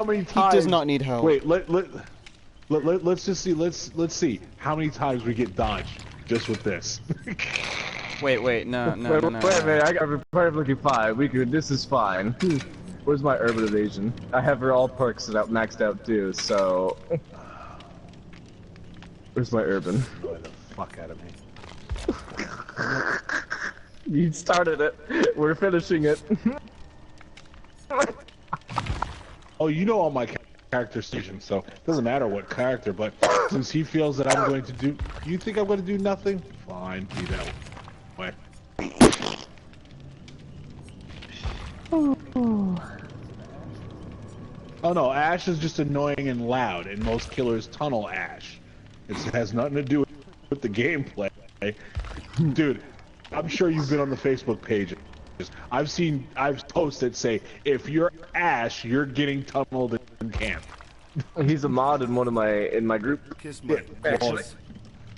many times. He does not need help. Wait, let's just see. Let's see how many times we get dodged just with this. Wait, no. Wait a minute, I got perfectly fine. This is fine. Where's my urban evasion? I have all perks maxed out too, so... Where's my urban? Annoy the fuck out of me. You started it. We're finishing it. Oh, you know all my character stations, so it doesn't matter what character, but since he feels that I'm going to do... You think I'm going to do nothing? Fine, be that way. Oh no, Ash is just annoying and loud, and most killers tunnel Ash. It has nothing to do with the gameplay. Dude, I'm sure you've been on the Facebook page. I've posted say, if you're Ash, you're getting tunneled in camp. He's a mod in my group. Actually.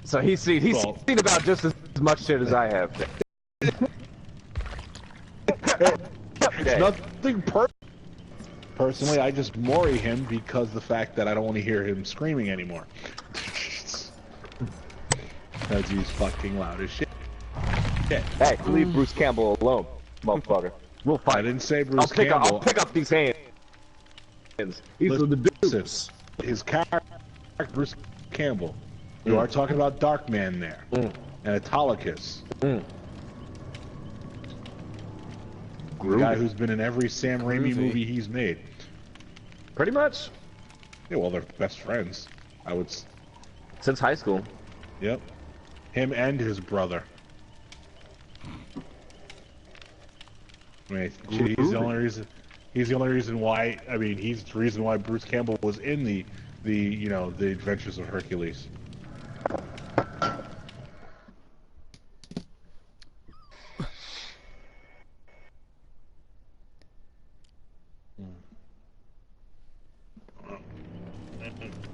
So he's seen about just as much shit as I have. It's nothing personally, I just worry him because the fact that I don't want to hear him screaming anymore. Because he's fucking loud as shit. Hey, leave Bruce Campbell alone, motherfucker. We'll fight. I didn't say Bruce Campbell. I'll pick up these hands. These are the dudes. His character, Bruce Campbell. You are talking about Darkman there. And Autolycus. The guy who's been in every Sam Raimi movie he's made. Pretty much. Yeah, well, they're best friends. I would. Since high school. Yep. Him and his brother. I mean, he's the only reason. He's the only reason why. I mean, he's the reason why Bruce Campbell was in the Adventures of Hercules.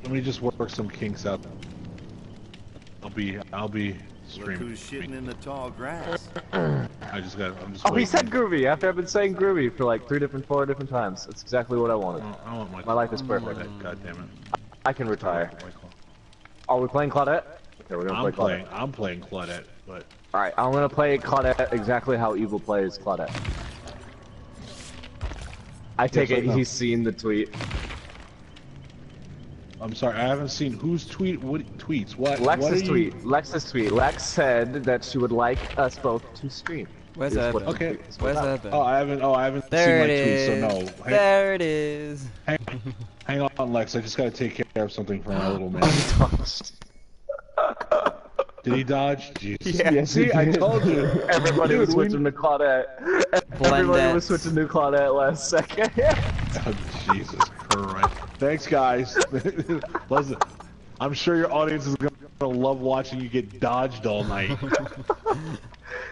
Let me just work some kinks out. I'll be streaming. Look who's shitting in the tall grass. I'm just Oh, he said groovy after I've been saying groovy for like 4 different times. That's exactly what I wanted. I want my life is perfect. God damn it. I can retire. Are we playing Claudette? Okay, we're gonna play Claudette. I'm playing Claudette, but... Alright, I'm gonna play Claudette exactly how Evil plays Claudette. I take it he's seen the tweet. I'm sorry, I haven't seen whose tweet. What tweets? What? Lex's tweet. Lex's tweet. Lex said that she would like us both to stream. Where's that? Okay. Where's that? Oh, I haven't There seen my it tweet, is. so no. There it is. Hang on, Lex. I just gotta take care of something for my little man. Did he dodge? Jesus. Yeah, see, I told you. Everybody was switching to Claudette. Everybody was switching to Claudette last second. Oh, Jesus Christ. Thanks, guys. Listen, I'm sure your audience is gonna love watching you get dodged all night.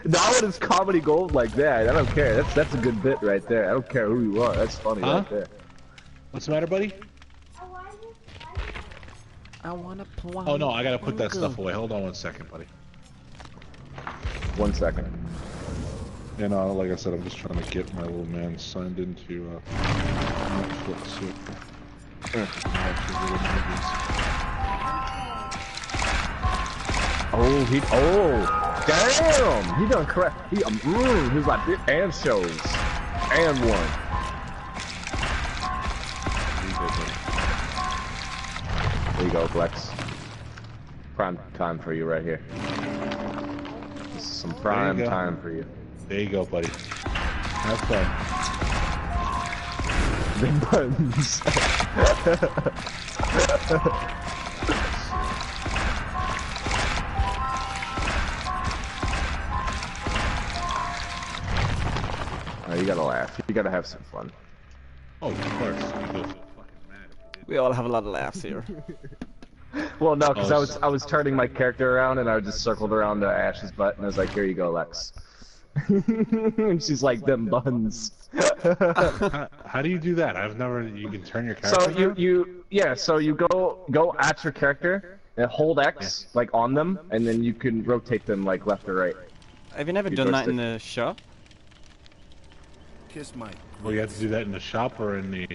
Not when it's comedy gold like that. I don't care. That's a good bit right there. I don't care who you are. That's funny right there. What's the matter, buddy? I wanna play. Oh no, I gotta put that stuff away. Hold on 1 second, buddy. 1 second. You know, like I said, I'm just trying to get my little man signed into Netflix. Damn! He done correct. He's like and shows and one. There you go, Flex. Prime time for you right here. This is some prime time for you. There you go, buddy. Have fun. The buttons. Oh, you gotta laugh. You gotta have some fun. Oh, of course. We all have a lot of laughs here. Well, no, because I was turning my character around and I just circled around to Ash's butt and I was like, "Here you go, Lex." And she's like, "Them buns." How do you do that? I've never. You can turn your character. So you go at your character and hold X like on them, and then you can rotate them like left or right. Have you never done that in the shop? Kiss my. Well, you have to do that in the shop or in the.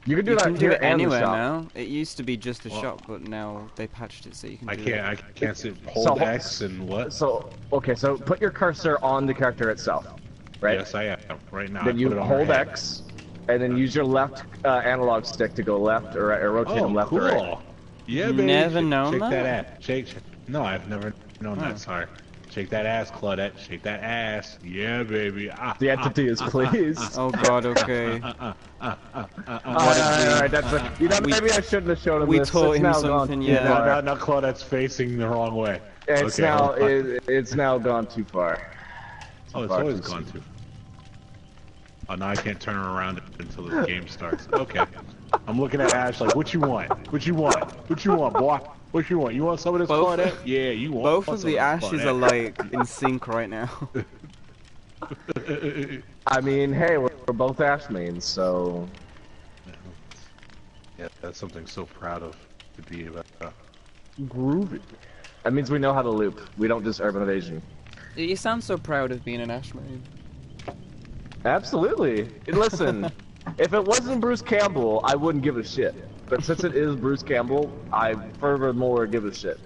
You can do You that can do here it and the anywhere shop. now. It used to be just a shop, but now they patched it so you can do it. I can't sit. Hold X and what? So, okay, so put your cursor on the character itself, right? Yes, I am right now. Then I you put it on hold her head. X, and then use your left analog stick to go left or right, or rotate them left cool. or right. Yeah, baby. Never known Shake that? that ass. Shake. No, I've never known that. Sorry. Shake that ass, Claudette. Shake that ass. Yeah, baby. The entity is pleased. Oh god, okay. Alright, that's it. You know, maybe I shouldn't have shown him We this. taught It's him now something, gone yeah. too far. Now Claudette's facing the wrong way. It's Okay, now hold on. it's now gone too far. Oh, it's always gone to. Oh, now I can't turn her around until the game starts. Okay. I'm looking at Ash like, what you want? What you want? What you want, boy? What you want? You want some of this Claudette? Yeah, you want Both some of the this ashes are Claudette. like in sync right now. I mean, hey, we're both Ash mains, so... Yeah, that's something so proud of to be about. Groovy. That means we know how to loop. We don't just urban evasion. You sound so proud of being an Ash main. Absolutely. Listen, if it wasn't Bruce Campbell, I wouldn't give a shit. But since it is Bruce Campbell, I furthermore give a shit.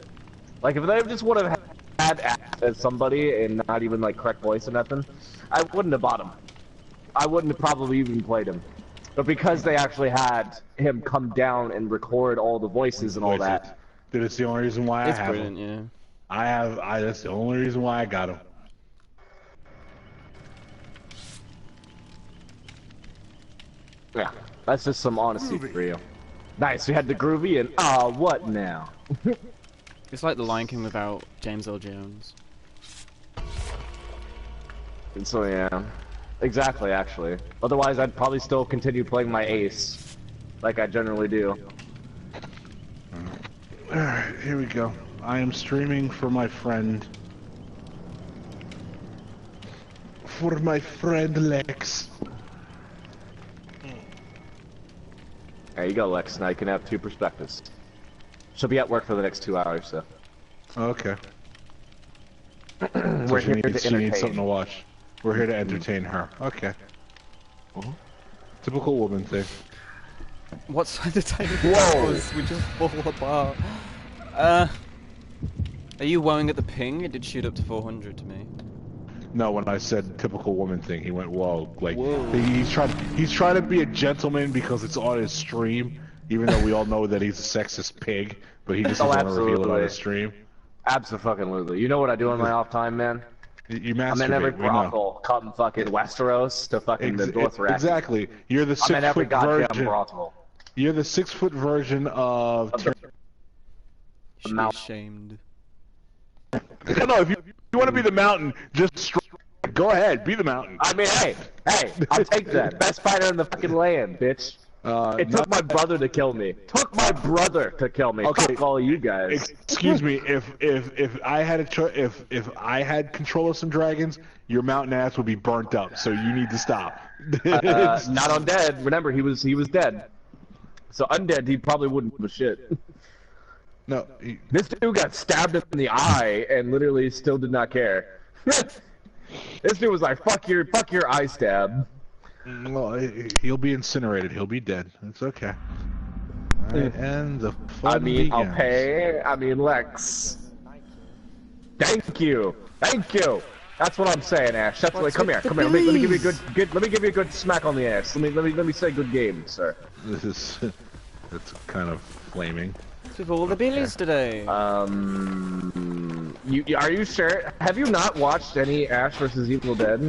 Like, if they just would have had Ash as somebody and not even, like, correct voice or nothing, I wouldn't have bought him. I wouldn't have probably even played him. But because they actually had him come down and record all the voices and all that. Dude, it's the only reason why It's I have brilliant, him. yeah. That's the only reason why I got him. Yeah, that's just some honesty for you. Nice, we had the groovy and what now? It's like The Lion King without James L. Jones. And so yeah, exactly actually. Otherwise I'd probably still continue playing my ace, like I generally do. Alright, here we go. I am streaming for my friend. For my friend Lex. There you go, Lex. Now you can have two perspectives. She'll be at work for the next 2 hours, so. Okay. We're here to She needs something to entertain. watch. We're here to entertain her. Okay. Typical woman thing. What side of table Whoa. was? We just fall apart. Are you woeing at the ping? It did shoot up to 400 to me. No, when I said typical woman thing, he went, whoa. Like, Whoa. he's trying to be a gentleman because it's on his stream, even though we all know that he's a sexist pig, but he just doesn't want to reveal it on absolutely. his stream. Absolutely. You know what I do in my off time, man? You I'm in every masturbate, we know. brothel, come fucking Westeros to fucking the Dothraki. Exactly. You're the I'm in every 6-foot goddamn version. brothel. You're the 6-foot version of. You should be Mount. ashamed. No, if you want to be the mountain, just go ahead, be the mountain. I mean, hey, I'll take that. Best fighter in the fucking land, bitch. It took my brother to kill me. Took my brother to kill me. Okay. Fuck all you guys. Excuse me, if I had if I had control of some dragons, your mountain ass would be burnt up. So you need to stop. Not undead. Remember, he was dead. So undead, he probably wouldn't give a shit. No. This dude got stabbed in the eye and literally still did not care. This dude was like, "Fuck your eye stab." Well, he'll be incinerated. He'll be dead. It's okay. All right, and the fun I mean, begins. I'll pay. I mean, Lex. Thank you. That's what I'm saying, Ash. That's what. Come here. Let me give you a good. Let me give you a good smack on the ass. Let me say good game, sir. This is that's kind of flaming. With all the Billies today. Are you sure? Have you not watched any Ash vs Evil Dead?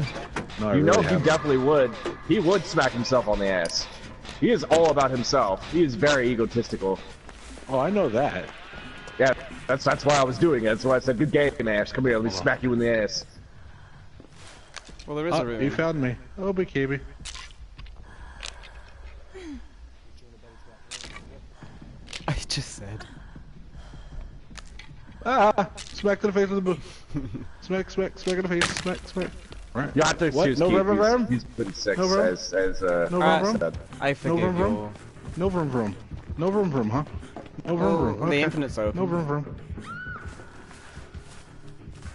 No, I You know really he haven't. definitely would. He would smack himself on the ass. He is all about himself. He is very egotistical. Oh, I know that. Yeah, that's why I was doing it. That's why I said, "Good game, Ash. Come here, let me smack you in the ass." Well, there is a Oh, room. you found me. Oh, BKB. I just said. Ah! Smack to the face of the boo. Smack in the face. Smack. Right. You have to excuse No Keith. vroom vroom? He's been sick No vroom? as No vroom vroom? said. I forgive vroom vroom? your... No vroom vroom. No vroom vroom, huh? No vroom vroom. The Okay. infinite's open. No vroom vroom.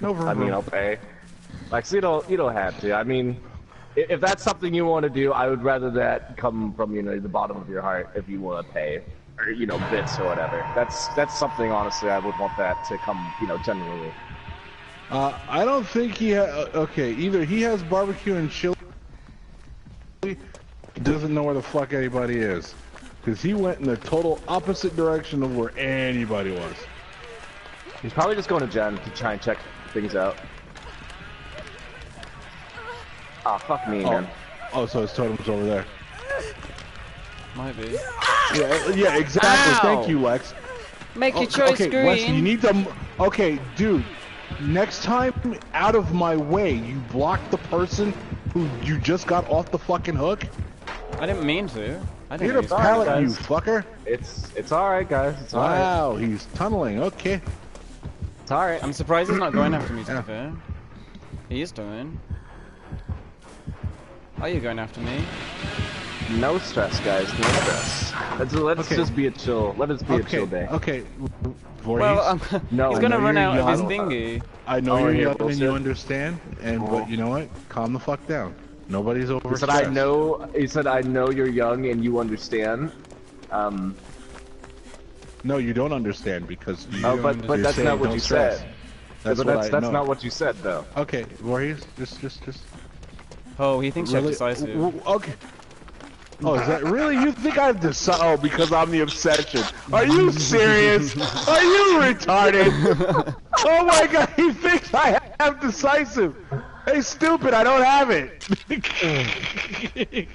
No vroom I mean, vroom. I'll pay. Like, so you don't have to. I mean, if that's something you want to do, I would rather that come from the bottom of your heart if you want to pay, or bits or whatever. That's something honestly I would want that to come genuinely. I don't think he okay, either he has barbecue and chili, doesn't know where the fuck anybody is. Because he went in the total opposite direction of where anybody was. He's probably just going to Jen to try and check things out. Ah, fuck me, man. Oh, so his totem's over there. Might be. Yeah, exactly. Ow! Thank you, Lex. Make your choice, okay, Green. Wesley, you need to... Okay, dude. Next time, out of my way, you block the person who you just got off the fucking hook. I didn't mean to. I didn't Hit a mean to. pallet, you fucker. It's alright, guys. It's alright. Wow, he's tunneling. Okay. It's alright. I'm surprised he's not going after me, to be fair. He is doing. Are you going after me? No stress, guys. No stress. Let's just be a chill. Let us be a chill day. Okay. Well, no, he's gonna run out young. of his thingy. I know you're young and bullshit. you understand, but you know what? Calm the fuck down. Nobody's over. He said, "I know." He said, "I know you're young and you understand." No, you don't understand because you. Oh, but that's not what you said. That's That's not what you said, though. Okay, Voorhees, just. Oh, he thinks you're Really? decisive. Okay. Oh, is that really? You think I'm decisive? Oh, because I'm the obsession. Are you serious? Are you retarded? Oh my god, he thinks I have decisive. Hey, stupid, I don't have it.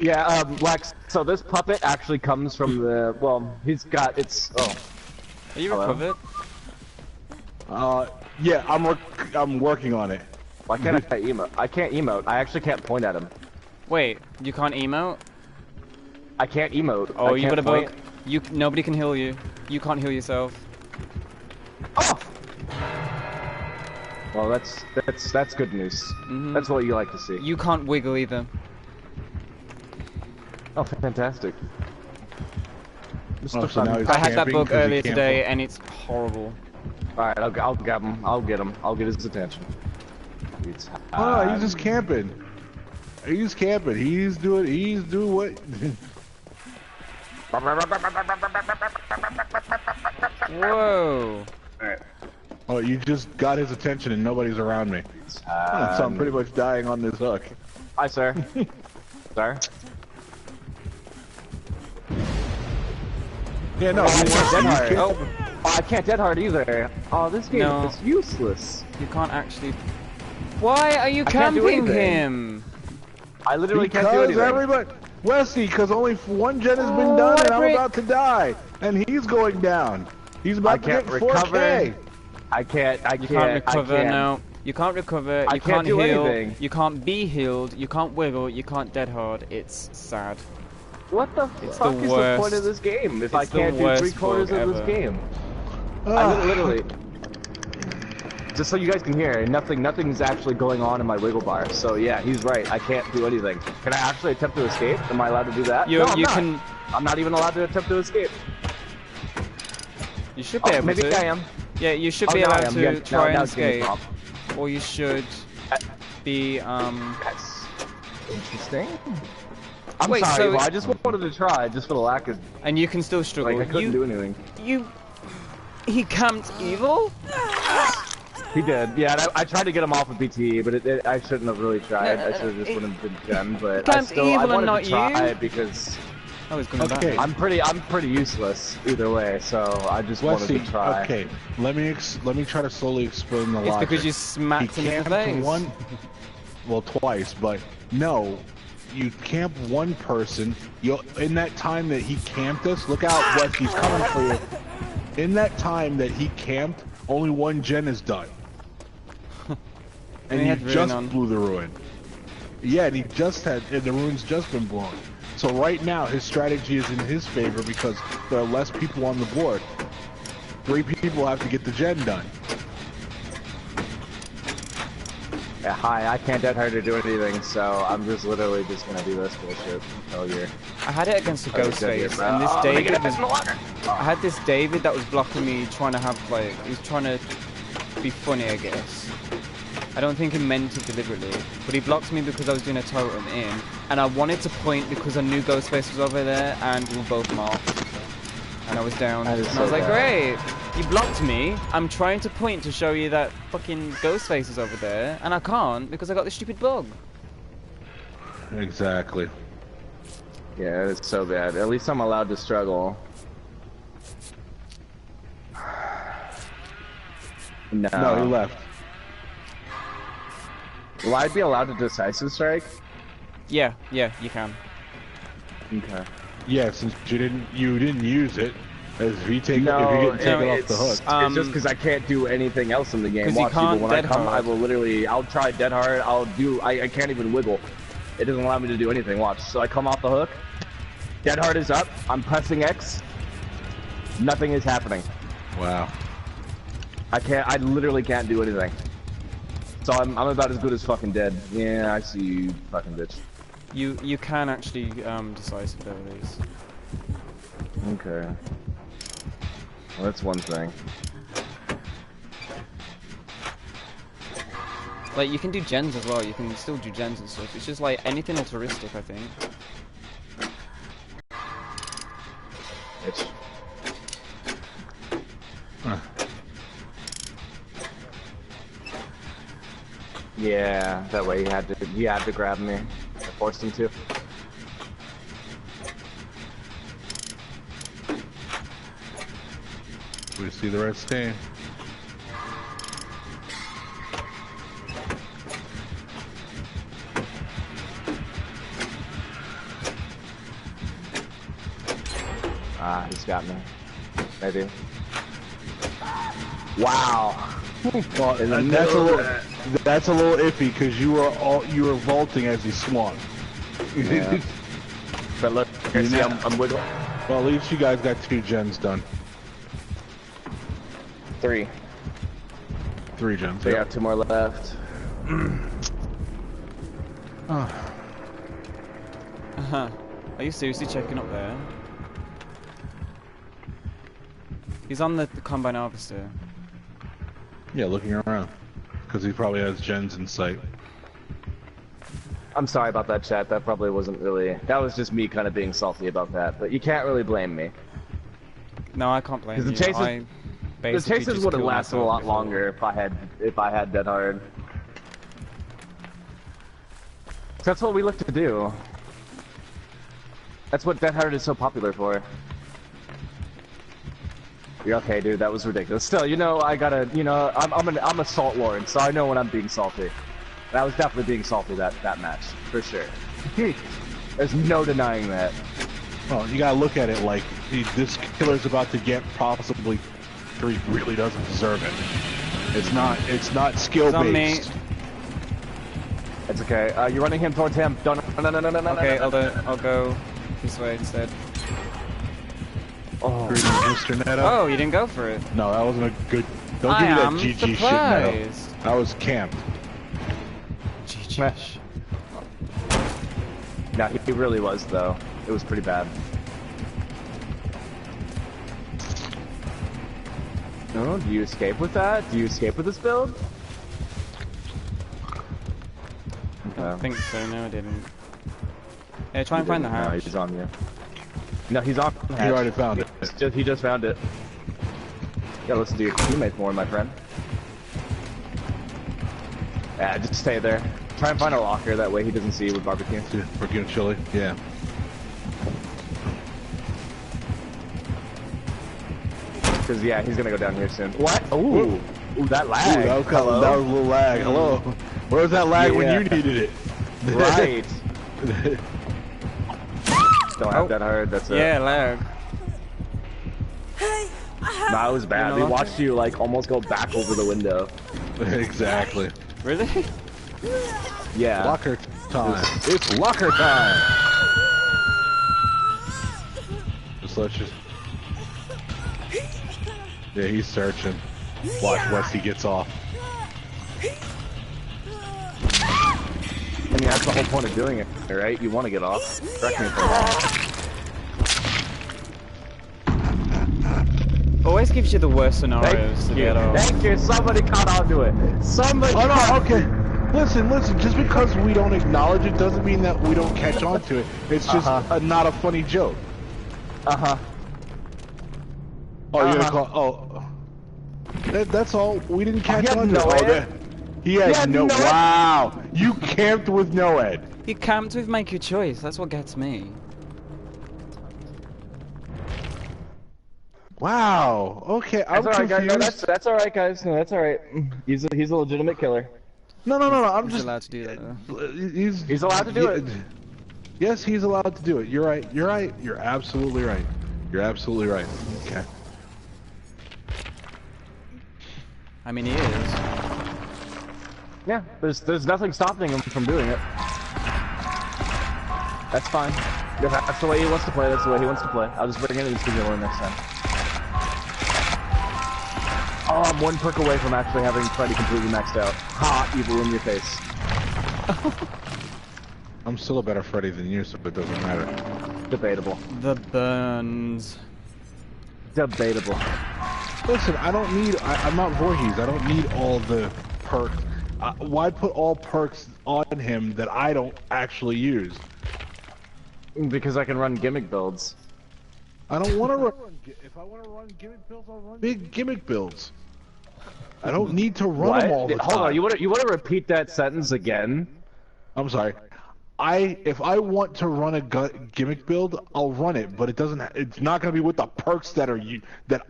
Yeah, Lex, so this puppet actually comes from the, well, he's got, oh. Are you Hello? recovered? Yeah, I'm working on it. Why can't I emote? I can't emote. I actually can't point at him. Wait, you can't emote? I can't emote. Oh, I you can't got a point. bug? Nobody can heal you. You can't heal yourself. Oh! Well, that's good news. Mhm. That's what you like to see. You can't wiggle either. Oh, fantastic. Oh, so now he's I had that camping bug 'cause he earlier can't today, walk. and it's horrible. Alright, I'll grab him. I'll get him. I'll get his attention. Oh, he's just camping. He's camping. He's doing what? Whoa. Oh, you just got his attention and nobody's around me. So I'm pretty much dying on this hook. Hi, sir. Sir? Yeah, no, I he's can't dead hard. oh. Oh, I can't dead hard either. Oh, this game No. is useless. You can't actually... Why are you I can't do camping anything. him? I literally can't do Because anything. everybody, Wesley, because only one gen has been done and I'm about to die, and he's going down. He's about to get 4K. I can't Recover, no. You can't recover, I you can't can't do heal, anything. you can't be healed, you can't wiggle, you can't dead hard. It's sad. What the It's fuck the is worst. the point of this game if I It's the can't do worst 3/4 bug of this ever. game? Ah. Literally. Just so you guys can hear, nothing's actually going on in my wiggle bar. So yeah, he's right. I can't do anything. Can I actually attempt to escape? Am I allowed to do that? No, I'm You not. can... I'm not even allowed to attempt to escape. You should be able maybe to. I am. Yeah, you should Oh, be now I allowed am. to Yeah, try now and it's giving me escape. pop. Or you should be, That's interesting. I'm Wait, sorry, so well, I just wanted to try, just for the lack of, and you can still struggle. like, I couldn't do anything. He camped evil? He did, yeah, and I tried to get him off of BTE, but I shouldn't have really tried. I should have just went and been Gen, but I Camped still, I evil and wanted not to try you? because Oh, he's coming Okay. back. I'm pretty useless either way, so I just Wesley, wanted to try. okay, let me try to slowly explain the It's logic. because you He smacked him in the camped face. one, well, twice, but no. You camp one person. In that time that he camped us, look out, Wes, he's coming for you. In that time that he camped, only one gen is done. And he you had ruin just on. blew the ruin. Yeah, and the ruin's just been blown. So right now, his strategy is in his favor because there are less people on the board. 3 people have to get the gen done. Yeah, hi, I can't dead hard to do anything, so I'm just literally just gonna do this bullshit until you're... I had it against a ghost face, bro. and this Oh, let me David get a was... piss in the water. I had this David that was blocking me, trying to have, like... He was trying to be funny, I guess. I don't think he meant it deliberately, but he blocked me because I was doing a totem in, and I wanted to point because I knew Ghostface was over there, and we were both marked, and I was down, and I was like, great, you blocked me, I'm trying to point to show you that fucking Ghostface is over there, and I can't because I got this stupid bug. Exactly. Yeah, it's so bad. At least I'm allowed to struggle. No. No, he left. Will I be allowed to decisive strike? Yeah, you can. Okay. Yeah, since you didn't use it. As if you take, no, if you get taken off the hook. It's just because I can't do anything else in the game. Watch, people, when I come, I will literally, I'll try dead hard. I can't even wiggle. It doesn't allow me to do anything. Watch. So I come off the hook. Dead hard is up. I'm pressing X. Nothing is happening. Wow. I literally can't do anything. So I'm about as good as fucking dead. Yeah, I see you, fucking bitch. You can actually decisive these. Okay. Well, that's one thing. Like, you can do gens as well, you can still do gens and stuff. It's just like anything altruistic, I think. Bitch. Huh. Yeah, that way he had to grab me. I forced him to. We see the red stain. Ah, he's got me. Maybe. Wow. Well, that's a little iffy because you were vaulting as he swung. Yeah. But look, see, I'm wiggling. Well, at least you guys got 2 gens done. 3. 3 gens. So we have 2 more left. Uh-huh. Are you seriously checking up there? He's on the combine harvester. Yeah, looking around. Because he probably has gens in sight. I'm sorry about that, chat. That probably wasn't really... That was just me kind of being salty about that. But you can't really blame me. No, I can't blame you. The chases would have lasted a lot longer if I had dead hard. That's what we look to do. That's what dead hard is so popular for. You're okay, dude. That was ridiculous. Still, you know, I gotta, you know, I'm a salt lord, so I know when I'm being salty. And I was definitely being salty that match, for sure. There's no denying that. Well, you gotta look at it like this killer's about to get possibly 3. Really doesn't deserve it. It's not skill based. It's okay. You're running him towards him. Don't. No. Okay, I'll go this way instead. Oh, Mr. Neto. Oh, you didn't go for it. No, that wasn't a good. Don't give me that GG shit, Neto. That was camped. GG. No, he really was though. It was pretty bad. No, do you escape with that? Do you escape with this build? I don't think so. No, I didn't. Yeah, try and find the hatch. No, he's on you. No, he's on. He already found it. He just found it. Yeah, listen to your teammates more, my friend. Yeah, just stay there. Try and find a locker, that way he doesn't see you with barbecue. For getting chili, yeah. Because, yeah, he's gonna go down here soon. What? Ooh! Ooh, that lag! Ooh, that was a little lag. Hello? Where was that lag when you needed it? Right! Don't have that hard, that's it. Yeah, lag. Nah, it was bad. We watched you, like, almost go back over the window. Exactly. Really? Yeah. Locker time. It's locker time! Let's just... Yeah, he's searching. Watch Westy gets off. I mean, that's the whole point of doing it, right? You want to get off. Correct me if I'm wrong. Oh, always gives you the worst scenarios to get off. Thank you. Somebody caught onto it. Somebody. Oh no, okay. Listen. Just because we don't acknowledge it doesn't mean that we don't catch on to it. It's just not a funny joke. Uh-huh. Oh, you're gonna call? Oh, that's all. We didn't catch on to no it. Ed. He had no. Wow, you camped with no Ed. You camped with make your choice. That's what gets me. Wow. Okay, I'm That's confused. alright, guys. No, that's alright, guys. No, that's alright. He's a legitimate killer. No. I'm He's just allowed to do that. Though. He's allowed to do it. Yes, he's allowed to do it. You're right. You're right. You're absolutely right. You're absolutely right. Okay. I mean, he is. Yeah, there's nothing stopping him from doing it. That's fine. If that's the way he wants to play, that's the way he wants to play. I'll just bring in his vanilla next time. Oh, I'm one perk away from actually having Freddy completely maxed out. Ha! Evil in your face. I'm still a better Freddy than you, so it doesn't matter. Debatable. The burns. Debatable. Listen, I don't need. I'm not Voorhees. I don't need all the perks. Why put all perks on him that I don't actually use? Because I can run gimmick builds. I don't want to run. If I want to run gimmick builds, I'll run big gimmick builds. I don't need to run them all the time. Hold on, you want to repeat that sentence again? I'm sorry. If I want to run a gimmick build, I'll run it, but it's not going to be with the perks that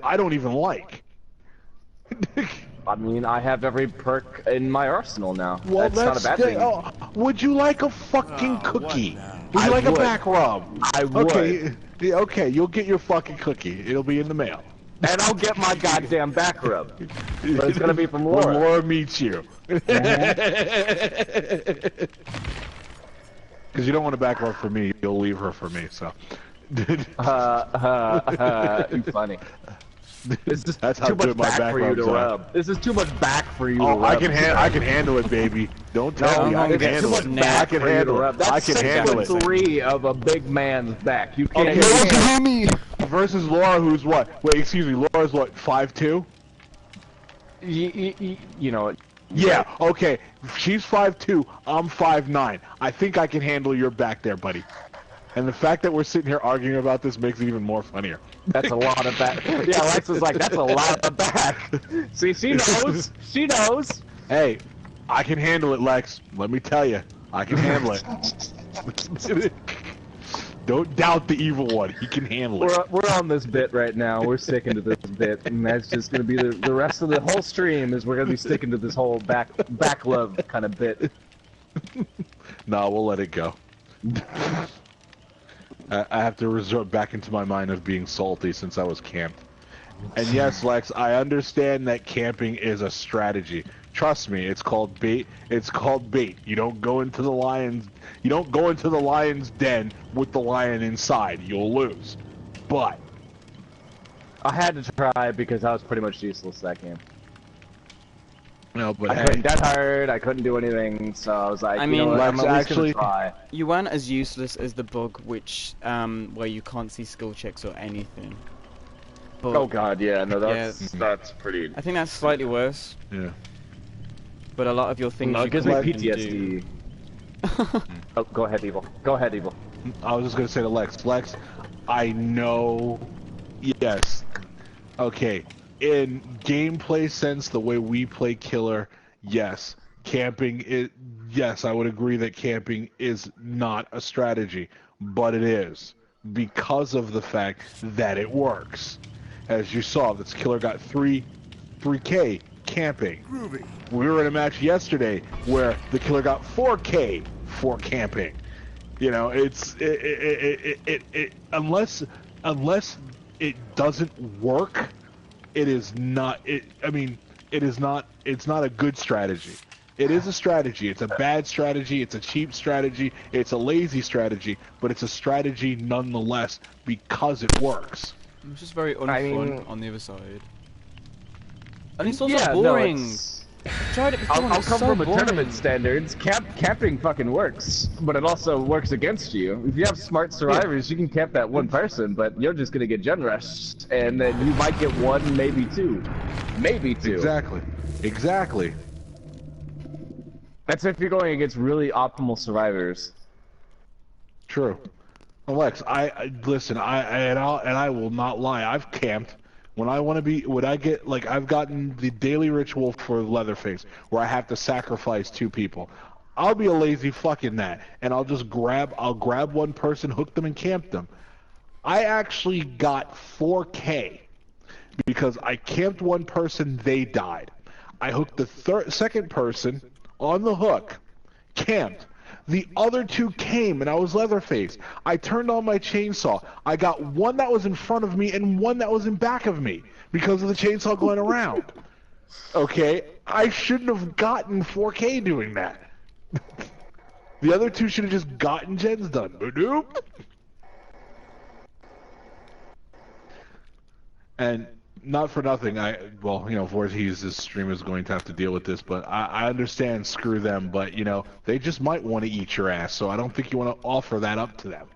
I don't even like. I mean, I have every perk in my arsenal now. Well, that's not a bad thing. Would you like a fucking cookie? Would you like a back rub? I would. Okay, you'll get your fucking cookie. It'll be in the mail. And I'll get my goddamn back rub. But it's gonna be from Laura. When Laura meets you. Because you don't want a back rub for me, you'll leave her for me, so. You funny. This is That's too much back for you to rub. This is too much back for you to rub. I can handle it, baby. Don't tell me. I can handle it. I can handle it. I can handle it. That's 6'3" of a big man's back. You can't handle me. Versus Laura, who's what? Wait, excuse me. Laura's what? 5'2"? You know. Yeah. Okay. She's 5'2". I'm 5'9". I think I can handle your back there, buddy. And the fact that we're sitting here arguing about this makes it even more funnier. That's a lot of back. Yeah, Lex is like, that's a lot of back. See, she knows. She knows. Hey, I can handle it, Lex. Let me tell you, I can handle it. Don't doubt the evil one. He can handle it. We're on this bit right now. We're sticking to this bit, and that's just gonna be the rest of the whole stream. Is we're gonna be sticking to this whole back love kind of bit. No, we'll let it go. I have to resort back into my mind of being salty since I was camped. And yes, Lex, I understand that camping is a strategy. Trust me, it's called bait. It's called bait. You don't go into the lion's den with the lion inside. You'll lose. But I had to try because I was pretty much useless that game. No, but I couldn't get hurt, I couldn't do anything, so I was like, I mean, you know what, I'm Lex, at least actually, gonna try. You weren't as useless as the bug which, where you can't see skill checks or anything. But, Oh god, yeah, no, that's pretty... I think that's slightly worse. Yeah. But a lot of your things No, you it gives me can't PTSD. Oh, go ahead, Evil. Go ahead, Evil. I was just gonna say to Lex. Lex, I know. Yes. Okay. In gameplay sense, the way we play Killer, yes. Camping is. Yes, I would agree that camping is not a strategy, but it is because of the fact that it works. As you saw, this Killer got 3K camping. Groovy. We were in a match yesterday where the Killer got 4K for camping. You know, it's unless it doesn't work, it is not. I mean, it is not. It's not a good strategy. It is a strategy. It's a bad strategy. It's a cheap strategy. It's a lazy strategy. But it's a strategy nonetheless because it works. It's just very unfun on the other side. And it's also yeah, boring. No, Tried it before. And I'll it's come so from a boring. tournament standards. Camping fucking works, but it also works against you. If you have smart survivors, you can camp that one person, but you're just gonna get gen rushed, and then you might get one, maybe two. Maybe two. Exactly. That's if you're going against really optimal survivors. True. Alex, listen. I will not lie. I've camped when I want to be. When I get like, I've gotten the daily ritual for Leatherface, where I have to sacrifice 2 people. I'll be a lazy fuck in that, and I'll grab one person, hook them, and camp them. I actually got 4K because I camped one person. They died. I hooked the second person on the hook, camped. The other 2 came, and I was Leatherface. I turned on my chainsaw. I got one that was in front of me and one that was in back of me because of the chainsaw going around. Okay? I shouldn't have gotten 4K doing that. The other 2 should have just gotten gens done. Nope. And not for nothing, well, you know, Voorhees' stream is going to have to deal with this, but I understand, screw them, but, you know, they just might want to eat your ass, so I don't think you want to offer that up to them.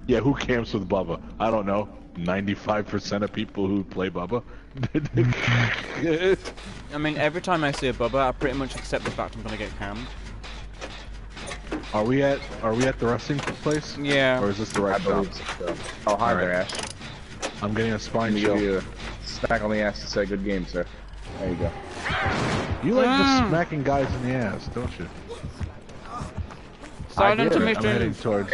Yeah, who camps with Bubba? I don't know. 95% of people who play Bubba. I mean, every time I see a Bubba, I pretty much accept the fact I'm gonna get cammed. Are we at the resting place? Yeah. Or is this the right shop? So. Oh, hi there, Ash. I'm getting a spine Give chill. you a smack on the ass to say good game, sir. There you go. You like just smacking guys in the ass, don't you? Silent I'm emission. heading towards.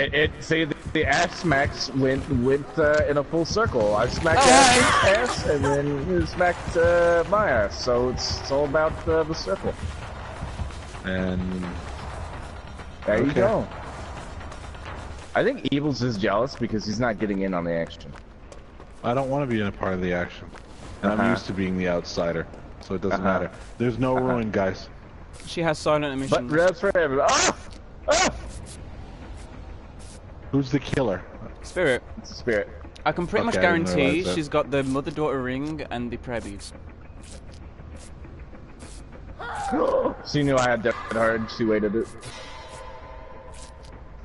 See, the ass smacks went in a full circle. I smacked ass, and then you smacked my ass. So it's all about the circle. And there you go. I think Evil's is jealous because he's not getting in on the action. I don't want to be in a part of the action. And I'm used to being the outsider, so it doesn't matter. There's no ruin, guys. She has silent emission. But that's for everybody. Ah! Ah! Who's the killer? Spirit. It's a spirit. I can pretty much Okay, I didn't guarantee realize that. she's got the mother-daughter ring and the prayer beads. She knew I had Dead Hard. She waited it.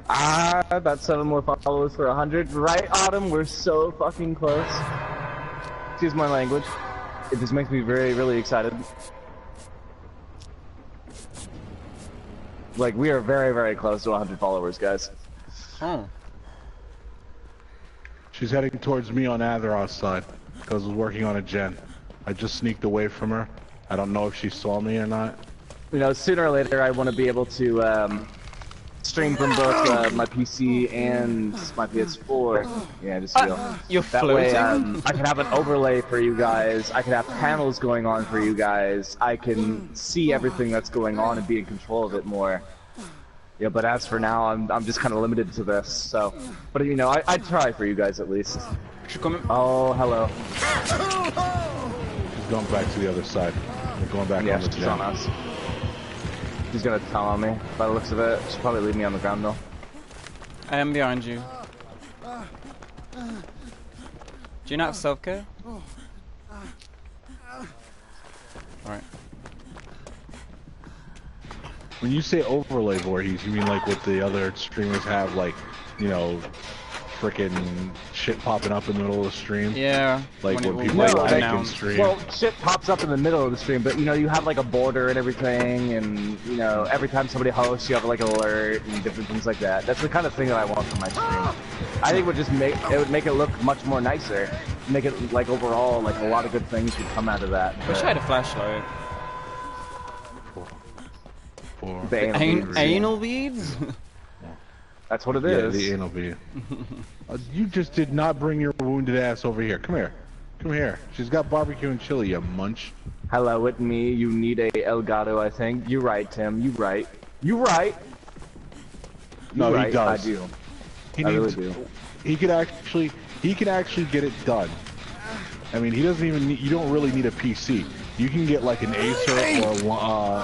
Ah, about 7 more followers for 100. Right, Autumn? We're so fucking close. Excuse my language. It just makes me really excited. Like, we are very close to 100 followers, guys. Oh. She's heading towards me on Atheros side, because I was working on a gen. I just sneaked away from her. I don't know if she saw me or not. You know, sooner or later I want to be able to stream from both my PC and my PS4. Yeah, just feel. You're That floating? way I can have an overlay for you guys. I can have panels going on for you guys. I can see everything that's going on and be in control of it more. Yeah, but as for now, I'm just kind of limited to this. So, but you know, I try for you guys at least. She's coming. Oh, hello. She's going back to the other side. We're going back Yeah, on the she's gen. on us. She's gonna tell on me. By the looks of it, she'll probably leave me on the ground though. I am behind you. Do you not have self-care? Alright. When you say overlay, Voorhees, you mean like what the other streamers have, like, you know, frickin' shit popping up in the middle of the stream? Yeah. Like when people No, like like, can stream. well, shit pops up in the middle of the stream, but you know, you have like a border and everything, and you know, every time somebody hosts, you have like an alert and different things like that. That's the kind of thing that I want from my stream. I think it would just make it look much more nicer. Make it like overall, like a lot of good things could come out of that. I wish I had a flashlight. The Anal beads? That's what it Yeah, is. the anal bead. You just did not bring your wounded ass over here. Come here. Come here. She's got barbecue and chili, you munch. Hello, with me. You need a Elgato, I think. You're right, Tim. You right. You right. No, right. he does. I do. He I needs, really do. He can actually get it done. I mean, he doesn't even need, you don't really need a PC. You can get like an Acer or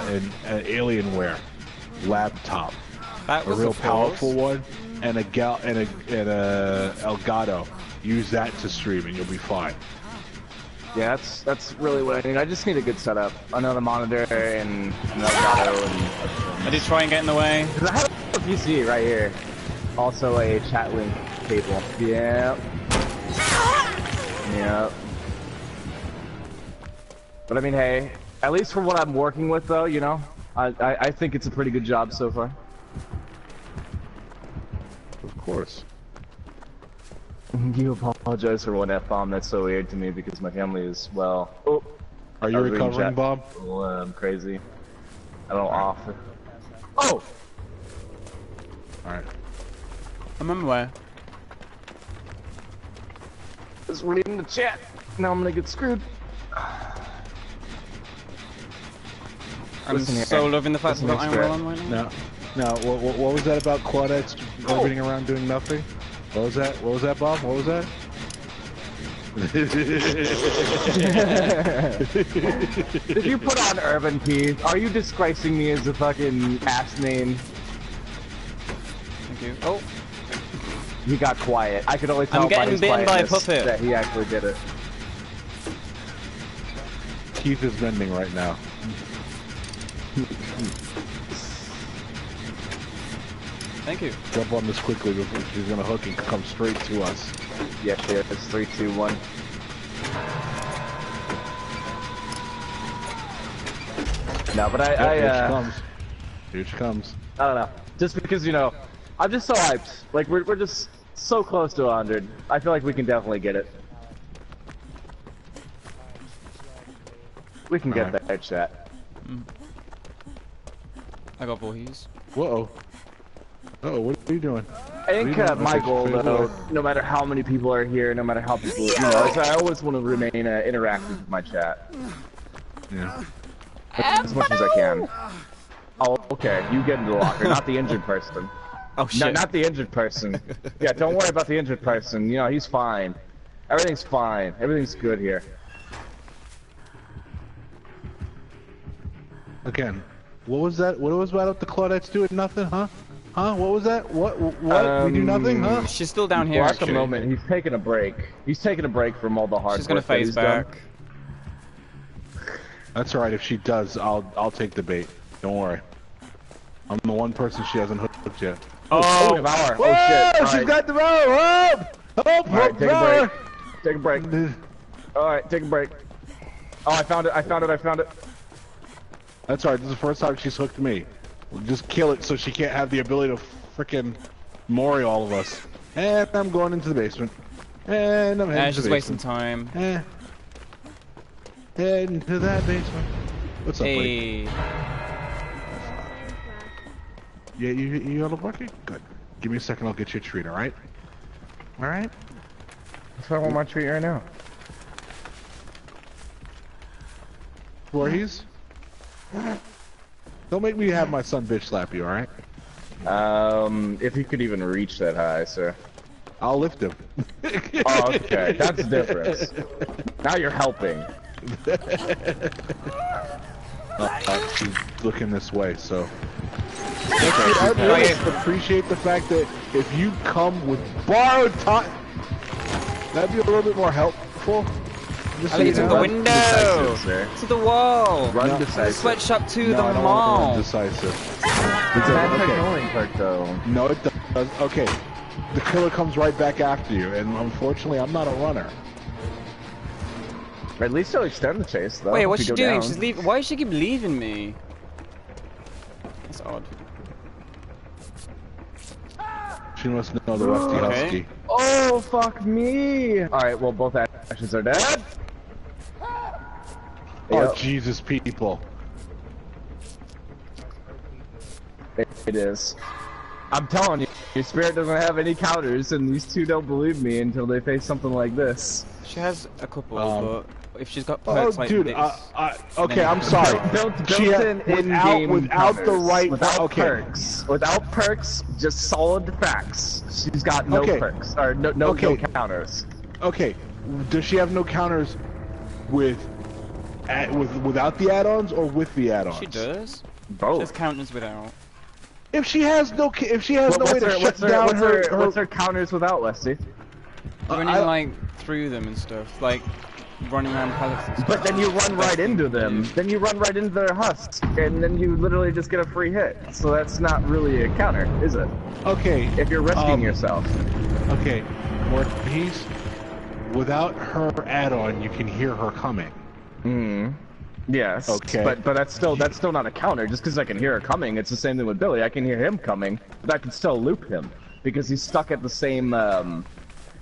an Alienware laptop, That a was real a powerful one, and a Elgato. Use that to stream, and you'll be fine. Yeah, that's really what I need. I just need a good setup. Another monitor and another auto and... I did try and get in the way. Cause I have a PC right here. Also a chat link cable. Yep. Yep. But I mean, hey, at least for what I'm working with though, you know, I think it's a pretty good job so far. Of course. You apologize for one F-bomb. That's so weird to me because my family is, well... Oh, are you recovering, Bob? Well, I'm crazy. I don't offer. Oh! Alright. I'm on my way. Just reading the chat. Now I'm gonna get screwed. I'm so loving the fact that I'm on right now. No, what was that about Quadettes orbiting around doing nothing? What was that? What was that, Bob? What was that? Did you put on Urban P? Are you disgracing me as a fucking ass name? Thank you. Oh. He got quiet. I could only tell by his bitten by a quietness puppet. that he actually did it. Keith is bending right now. Thank you. Jump on this quickly before she's gonna hook and come straight to us. Yes, yes, it's 3, 2, 1. No, but Here she comes. Here she comes. I don't know. Just because, you know, I'm just so hyped. Like, we're just so close to 100. I feel like we can definitely get it. We can get that chat. I got boys. Whoa. Uh-oh, what are you doing? I think my goal, though, no matter how many people are here, no matter how people, you know, is I always want to remain interactive with my chat. Yeah. As much as I can. Oh, okay. You get into the locker, not the injured person. Oh shit. No, not the injured person. Yeah, don't worry about the injured person. You know, he's fine. Everything's fine. Everything's good here. Again, what was that? What was about the Claudettes doing nothing, huh? Huh? What was that? What? We do nothing, huh? She's still down here. Well, at the moment, he's taking a break. He's taking a break from all the hard She's gonna work that phase he's back. done. That's alright, if she does, I'll take the bait. Don't worry. I'm the one person she hasn't hooked yet. Oh, Devour. Whoa, Oh shit. she's got Devour! Help! Help! Alright, take a Devour! break. Take a break. Alright, take a break. Oh, I found it. I found it. I found it. That's alright, this is the first time she's hooked me. We'll just kill it so she can't have the ability to frickin' Mori all of us. And I'm going into the basement. And I'm heading to She's the wasting basement. time. Heading to that basement. What's up, buddy? Hey. Yeah, you on the bucket? Good. Give me a second, I'll get you a treat, alright? Alright? That's why I want my treat right now. Voorhees? Don't make me have my son bitch slap you, alright? If he could even reach that high, sir. I'll lift him. Oh, okay. That's the difference. Now you're helping. She's looking this way, so... I really appreciate the fact that if you come with borrowed time, that'd be a little bit more helpful. I think it's in the window! To the wall! Run decisive. Sweatshop to No, the I don't mall! want to run decisive. It's an anti-killing perk, though. No, it does. Okay. The killer comes right back after you, and unfortunately, I'm not a runner. At least he'll extend the chase, though. Wait, what's if she you go doing? down. She's leaving. Why does she keep leaving me? That's odd. She must know the Westie Husky. Oh, fuck me! Alright, well, both actions are dead. Oh, Yep. Jesus, people. It is. I'm telling you, your spirit doesn't have any counters, and these two don't believe me until they face something like this. She has a couple, but if she's got Oh, perks like dude, this... okay, I'm sorry. Without the right... Without perks. Without perks, just solid facts. She's got no perks. Or no counters. Okay, does she have no counters without the add-ons or with the add-ons? She does. Both. She has counters without. If she has no way to shut down what's her counters without, Westie? Running like through them and stuff. Like running around pallets and stuff. But then you run right into them. Then you run right into their husk, and then you literally just get a free hit. So that's not really a counter, is it? Okay. If you're risking yourself. Okay. Voorhees, without her add-on, you can hear her coming. Yes. Okay. But that's still not a counter. Just because I can hear her coming, it's the same thing with Billy. I can hear him coming, but I can still loop him because he's stuck at the same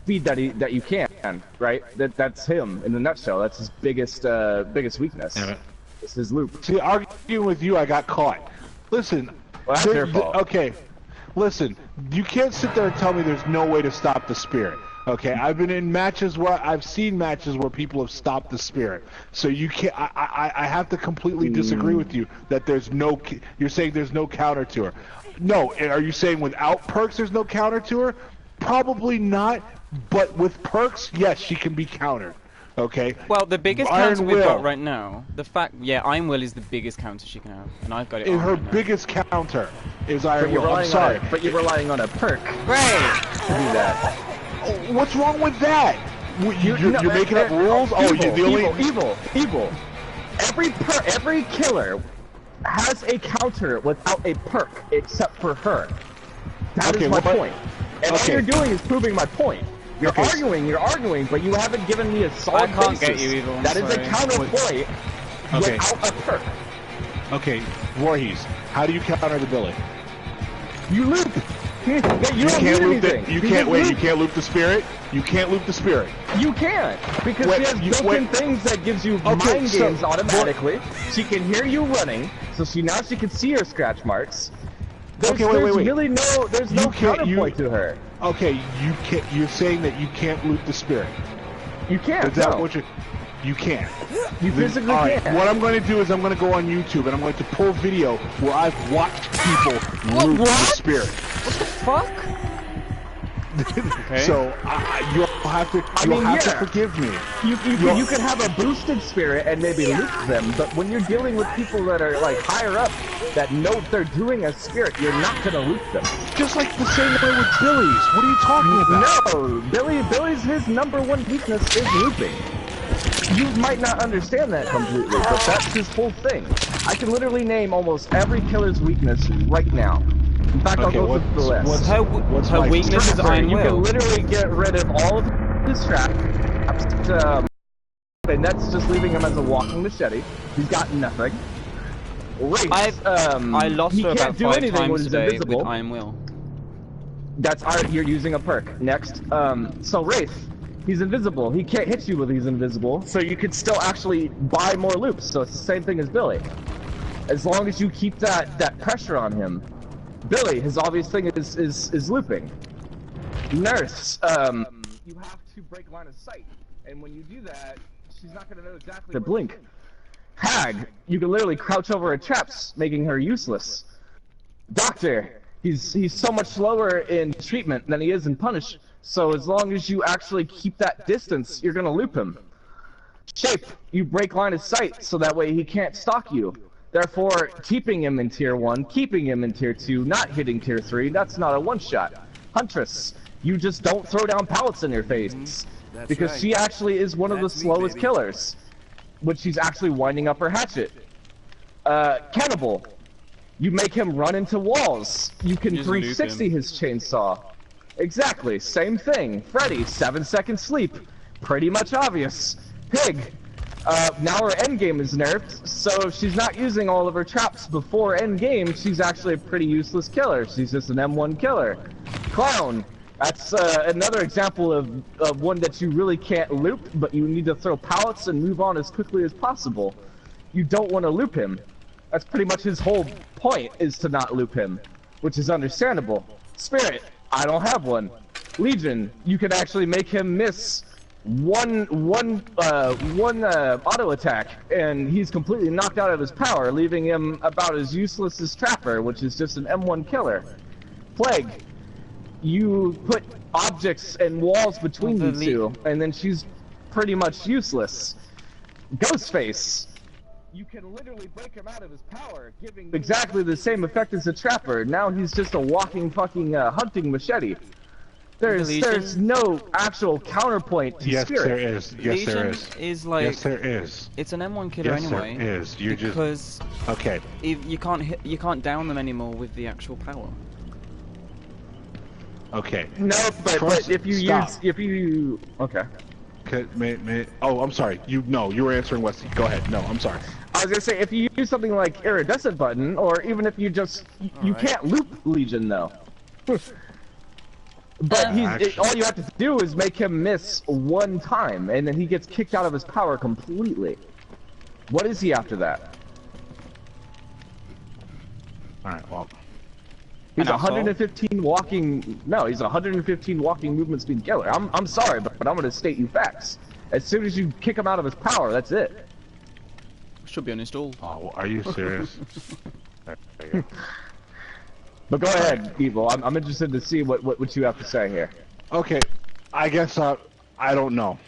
speed that you can, right? That's him in a nutshell. That's his biggest weakness. Damn it. It's his loop. See, arguing with you, I got caught. Listen. Well, that's your fault. Okay. Listen, you can't sit there and tell me there's no way to stop the spirit. Okay, I've been in matches where I've seen matches where people have stopped the spirit. So you can't. I have to completely disagree with you that there's no. You're saying there's no counter to her. No, are you saying without perks there's no counter to her? Probably not. But with perks, yes, she can be countered. Okay. Well, the biggest Iron counter we've Will. got right now, Iron Will is the biggest counter she can have, and I've got it. Her right now. biggest counter is Iron Will. I'm sorry, but you're relying on a perk Great. to do that. What's wrong with that? You're making up rules? Oh, you're the only... Evil. Every killer has a counter without a perk, except for her. That is my point. And all you're doing is proving my point. You're arguing, but you haven't given me a solid basis. I can't get you, Evil. That is a counterpoint without a perk. Okay, Voorhees, how do you counter the Billy? You loop. You can't loop you can't loop the spirit? You can't loop the spirit. You can't, because she has built-in things that gives you mind games automatically. She can hear you running, so she can see your scratch marks. There's really no counterpoint to her. Okay, you're saying that you can't loop the spirit. You can't. Is that what you can't? You physically can't. What I'm going to do is I'm going to go on YouTube and I'm going to pull video where I've watched people loop the spirit. What the fuck? Okay. So you'll have to forgive me. You can have a boosted spirit and maybe loop them, but when you're dealing with people that are like higher up that know they're doing a spirit, you're not gonna loop them. Just like the same way with Billy's. What are you talking about? No, Billy's his #1 weakness is looping. You might not understand that completely, but that's his whole thing. I can literally name almost every killer's weakness right now. In fact, I'll go through the list. Her weakness is Iron Will. You can literally get rid of all of his traps, and that's just leaving him as a walking machete. He's got nothing. Wraith, I lost her about 5 times today with Iron Will. That's you're using a perk. Next, so Wraith, he's invisible. He can't hit you when he's invisible, so you could still actually buy more loops. So it's the same thing as Billy, as long as you keep that pressure on him. Billy, his obvious thing is looping. Nurse, you have to break line of sight, and when you do that, she's not gonna know exactly to blink. Hag, you can literally crouch over her traps, making her useless. Doctor, he's so much slower in treatment than he is in punish, so as long as you actually keep that distance, you're gonna loop him. Shape, you break line of sight, so that way he can't stalk you. Therefore, keeping him in Tier 1, keeping him in Tier 2, not hitting Tier 3, that's not a one-shot. Huntress, you just don't throw down pallets in your face. Because she actually is one of the slowest killers. When she's actually winding up her hatchet. Cannibal, you make him run into walls. You can 360 his chainsaw. Exactly, same thing. Freddy, 7-second sleep. Pretty much obvious. Pig, now her endgame is nerfed, so if she's not using all of her traps before endgame, she's actually a pretty useless killer. She's just an M1 killer. Clown, that's another example of one that you really can't loop, but you need to throw pallets and move on as quickly as possible. You don't want to loop him. That's pretty much his whole point, is to not loop him, which is understandable. Spirit, I don't have one. Legion, you can actually make him miss one auto attack, and he's completely knocked out of his power, leaving him about as useless as Trapper, which is just an M1 killer. Plague, you put objects and walls between you two, and then she's pretty much useless. Ghostface, you can literally break him out of his power, giving exactly the same effect as a Trapper. Now he's just a walking fucking hunting machete. There's no actual counterpoint to yes, spirit. There is. Yes, there is. Is like, yes, there is. It's an M1 killer yes, anyway. There is. You're because just okay. You can't down them anymore with the actual power. Okay. No, but if you okay. Oh, I'm sorry. You were answering Westy. Go ahead. No, I'm sorry. I was gonna say if you use something like iridescent button, or even if you just you can't loop Legion though. But all you have to do is make him miss one time, and then he gets kicked out of his power completely. What is he after that? All right. Well, he's 115 walking. No, he's 115 walking movement speed killer. I'm sorry, but I'm gonna state you facts. As soon as you kick him out of his power, that's it. Should be uninstalled. Oh, are you serious? There you go. But go ahead, Evil. I'm interested to see what you have to say here. Okay, I guess I don't know.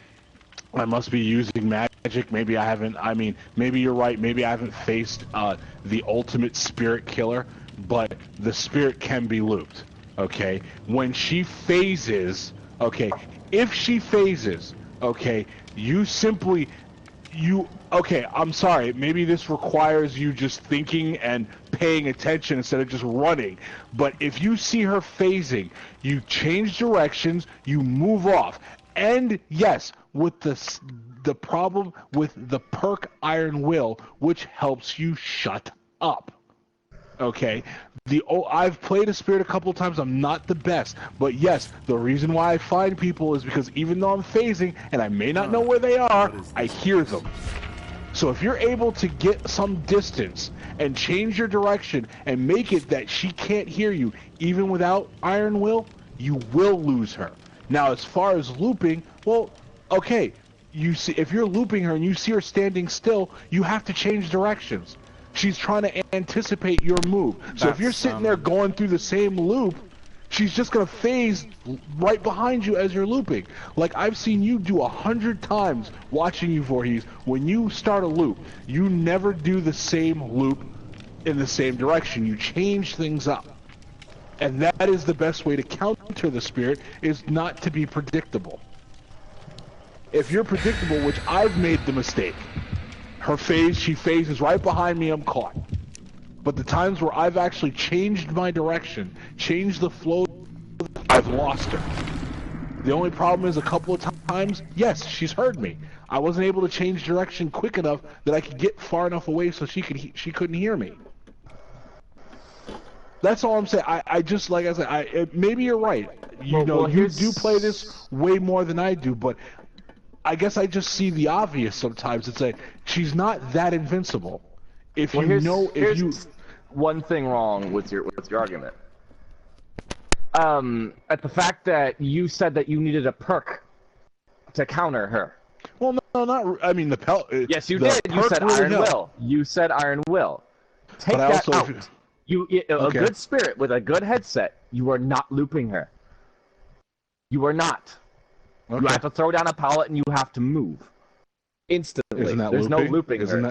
I must be using magic. Maybe I haven't. I mean, maybe you're right. Maybe I haven't faced the ultimate spirit killer, but the spirit can be looped. Okay, when she phases. Okay, if she phases. Okay, okay, I'm sorry, maybe this requires you just thinking and paying attention instead of just running, but if you see her phasing, you change directions, you move off, and yes, with the problem with the perk Iron Will, which helps you shut up. Okay, I've played a spirit a couple of times. I'm not the best, but yes, the reason why I find people is because even though I'm phasing and I may not know where they are, I hear them. So if you're able to get some distance and change your direction and make it that she can't hear you, even without Iron Will, you will lose her. Now, as far as looping, well, okay, you see, if you're looping her and you see her standing still, you have to change directions. She's trying to anticipate your move. So if you're sitting there going through the same loop, she's just going to phase right behind you as you're looping. Like I've seen you do 100 times watching you, Voorhees. When you start a loop, you never do the same loop in the same direction. You change things up. And that is the best way to counter the spirit, is not to be predictable. If you're predictable, which I've made the mistake, she phases right behind me, I'm caught. But the times where I've actually changed my direction, changed the flow, I've lost her. The only problem is a couple of times, yes, she's heard me. I wasn't able to change direction quick enough that I could get far enough away so she couldn't hear me. That's all I'm saying. I just, like I said, maybe you're right. You do play this way more than I do, but I guess I just see the obvious sometimes. It's like, she's not that invincible. Here's one thing wrong with your argument. At the fact that you said that you needed a perk to counter her. Well, no, not. I mean, the pelt. Yes, you did. You said Iron Will. You said Iron Will. Take that out. A good spirit with a good headset. You are not looping her. You are not. Okay. You have to throw down a pallet and you have to move instantly. Isn't that There's looping? no looping. Isn't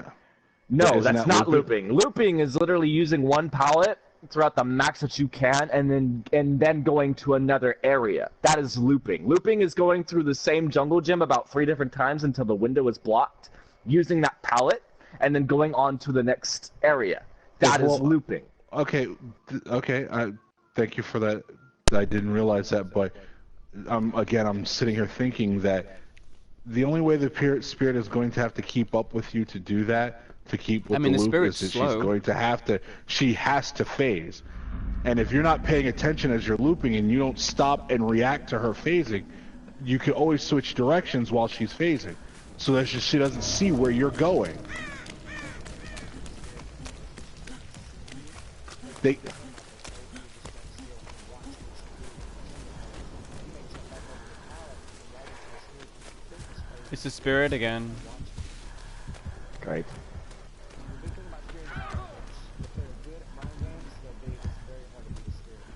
That's not looping. Looping is literally using one pallet throughout the max that you can, and then going to another area. That is looping. Looping is going through the same jungle gym about 3 different times until the window is blocked, using that pallet, and then going on to the next area. That is looping. Okay. Thank you for that. I didn't realize that, but again, I'm sitting here thinking that the only way the spirit is going to have to keep up with you to do that, to keep with the loop, is that she has to phase. And if you're not paying attention as you're looping and you don't stop and react to her phasing, you can always switch directions while she's phasing, so that she doesn't see where you're going. It's the spirit again. Great.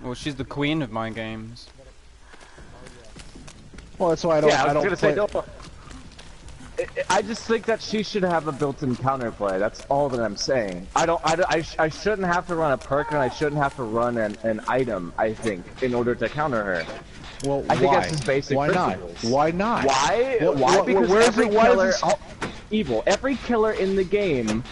Well, she's the queen of mind games. Well, that's why I don't play. I just think that she should have a built-in counterplay. That's all that I'm saying. I shouldn't have to run a perk, and I shouldn't have to run an item, I think, in order to counter her. Well, I think why? that's his basic Why principles. not? Why not? Why? What, why? what, Because where is every it? Why killer, is this... evil. Every killer in the game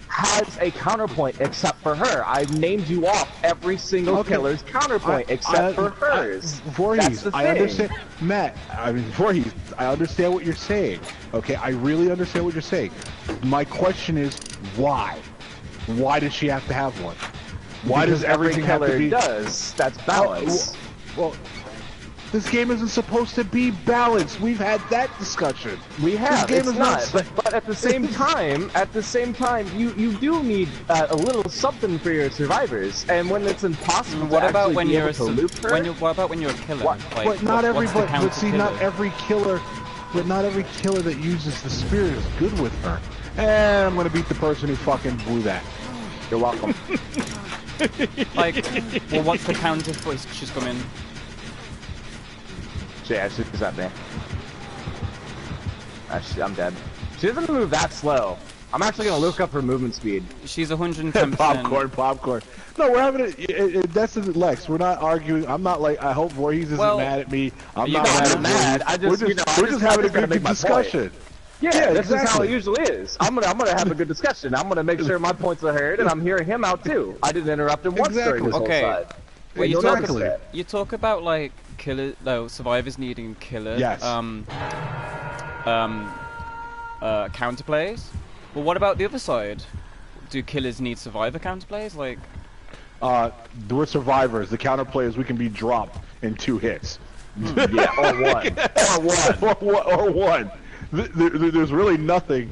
has a counterpoint except for her. I've named you off every single killer's counterpoint except for hers. Voorhees, I understand. Matt, I mean, Voorhees, I understand what you're saying. Okay, I really understand what you're saying. My question is, why? Why does she have to have one? Why because does everything have to be... does. That's balance. Well, this game isn't supposed to be balanced. We've had that discussion. We have. This game it's is not. But at the same time, you do need a little something for your survivors. And when it's impossible, what to about when be you're able to loop her? what about when you're a killer? What? Like, But not everybody. But see, killer? not every killer. But not every killer that uses the spirit is good with her. And I'm gonna beat the person who fucking blew that. You're welcome. Like, well, what's the counter for? She's coming. Yeah, she's at me. I'm dead. She doesn't move that slow. I'm actually gonna look up her movement speed. She's 110%. Popcorn. No, we're having that's Lex. We're not arguing. I'm not like. I hope Voorhees isn't mad at me. I'm not mad at Voorhees. We're just having a good discussion. Yeah, this is how it usually is. I'm gonna have a good discussion. I'm gonna make sure my points are heard, and I'm hearing him out too. I didn't interrupt him once during this whole side. Well, you talk about like survivors needing killer counterplays. Well, what about the other side? Do killers need survivor counterplays? Like, we're survivors. The counterplay is we can be dropped in 2 hits. Yeah, or one. There's really nothing.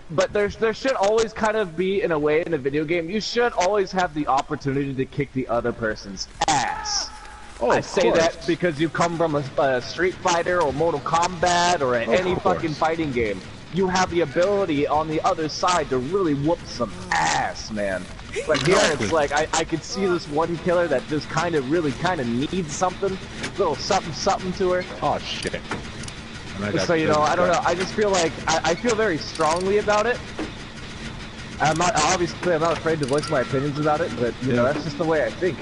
But there should always kind of be, in a way, in a video game, you should always have the opportunity to kick the other person's ass. Oh, I say that because you come from a Street Fighter or Mortal Kombat or any fucking fighting game. You have the ability on the other side to really whoop some ass, man. But here it's like, I could see this one killer that just really needs something. A little something to her. Oh, shit. So, you know, I don't know. I just feel like, I feel very strongly about it. I'm not afraid to voice my opinions about it, but, you know, that's just the way I think.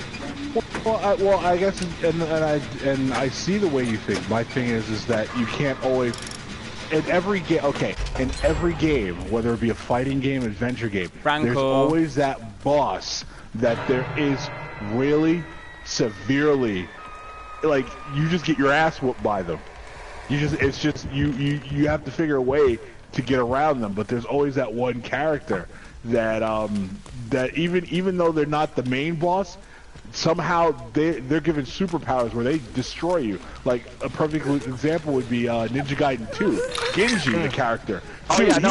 Well, I guess, and I see the way you think. My thing is that you can't always... In every game, whether it be a fighting game, adventure game, there's always that boss that there is really severely, like, you just get your ass whooped by them. You have to figure a way to get around them. But there's always that one character that that even though they're not the main boss, somehow they're given superpowers where they destroy you. Like a perfect example would be Ninja Gaiden 2. Genji, the character. Dude, he's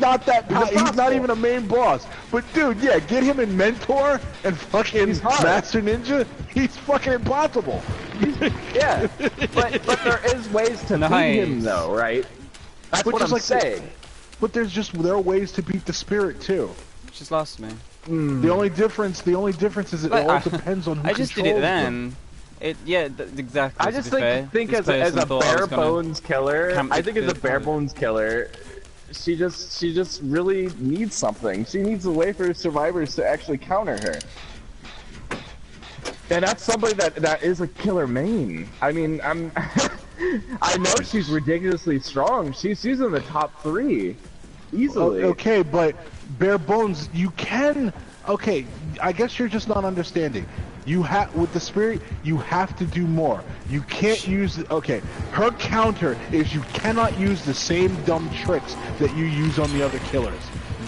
not that. He's not even a main boss. But dude, yeah, get him in Mentor and fucking Master Ninja. He's fucking impossible. Yeah, but there is ways to beat him though, right? That's what I'm saying. But there are ways to beat the spirit too. Just lost me. The only difference is it all depends on who I just did it then. Them. Exactly. I just think as a bare bones killer, she just really needs something. She needs a way for survivors to actually counter her. And that's somebody that is a killer main. I mean, I know she's ridiculously strong. She's in the top 3 easily. Okay, but bare bones, you can. Okay, I guess you're just not understanding. With the spirit, you have to do more. You can't use. Okay, her counter is you cannot use the same dumb tricks that you use on the other killers.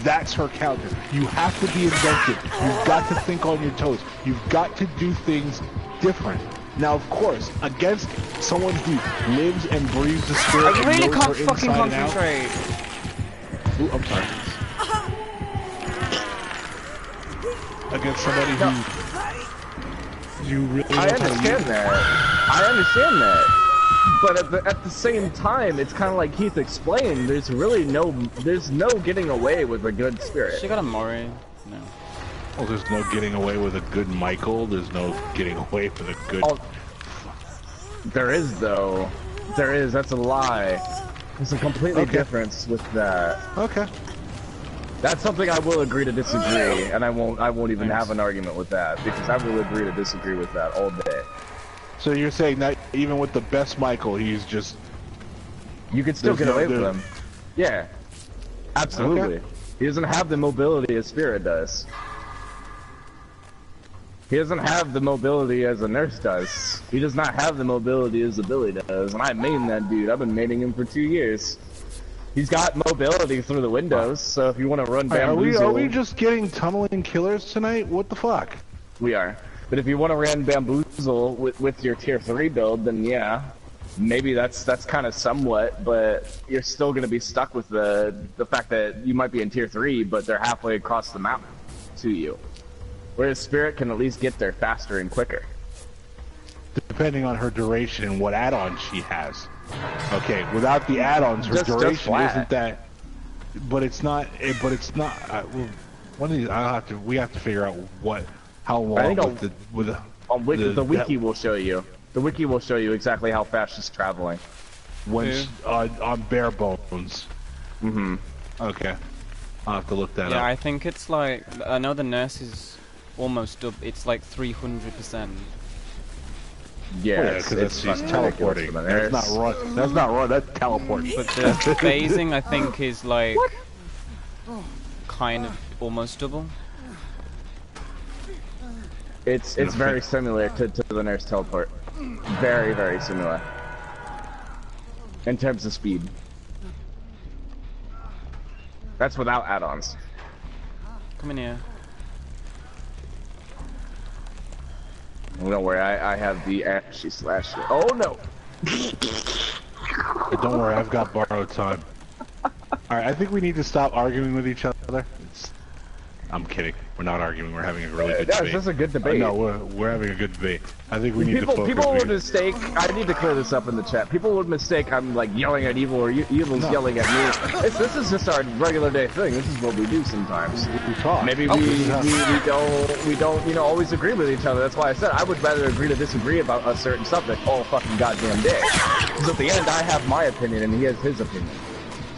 That's her counter. You have to be inventive. You've got to think on your toes. You've got to do things different. Now, of course, against someone who lives and breathes the spirit, I really can't fucking concentrate. Ooh, I'm sorry. Against somebody who you really. I understand that. But at the same time, it's kind of like Keith explained. There's no getting away with a good spirit. She got a Mori. No. Well, there's no getting away with a good Michael. There's no getting away with a good. Oh, there is though. There is. That's a lie. There's a completely difference with that. Okay. That's something I will agree to disagree, and I won't even have an argument with that, because I will agree to disagree with that all day. So you're saying that even with the best Michael, he's just... You could still get away with him. Yeah. Absolutely. Okay. He doesn't have the mobility as Spirit does. He doesn't have the mobility as a nurse does. He does not have the mobility as a Billy does, and I main that dude. I've been maining him for 2 years. He's got mobility through the windows, so if you want to run Bamboozle... Are we just getting tunneling killers tonight? What the fuck? We are. But if you want to run Bamboozle with your tier 3 build, then yeah. Maybe that's kind of somewhat, but you're still going to be stuck with the fact that you might be in tier 3, but they're halfway across the map to you. Whereas Spirit can at least get there faster and quicker. Depending on her duration and what add-ons she has. Okay, without the add-ons, her duration isn't that. But it's not. But it's not. One of these, we have to figure out how long. I think the wiki will show you. The wiki will show you exactly how fast she's traveling. When on bare bones. Mm-hmm. Okay. I'll have to look that up. Yeah, I think it's like, I know the nurse is almost up. It's like 300%. Yeah, because she's teleporting. That's not run. That's not run. That's teleport. But the phasing, I think, is like kind of almost double. It's very similar to the nurse teleport. Very, very similar. In terms of speed. That's without add-ons. Come in here. Don't worry, I have the ashy slash. Oh no! Don't worry, I've got borrowed time. Alright, I think we need to stop arguing with each other. I'm kidding. We're not arguing. We're having a really good debate. This is a good debate. No, we're having a good debate. I think we need to focus. People would mistake. I need to clear this up in the chat. People would mistake I'm like yelling at Evil or Evil's yelling at me. This is just our regular day thing. This is what we do sometimes. We talk. Maybe we don't always agree with each other. That's why I said I would rather agree to disagree about a certain subject all fucking goddamn day. Because at the end I have my opinion and he has his opinion.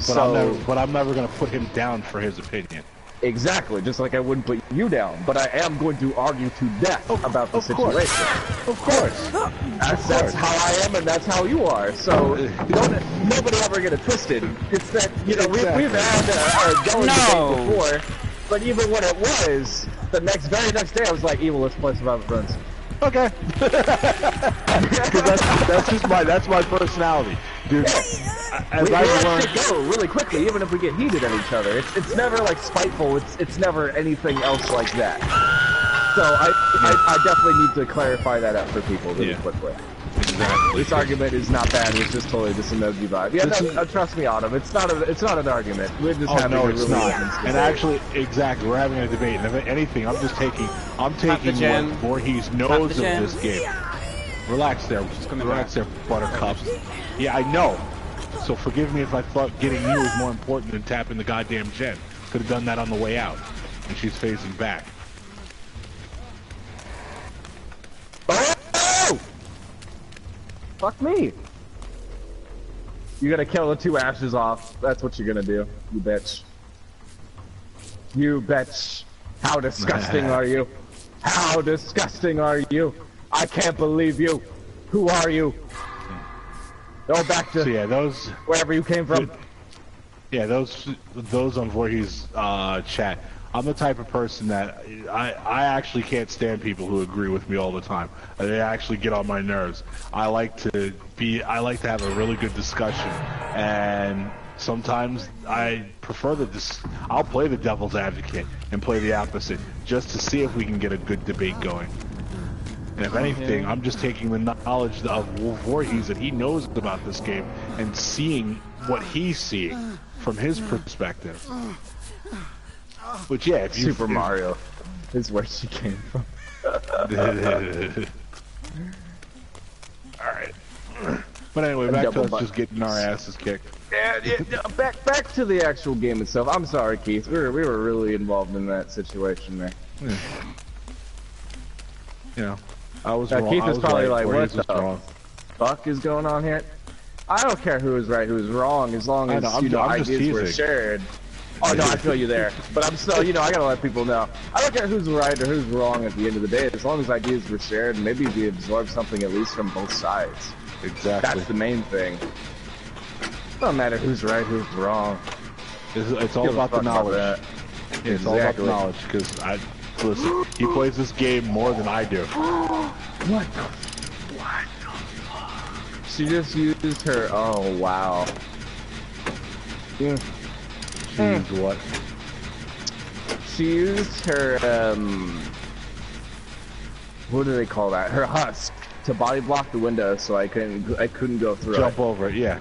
But I'm never gonna put him down for his opinion. Exactly, just like I wouldn't put you down, but I am going to argue to death about the situation. Of course. That's how I am, and that's how you are. So nobody ever get it twisted. It's that we've had a yelling debate before, but even when it was the very next day, I was like, "Evil, let's play Survivor Friends." Okay. Because that's my personality, dude. We have to go really quickly, even if we get heated at each other. It's never like spiteful. It's never anything else like that. So I definitely need to clarify that up for people really quickly. Exactly. This argument is not bad. It's just totally just a no-gi vibe. Yeah, trust me, Autumn. It's not an argument. We're just having a really and actually, exactly, we're having a debate. And if anything, I'm taking what Voorhees knows of this game. Relax there, Buttercup. Yeah, I know. So forgive me if I thought getting you was more important than tapping the goddamn gen. Could have done that on the way out. And she's facing back. Oh! Fuck me. You gotta kill the 2 ashes off. That's what you're gonna do. You bitch. You bitch. How disgusting are you? How disgusting are you? I can't believe you. Who are you? Go back to those wherever you came from. Yeah, those on Voorhees chat. I'm the type of person that I actually can't stand people who agree with me all the time. They actually get on my nerves. I like to have a really good discussion, and sometimes I prefer I'll play the devil's advocate and play the opposite just to see if we can get a good debate going. And if anything, I'm just taking the knowledge of Voorhees that he knows about this game and seeing what he's seeing from his perspective. Which, yeah, if you... Super Mario is where she came from. Alright. But anyway, back to us just getting our asses kicked. Yeah, back to the actual game itself. I'm sorry, Keith. We were really involved in that situation there. Yeah. You know, I was wrong. Keith is probably like, what the fuck is going on here? I don't care who was right, who was wrong, as long as ideas were shared. Oh no, I feel you there. But I'm still, you know, I gotta let people know. I don't care who's right or who's wrong at the end of the day, as long as ideas were shared and maybe we absorb something at least from both sides. Exactly. That's the main thing. It don't matter who's right, who's wrong. It's all about the knowledge. It's all about the knowledge, because listen, he plays this game more than I do. What the fuck? She just used her, oh wow. Yeah. She used what? She used her, what do they call that? Her husk to body block the window, so I couldn't go through. Jump over it, yeah.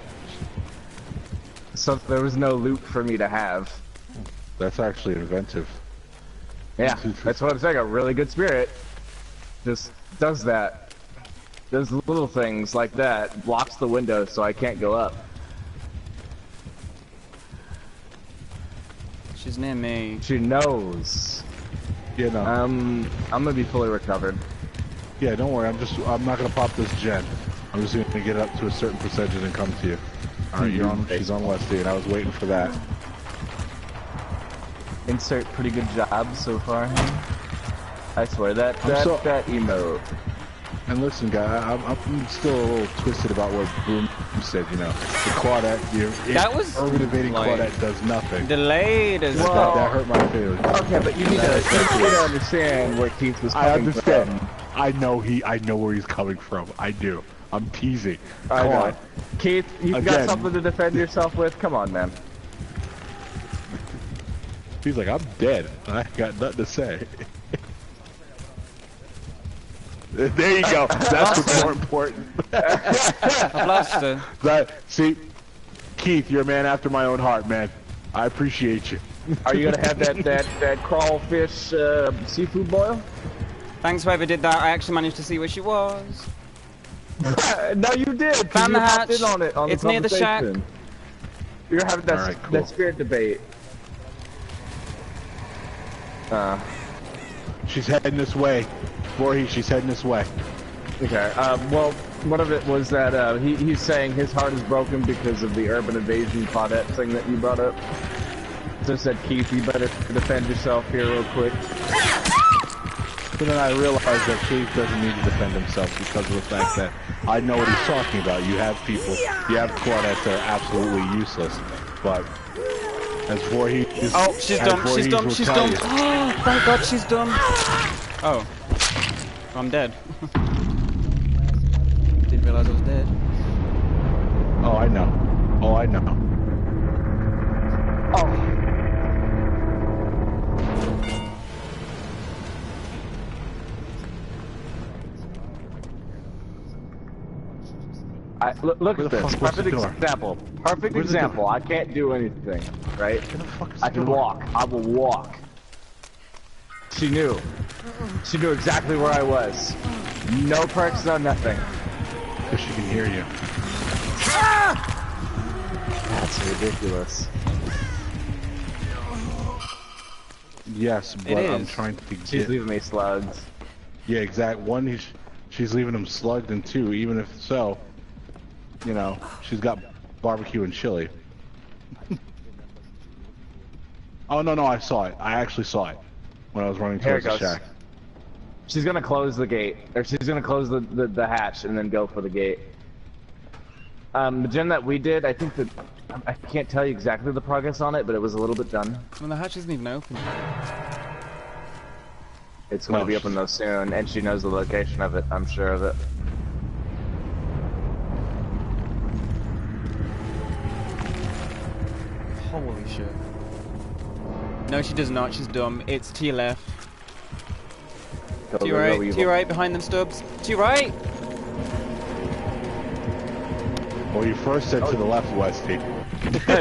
So there was no loot for me to have. That's actually inventive. Yeah, that's what I'm saying. A really good spirit just does that. Does little things like that. Blocks the window so I can't go up. She's near me. She knows. You know. I'm gonna be fully recovered. Yeah, don't worry. I'm not gonna pop this gen. I'm just gonna get up to a certain percentage and come to you. Alright, you're on. She's on Westie, and I was waiting for that. Insert pretty good job so far. I swear that emote. And listen, guy, I'm still a little twisted about what Boom said. You know, the Claudette, that was urban evading Claudette does nothing. Delayed as well. That hurt my feelings. Okay, but you need to understand where Keith was coming I understand. from. I know where he's coming from. I do. I'm teasing. I know. On. Keith, you've got something to defend yourself with? Come on, man. He's like, I'm dead. I got nothing to say. There you go. That's what's more important. I've lost her. See, Keith, you're a man after my own heart, man. I appreciate you. Are you gonna have that crawfish seafood boil? Thanks, whoever did that. I actually managed to see where she was. No, you did. Found the hatch. In on it, on it's the near the shack. You're having that, right, cool. that spirit debate. She's heading this way. Voorhees, she's heading this way. Okay. Well, one of it was that he's saying his heart is broken because of the urban invasion Claudette thing that you brought up. So said, Keith, you better defend yourself here real quick. But then I realized that Keith doesn't need to defend himself because of the fact that I know what he's talking about. You have people, you have Claudettes that are absolutely useless. But as Voorhees, oh, she's done. She's done. She's done. Oh, thank God, she's done. Oh, I'm dead. Didn't realize I was dead. Oh, I know. Oh, I know. Oh. Look at this. Perfect example. Perfect example. I can't do anything, right? I can walk. I will walk. She knew. She knew exactly where I was. No perks, no nothing. Because she can hear you. That's ridiculous. Yes, but I'm trying to get... She's leaving me slugs. Yeah, exactly. One, she's leaving them slugged, and two, even if so, you know, she's got barbecue and chili. Oh, no, I saw it. I actually saw it when I was running towards the shack. She's gonna close the gate, or she's gonna close the hatch and then go for the gate. The gen that we did, I think that, I can't tell you exactly the progress on it, but it was a little bit done. Well, the hatch isn't even open. It's gonna be open though soon, and she knows the location of it, I'm sure of it. Holy shit. No, she does not. She's dumb. It's to your left. To your right. To your right, behind them stubs. To your right! Well, you first said to the left, Westie.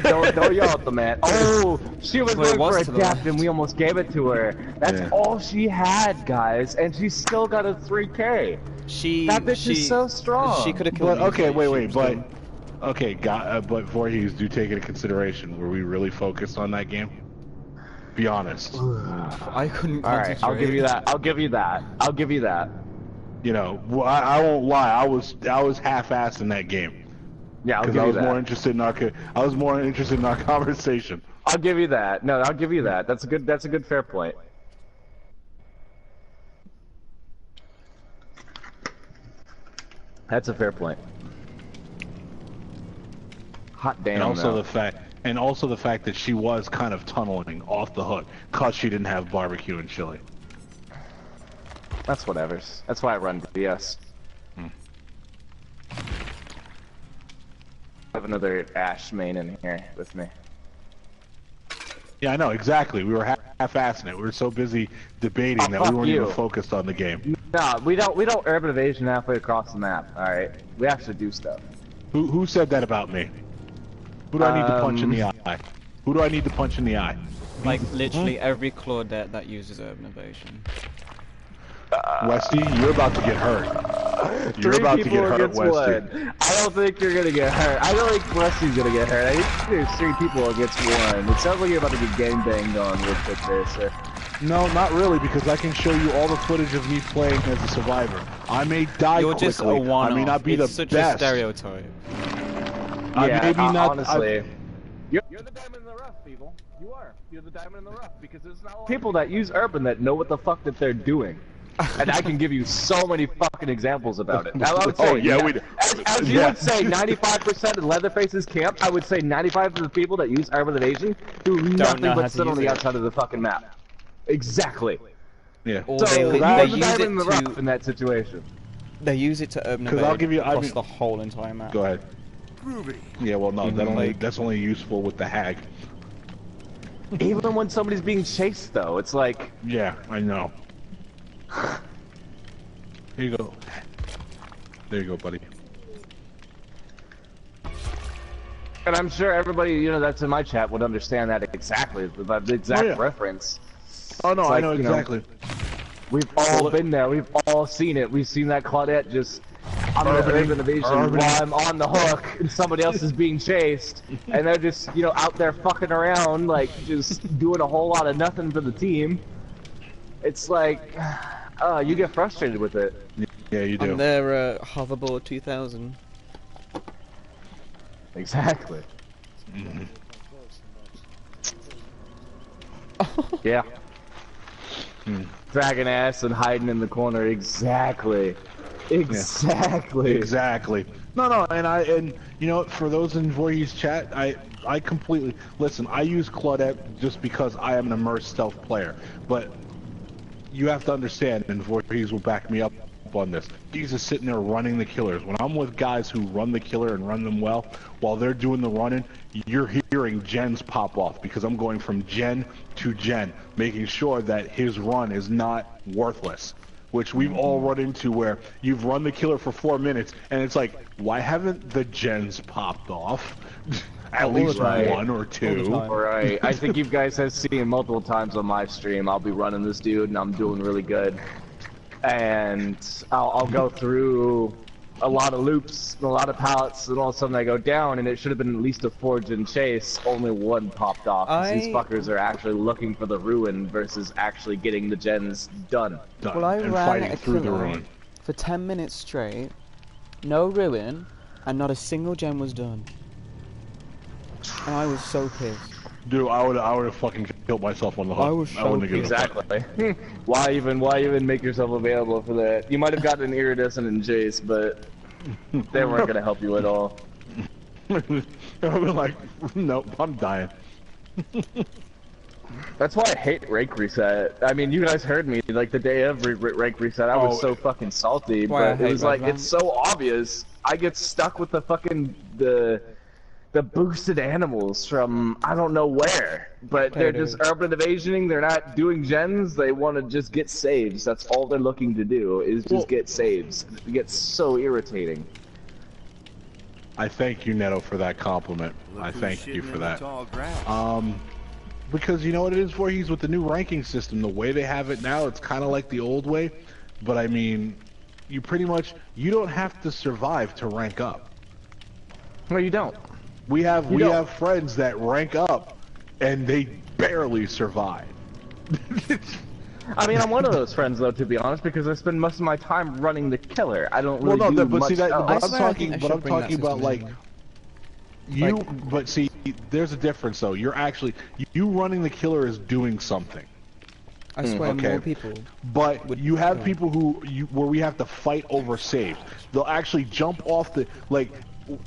don't yell at the man. Oh, she was going for a death and we almost gave it to her. That's all she had, guys, and she still got a 3K. That bitch is so strong. She could have killed me. Okay, wait, but... Okay, but Voorhees, do take into consideration, were we really focused on that game? Be honest. I couldn't concentrate. Alright, I'll give you that. I'll give you that. I'll give you that. You know, I won't lie, I was half-assed in that game. Yeah, I'll give you that. I was more interested in our conversation. I'll give you that. No, I'll give you that. That's a good fair point. That's a fair point. Hot damn. And also the fact that she was kind of tunneling off the hook cause she didn't have barbecue and chili. That's whatever. That's why I run DS. I have another Ash main in here with me. Yeah, I know, exactly. We were half-assing it. We were so busy debating that we weren't even focused on the game. No, we don't urban evasion halfway across the map, alright? We actually do stuff. Who said that about me? Who do I need to punch in the eye? Who do I need to punch in the eye? Like, literally every Claudette that uses urban evasion. Westy, you're about to get hurt. You're about to get hurt, Westy. I don't think you're gonna get hurt. I don't think Westy's gonna get hurt. I think there's 3 people against 1. It sounds like you're about to get gang banged on with it there, sir. No, not really, because I can show you all the footage of me playing as a survivor. I may die You're quickly. just a one-off. I may not be it's the such best. a stereotype. Honestly. You're the diamond in the rough, people. You are. You're the diamond in the rough, because there's not a lot of people that use urban that know what the fuck that they're doing. And I can give you so many fucking examples about it. Now, I would say, oh, yeah, we as you would say 95% of Leatherface's camp, I would say 95% of the people that use urban evasion do nothing but sit on the outside of the fucking map. Exactly. Yeah. Or So they you're the use diamond it in the rough in that situation. They use it to urban I'll give evade you- across the whole entire map. Go ahead. Groovy. Yeah, well, no, that's only useful with the hag. Even when somebody's being chased, though, it's like... Yeah, I know. Here you go. There you go, buddy. And I'm sure everybody, you know, that's in my chat would understand that exactly, the exact reference. Oh, no, It's I like, know you know, exactly. We've all been there. We've all seen it. We've seen that Claudette just... I'm an urban evasion while I'm on the hook and somebody else is being chased and they're just, you know, out there fucking around, like, just doing a whole lot of nothing for the team. It's like, you get frustrated with it. Yeah, you do. On their hoverboard 2000. Exactly. Yeah. Dragging ass and hiding in the corner. Exactly. Exactly. Exactly. No, and you know, for those in Voorhees chat, I completely listen. I use Claudette just because I am an immersed stealth player, but you have to understand, and Voorhees will back me up on this. He's just sitting there running the killers. When I'm with guys who run the killer and run them well, while they're doing the running, you're hearing gens pop off because I'm going from gen to gen, making sure that his run is not worthless. Which we've all run into where you've run the killer for 4 minutes, and it's like, why haven't the gens popped off? At least one or two. Right. I think you guys have seen multiple times on my stream. I'll be running this dude, and I'm doing really good. And I'll go through a lot of loops and a lot of pallets, and all of a sudden I go down, and it should have been at least a 4-gen chase. Only one popped off. These fuckers are actually looking for the ruin versus actually getting the gens done. Well, I and ran fighting a through the killer ruin for 10 minutes straight, no ruin, and not a single gen was done. And I was so pissed. Dude, I would have fucking killed myself on the hook. I was so wouldn't have given a fuck. Exactly. Why even make yourself available for that? You might have gotten an iridescent and Jace, but they weren't gonna help you at all. I've been like, nope, I'm dying. That's why I hate rank reset. I mean, you guys heard me, like the day of rank reset, I was so fucking salty, but it was like, it's so obvious. I get stuck with the fucking, the boosted animals from I don't know where, but they're just urban evasioning, they're not doing gens, they want to just get saves. That's all they're looking to do, is just get saves. It gets so irritating. I thank you, Neto, for that compliment. I thank you for that. Because you know what it is for? He's with the new ranking system. The way they have it now, it's kind of like the old way. But I mean, you don't have to survive to rank up. No, you don't. We have friends that rank up, and they barely survive. I mean, I'm one of those friends, though, to be honest, because I spend most of my time running the killer. I don't really do much else. But I'm talking about, like, But see, there's a difference though. You're actually, you running the killer is doing something. I swear more people. But you have people where we have to fight over saves. They'll actually jump off the, like,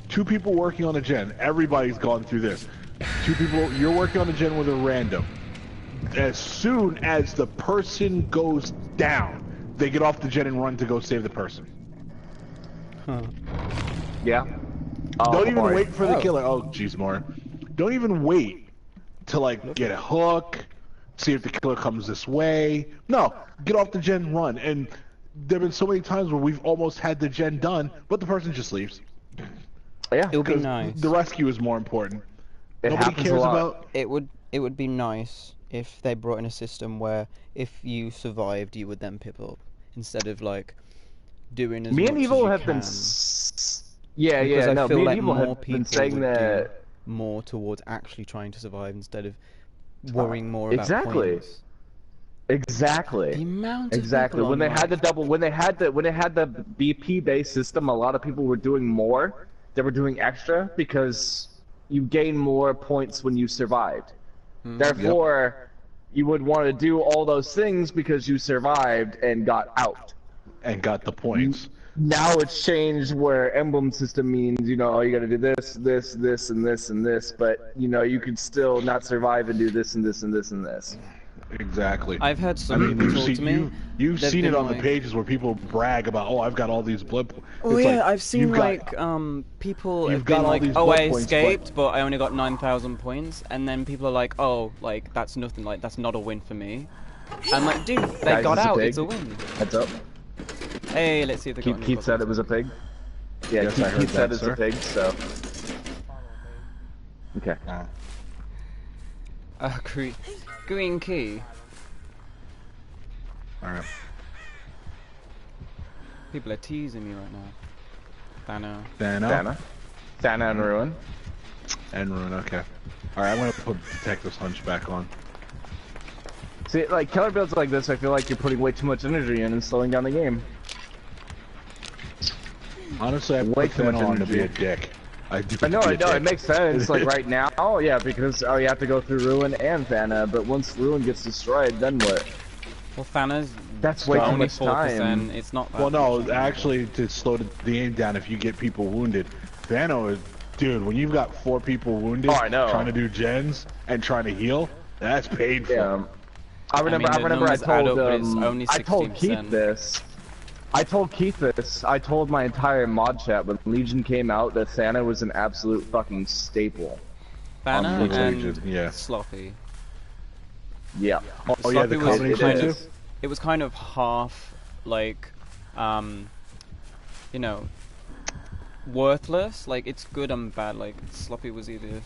2 people working on a gen. Everybody's gone through this. 2 people, you're working on a gen with a random. As soon as the person goes down, they get off the gen and run to go save the person. Huh. Yeah. Don't even wait for the killer. Oh, jeez, more. Don't even wait to, like, get a hook, see if the killer comes this way. No, get off the gen, run. And there have been so many times where we've almost had the gen done, but the person just leaves. Yeah, it would be nice. The rescue is more important. It Nobody cares about. It would be nice if they brought in a system where if you survived, you would then pip up instead of like doing as me much and Evil as you have can. been. Yeah, because yeah. I No, feel me like and Evil more have people been saying would that. do more towards actually trying to survive instead of worrying more about exactly. points. Exactly. The amount of exactly. people When they online- had the double, when they had the BP based system, a lot of people were doing more. They were doing extra because you gain more points when you survived. Therefore, you would want to do all those things because you survived and got out. And got the points. Now it's changed where emblem system means, you know, oh, you gotta do this, this, this, and this, and this, but, you know, you could still not survive and do this, and this, and this, and this. Exactly. I've had some people talk to me. You've They've seen it been on the like- pages where people brag about, oh, I've got all these blood points. Oh yeah, I've seen like people have been like, oh, I escaped, but I only got 9,000 points, and then people are like, oh, like that's nothing, like that's not a win for me. I'm like, dude, they Guys, got it's a out, pig. it's a win. Heads up. Hey, let's see if they got any Keith said it was a pig. Yeah, Yes, I heard Keith said that, it's sir. a pig, so. Okay. Green key. Alright. People are teasing me right now. Thano. Thana and Ruin. And Ruin, okay. Alright, I'm gonna put Detective's Hunch back on. See, like, killer builds like this, I feel like you're putting way too much energy in and slowing down the game. Honestly, I Way put too much Thano on to be a energy. dick. I know, it makes sense, like, right now, oh yeah, because, oh, you have to go through Ruin and Thana, but once Ruin gets destroyed, then what? Well, Thana's That's way too only much 4%. time. It's not that Well, no, much. actually, to slow the aim down if you get people wounded. Thano is, dude, when you've got 4 people wounded, Oh, I know. trying to do gens and trying to heal, that's painful. Yeah. I mean, remember the I numbers add told, up, but it's only I told 16%. Keith this. I told my entire mod chat when Legion came out that Thana was an absolute fucking staple. Thana on and Legion, yeah. Sloppy. Yeah. Oh yeah, the Sloppy was combination kind too? of, it was kind of half, like, you know, worthless. Like, it's good and bad. Like, Sloppy was either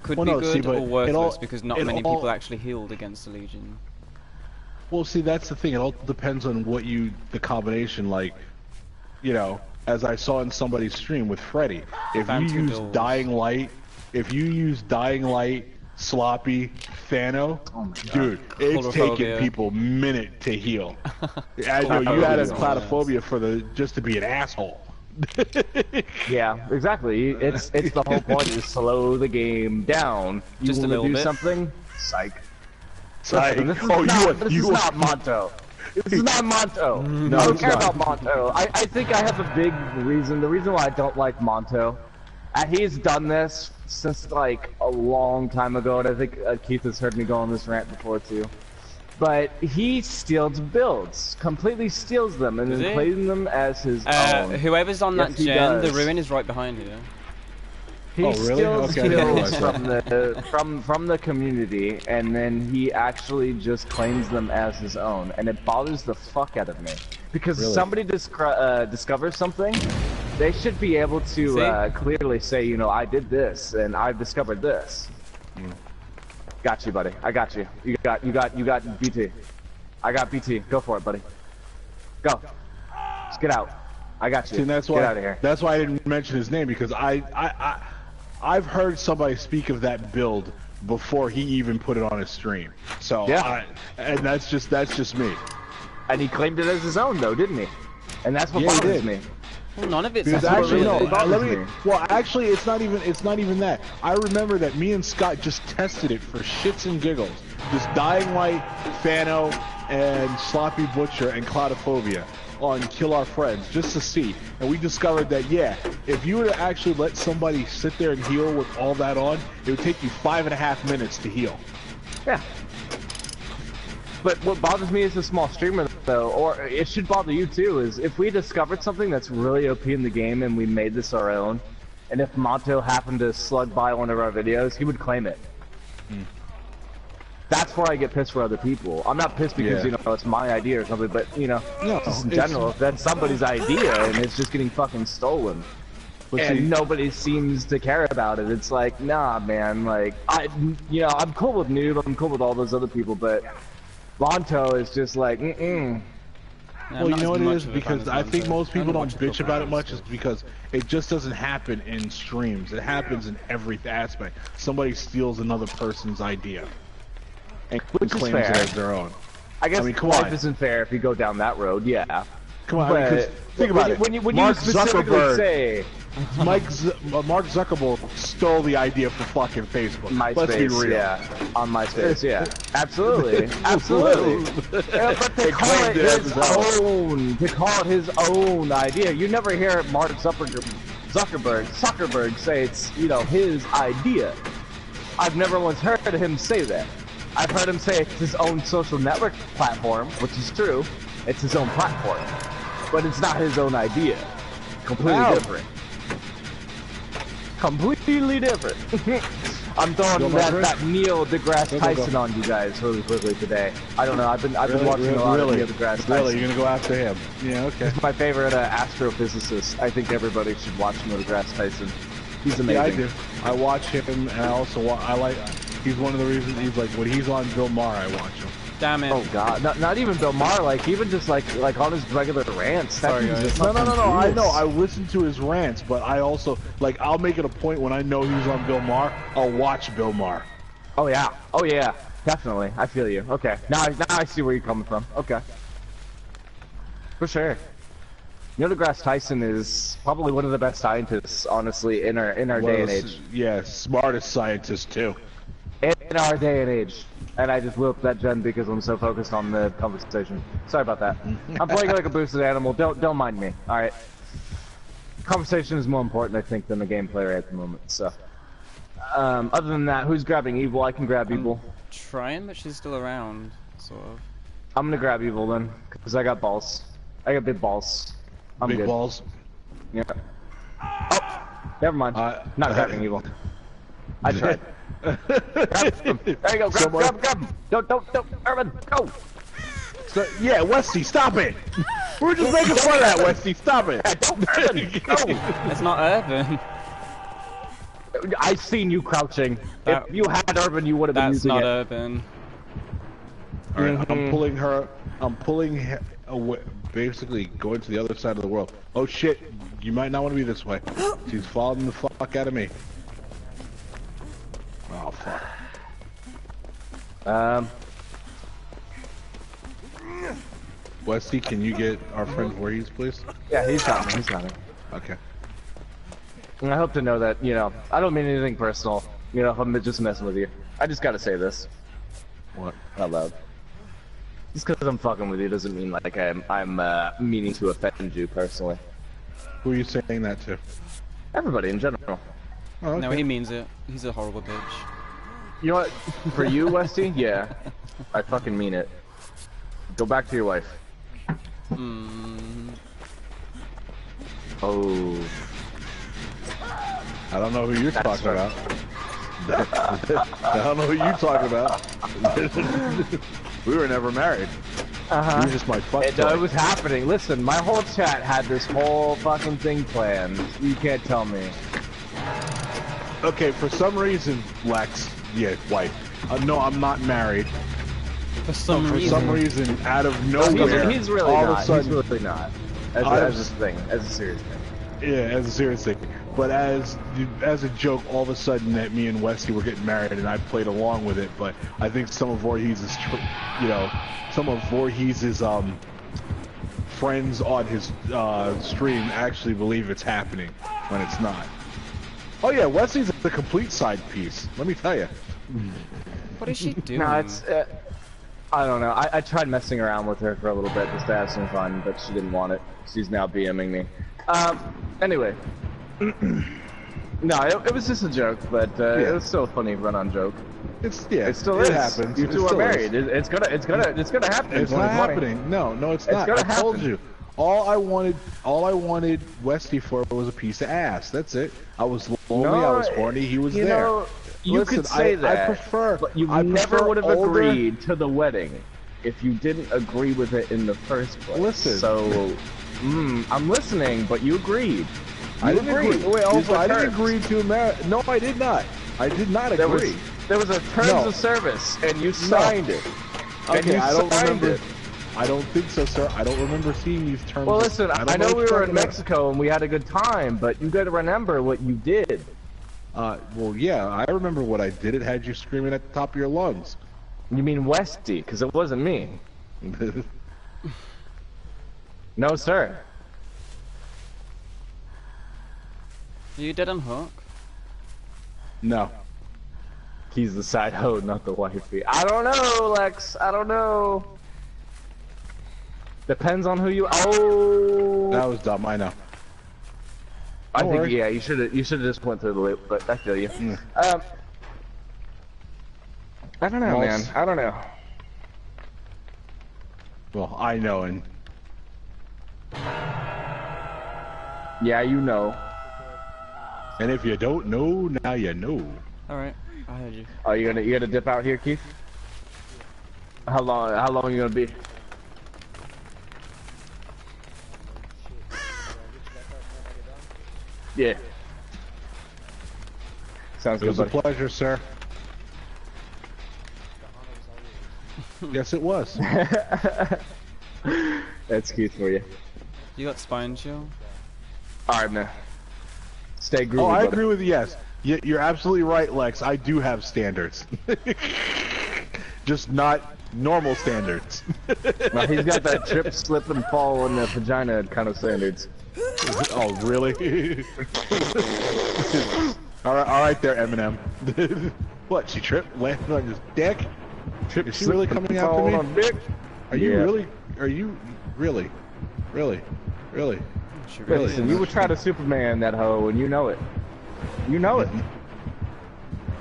could Well, be no, good see, but or it worthless all- because not it many all- people actually healed against the Legion. Well, see, that's the thing. It all depends on what the combination, like, you know, as I saw in somebody's stream with Freddy. If you Phantom use Bills. Dying Light, Sloppy, Thano, dude, it's Holophobia. taking people minute to heal. I know you added claudophobia for just to be an asshole. Yeah, exactly. It's the whole point is slow the game down. You Just a wanna little do bit. something? Psych. Psych. This is Oh, not, you- this you- is not Monto. This is not Monto. No, I don't it's care not. about Monto. I think I have a big reason. The reason why I don't like Monto, he's done this since like a long time ago, and I think Keith has heard me go on this rant before too. But he steals builds, completely steals them, and Does then he? plays them as his own. Whoever's on Yes, that he gen, the does. ruin is right behind you. He Oh, really? steals Okay, I didn't kills realize from the community, and then he actually just claims them as his own, and it bothers the fuck out of me. Because Really? somebody discovers something, they should be able to clearly say, you know, I did this and I've discovered this. Got you, buddy. I got you. You got BT. I got BT. Go for it, buddy. Go. Just get out. I got you. See, and that's get why out of here. that's why I didn't mention his name, because I've heard somebody speak of that build before he even put it on his stream. So Yeah. and that's just me. And he claimed it as his own, though, didn't he? And that's what Yeah, he bothers did. me. Well, none of it's Because sexual, actually, no. really. Let me. Well, actually, it's not even that. I remember that me and Scott just tested it for shits and giggles. Just Dying Light, Thano, and Sloppy Butcher and Cloudophobia on Kill Our Friends just to see, and we discovered that yeah, if you were to actually let somebody sit there and heal with all that on, it would take you 5.5 minutes to heal. Yeah. But what bothers me as a small streamer, though, or it should bother you too, is if we discovered something that's really OP in the game and we made this our own, and if Monto happened to slug by one of our videos, he would claim it. That's where I get pissed for other people. I'm not pissed because, you know, it's my idea or something, but, you know, just in general, if that's somebody's idea and it's just getting fucking stolen. And nobody seems to care about it. It's like, nah, man, like, you know, I'm cool with Noob, I'm cool with all those other people, but Monto is just like, Yeah, well, you know what it is? Because I think most people don't watch bitch about it much is because it just doesn't happen in streams. It happens in every aspect. Somebody steals another person's idea and Which is claims fair. it as their own. I guess mean, come life on. isn't fair if you go down that road, yeah. Come on, But I mean, 'cause think about it. when you Mark specifically Zuckerberg, say Mark Zuckerberg stole the idea for fucking Facebook. Let's be MySpace, real. yeah, on MySpace, yeah, absolutely, absolutely. Yeah, but they call it his own. They call it his own idea. You never hear Mark Zuckerberg say it's, you know, his idea. I've never once heard him say that. I've heard him say it's his own social network platform, which is true. It's his own platform, but it's not his own idea. Completely different. Completely different. I'm throwing that Neil deGrasse Tyson on you guys really quickly today. I don't know. I've been watching a lot of Neil deGrasse Tyson. Really, you're gonna go after him? Yeah, okay. He's my favorite astrophysicist. I think everybody should watch Neil deGrasse Tyson. He's amazing. Yeah, I do. I watch him, and I also I like. He's one of the reasons. He's like when he's on Bill Maher, I watch him. Damn it. Oh god, not even Bill Maher, like even just like on his regular rants. Sorry, guys. No. I know. I listen to his rants, but I also like. I'll make it a point when I know he's on Bill Maher. I'll watch Bill Maher. Oh yeah, definitely. I feel you. Okay, now I see where you're coming from. Okay, for sure. Neil deGrasse Tyson is probably one of the best scientists, honestly, in our day and age. Yeah, smartest scientist too. In our day and age. And I just whipped that gen because I'm so focused on the conversation. Sorry about that. I'm playing like a boosted animal. Don't mind me. All right. Conversation is more important, I think, than the gameplay right at the moment. So, other than that, who's grabbing Evil? I can grab Evil. Trying, but she's still around, sort of. I'm gonna grab Evil then, because I got balls. I got big balls. I'm Big good. balls. Yeah. Oh, never mind. Not grabbing Evil. I tried. Grab him. There you go. Grab him. Don't, Urban, go. So, yeah, Westy, stop it. We're just making fun of that, Westy. Stop it. Urban, go. It's not urban. I seen you crouching. That- If you had Urban, you would have been That's using not it. urban. All right, I'm pulling her. I'm pulling her away, basically going to the other side of the world. Oh shit! You might not want to be this way. She's following the fuck out of me. Oh fuck. Westy, can you get our friend Voorhees, please? Yeah, he's got me. He's got me. Okay. And I hope to know that, you know, I don't mean anything personal. You know, I'm just messing with you. I just gotta say this. What? Out loud. Just because I'm fucking with you doesn't mean like I'm meaning to offend you personally. Who are you saying that to? Everybody in general. Oh, okay. No, he means it. He's a horrible bitch. You know what? For you, Westy, yeah, I fucking mean it. Go back to your wife. Oh. I don't know who you're talking about. I don't know who you're talking about. We were never married. You were just my fuck It was happening. Listen, my whole chat had this whole fucking thing planned. You can't tell me. Okay, for some reason, Lex, yeah, wife. No, I'm not married. For some For reason. some reason, out of nowhere, He's really all not. of a sudden, He's really not. As a thing, as a serious thing. yeah, as a serious thing. But as a joke, all of a sudden that me and Westy were getting married, and I played along with it. But I think some of Voorhees' friends on his stream actually believe it's happening when it's not. Oh yeah, Wesley's the complete side piece. Let me tell you. What is she doing? No, it's. I don't know. I tried messing around with her for a little bit just to have some fun, but she didn't want it. She's now BMing me. Anyway. No, it was just a joke, but it was still a funny run-on joke. It still is. It happens. You two are married. It's gonna happen. It's not happening. No, it's not. I told you. All I wanted Westy for was a piece of ass. That's it. I was lonely. I was horny. He was there. You could say that. I prefer. But you I never prefer would have older... agreed to the wedding if you didn't agree with it in the first place. Listen. So, I'm listening, but you agreed. I didn't agree. Wait, also, I didn't agree to marry. No, I did not. I did not agree. There was a terms of service, and you signed it. Okay, I don't remember. I don't think so, sir. I don't remember seeing these terms. Well, listen, I know we were in Mexico and we had a good time, but you got to remember what you did. Well, yeah, I remember what I did. It had you screaming at the top of your lungs. You mean Westy, because it wasn't me. No, sir. You did unhook? No. He's the side hoe, not the wifey. I don't know, Lex. I don't know. Depends on who you. Oh. That was dumb. I know. I think yeah. You should have just went through the loop, but I feel you. I don't know, man. I don't know. Well, I know, and yeah, you know. And if you don't know, now you know. All right, I heard you. Oh, you gonna dip out here, Keith? How long are you gonna be? Yeah. Sounds good, buddy. It was a pleasure, sir. Yes, it was. That's Keith for you. You got spine chill? Alright, man. Stay groovy, I buddy. agree with you, yes. You're absolutely right, Lex. I do have standards. Just not normal standards. No, he's got that trip, slip, and fall in the vagina kind of standards. Oh, really? all right there, Eminem. What, she tripped, landed on his dick? Is she really coming after me? Are you really? Are you really? Really? Listen, you would try to Superman that hoe, and you know it. You know it.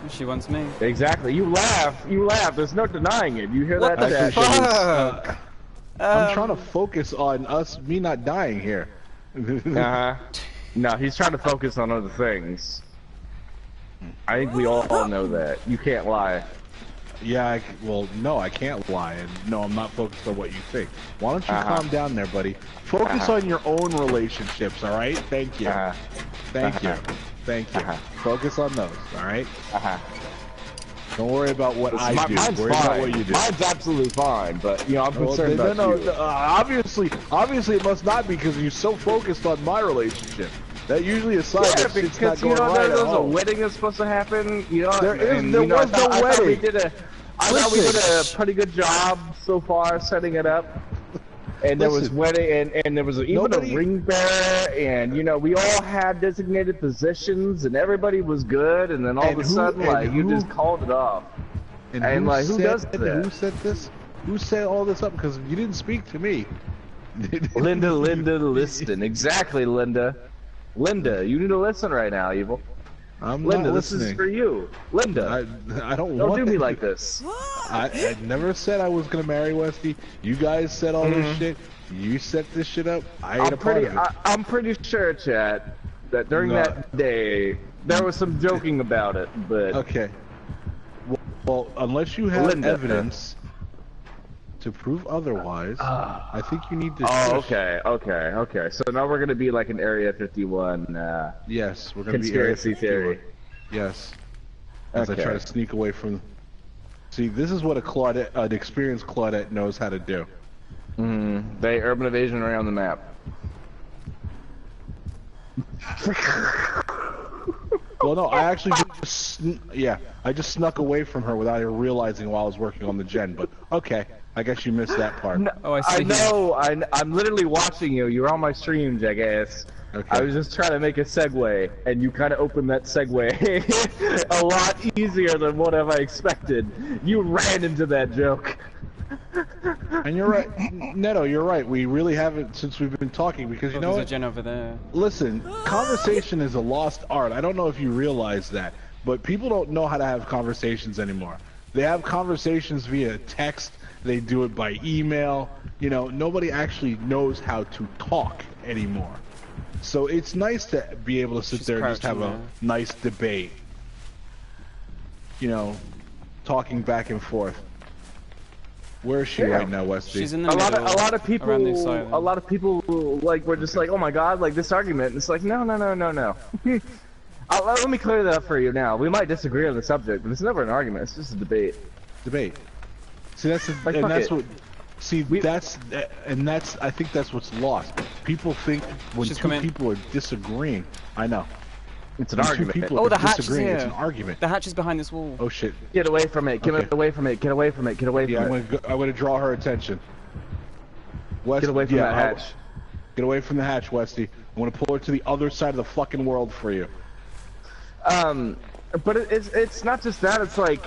She wants me. Exactly. You laugh. There's no denying it. You hear What that? the fuck? I'm trying to focus on me not dying here. No, he's trying to focus on other things. I think we all know that. You can't lie. Yeah, well, no, I can't lie, and no, I'm not focused on what you think. Why don't you calm down there, buddy? Focus on your own relationships, all right? Thank you. Thank you. Focus on those, all right? Don't worry about what I do. Worry about what you do. Mine's absolutely fine, but you know, I'm concerned about you. Obviously, it must not be because you're so focused on my relationship. That usually is sign that shit's not going right at there's a home. wedding is supposed to happen. You know, There was no wedding. I thought we did a pretty good job so far setting it up. And there was wedding, and there was even a ring bearer, and you know, we all had designated positions, and everybody was good, and then all of a sudden, like, you just called it off. And like, who does that? Who said this? Who set all this up? Because you didn't speak to me. Linda, listen. Exactly, Linda. Linda, you need to listen right now, Evil. I'm Linda, not this listening. is for you. Linda, I don't don't want do me like this. I never said I was gonna marry Westy. You guys said all this shit. You set this shit up. I ain't a part of it. I'm pretty sure, Chad, that during that day there was some joking about it, but okay. Well, unless you have evidence to prove otherwise, I think you need to. Oh, okay. So now we're gonna be like an Area 51. Yes, we're gonna conspiracy be Area 51. theory. Yes. As I try to sneak away from. See, this is what an experienced Claudette knows how to do. They urban evasion around the map. Well, no, I actually I just snuck away from her without her realizing while I was working on the gen. But okay, I guess you missed that part. No, Oh, I see. I know. I'm literally watching you. You're on my stream, jackass. Okay. I was just trying to make a segue, and you kind of opened that segue a lot easier than what have I expected. You ran into that joke. And you're right, Neto. You're right. We really haven't since we've been talking because you know There's what? a gen over there. Listen, conversation is a lost art. I don't know if you realize that, but people don't know how to have conversations anymore. They have conversations via text. They do it by email. You know, nobody actually knows how to talk anymore. So it's nice to be able to sit there and just have a nice debate. You know, talking back and forth. Where is she right now, Westy? She's in the A middle. lot of people, around the side. a lot of people, like, were just like, oh my god, like this argument. And it's like, no. Let me clear that up for you now. We might disagree on the subject, but it's never an argument. It's just a debate. Debate. See, that's the, Like, and fuck that's it. what. See, that's I think that's what's lost. People think when She's two coming. people are disagreeing, I know. It's an When two argument. people Oh, are the hatch is disagreeing, it's here. an argument. The hatch is behind this wall. Oh shit. Get away from it. Get Okay. away from it. Get away from it. Get away Yeah, from I'm it. gonna draw her attention. West, Get away from that hatch. Get away from the hatch, Westy. I'm gonna pull her to the other side of the fucking world for you. But it's not just that. It's like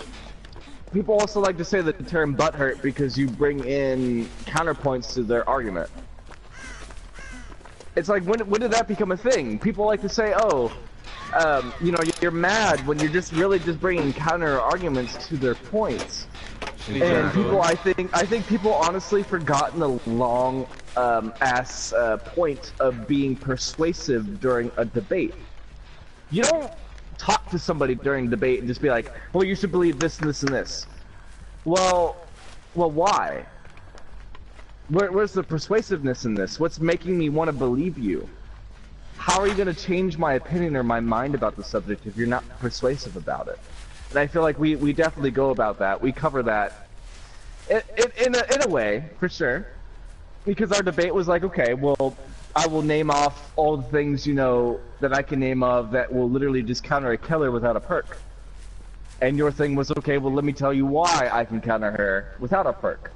people also like to say the term butthurt because you bring in counterpoints to their argument. It's like when did that become a thing? People like to say, oh, you know, you're mad when you're just really just bringing counter arguments to their points. And people, I think people honestly forgotten the long ass point of being persuasive during a debate. You don't talk to somebody during debate and just be like, well, you should believe this and this and this. Well, why? Where's the persuasiveness in this? What's making me want to believe you? How are you going to change my opinion or my mind about the subject if you're not persuasive about it? And I feel like we definitely go about that. We cover that in a way, for sure. Because our debate was like, okay, well, I will name off all the things, you know, that I can name of that will literally just counter a killer without a perk. And your thing was, okay, well, let me tell you why I can counter her without a perk.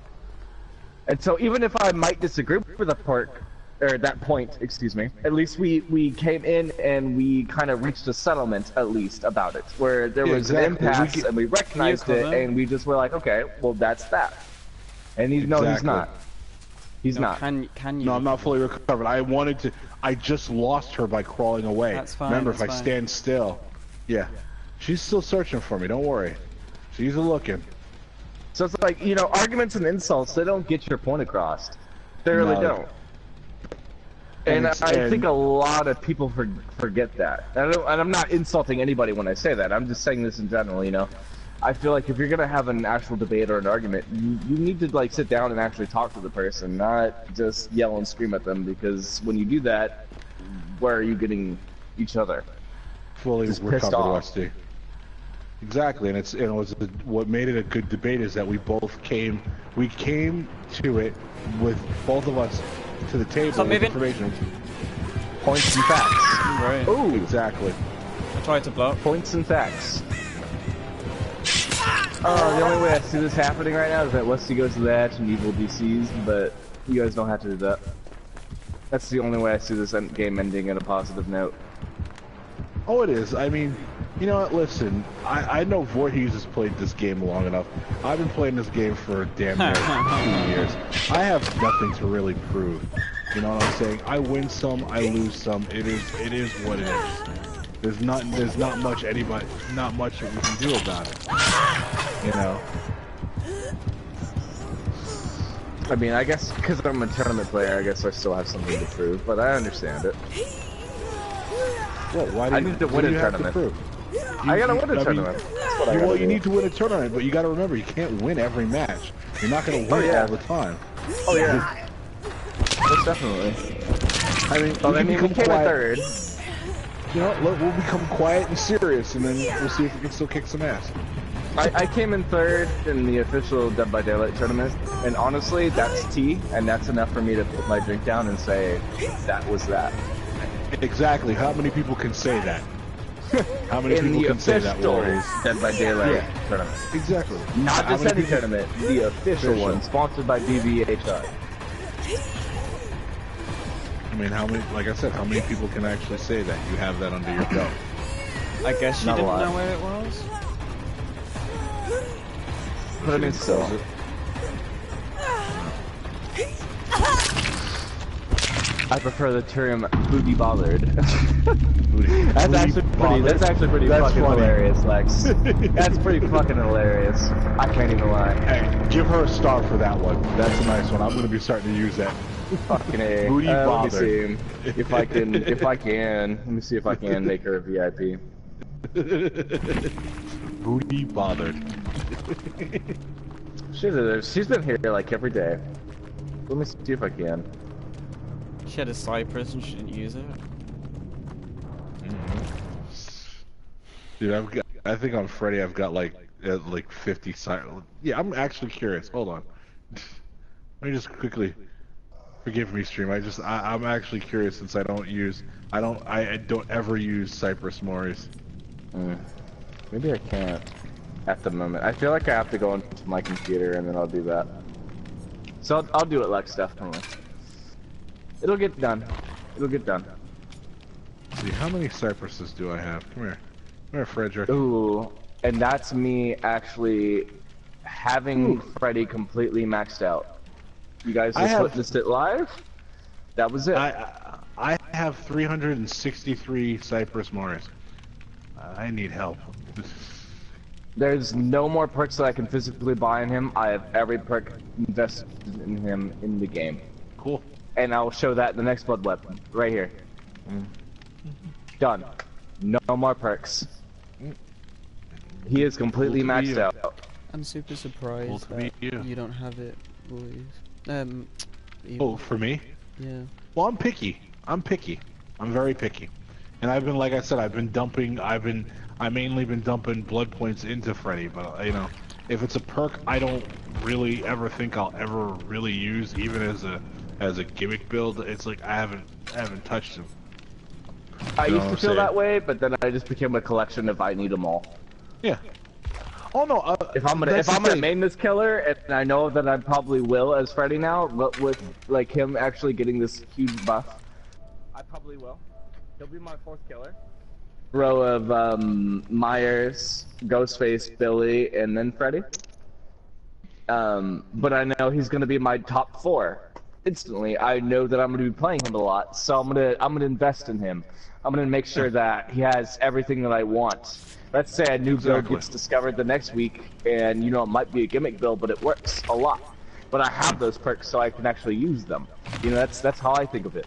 And so even if I might disagree with a perk, or that point, excuse me, at least we came in and we kind of reached a settlement, at least, about it. Where there was an impasse, and we recognized it, and we just were like, okay, well, that's that. And he's, no, he's not. He's not. Can you? No, I'm not fully recovered. I just lost her by crawling away. That's fine. Remember, that's if I fine. stand still. Yeah. She's still searching for me, don't worry. She's looking. So it's like, you know, arguments and insults, they don't get your point across. They really No. don't. And I think a lot of people forget that. And I'm not insulting anybody when I say that. I'm just saying this in general, you know. I feel like if you're gonna have an actual debate or an argument, you need to like sit down and actually talk to the person, not just yell and scream at them. Because when you do that, where are you getting each other? Fully Just pissed recovered, off. Westy. Exactly, and it was what made it a good debate is that we came to it with both of us to the table Stop with moving. information. Points and facts. Right. Ooh, Exactly. I tried to block. points and facts. The only way I see this happening right now is that Westy goes to the hatch and evil DCs, but you guys don't have to do that. That's the only way I see this game ending on a positive note. Oh, it is. I mean, you know what? Listen, I know Voorhees has played this game long enough. I've been playing this game for damn near 2 years. I have nothing to really prove. You know what I'm saying? I win some, I lose some. It is what it is. There's not much that we can do about it. You know. I mean, I guess because I'm a tournament player, I guess I still have something to prove, but I understand it. What? Why do I you, need to what win do a you have to tournament. prove? I gotta win a I mean, tournament. That's what I gotta well, do. you need to win a tournament, but you got to remember, you can't win every match. You're not going to win yeah. all the time. Oh yeah. Most definitely. I mean, Well, we I can mean, we become came in quiet. third. You know what? We'll become quiet and serious, and then we'll see if we can still kick some ass. I came in third in the official Dead by Daylight tournament, and honestly, that's tea, and that's enough for me to put my drink down and say, that was that. Exactly. How many people can say that? How many in people the can say that, official Warriors? Dead by Daylight tournament. Exactly. Not How just many any people- tournament, the official one, sponsored by BBHI. I mean, how many? Like I said, how many people can actually say that you have that under your belt? I guess she Not a didn't lot. know where it was. But I mean, still. I prefer the term booty bothered. That's actually pretty That's fucking funny. hilarious, Lex. That's pretty fucking hilarious. I can't even lie. Hey, give her a star for that one. That's a nice one. I'm gonna be starting to use that. Fucking A. Booty Let me bothered. see if I can. Let me see if I can make her a VIP. Booty bothered. She's been here like every day. Let me see if I can. She had a Cypress and she didn't use it. Dude, I think on Freddy I've got like 50 Yeah, I'm actually curious. Hold on. Let me just quickly. Forgive me, stream. I'm actually curious since I don't ever use Cypress Morris. Maybe I can't at the moment. I feel like I have to go into my computer and then I'll do that. So I'll do it, Lex, definitely. It'll get done. It'll get done. Let's see, how many Cypresses do I have? Come here. Come here, Frederick. Ooh, and that's me actually having Freddy completely maxed out. You guys just witnessed it live? That was it. I have 363 Cypress Morris. I need help. There's no more perks that I can physically buy in him. I have every perk invested in him in the game. Cool. And I'll show that in the next blood weapon. Right here. Done. No more perks. He is completely maxed out. I'm super surprised that you don't have it, boys. Oh, for me? Yeah. Well, I'm picky. I'm very picky. And I've been, like I said, I've mainly been dumping blood points into Freddy, but you know, if it's a perk I don't really ever think I'll ever really use, even as a gimmick build, it's like I haven't touched him. I used to feel that way, but then I just became a collection of I need them all. Yeah. Oh no. If I'm gonna main this killer, and I know that I probably will as Freddy now, but with like him actually getting this huge buff, I probably will. He'll be my fourth killer. Row of Myers, Ghostface, Billy, and then Freddy. But I know he's gonna be my top 4 instantly. I know that I'm gonna be playing him a lot, so I'm gonna invest in him. I'm gonna make sure that he has everything that I want. Let's say a new build gets discovered the next week, and you know it might be a gimmick build, but it works a lot. But I have those perks, so I can actually use them. You know, that's how I think of it.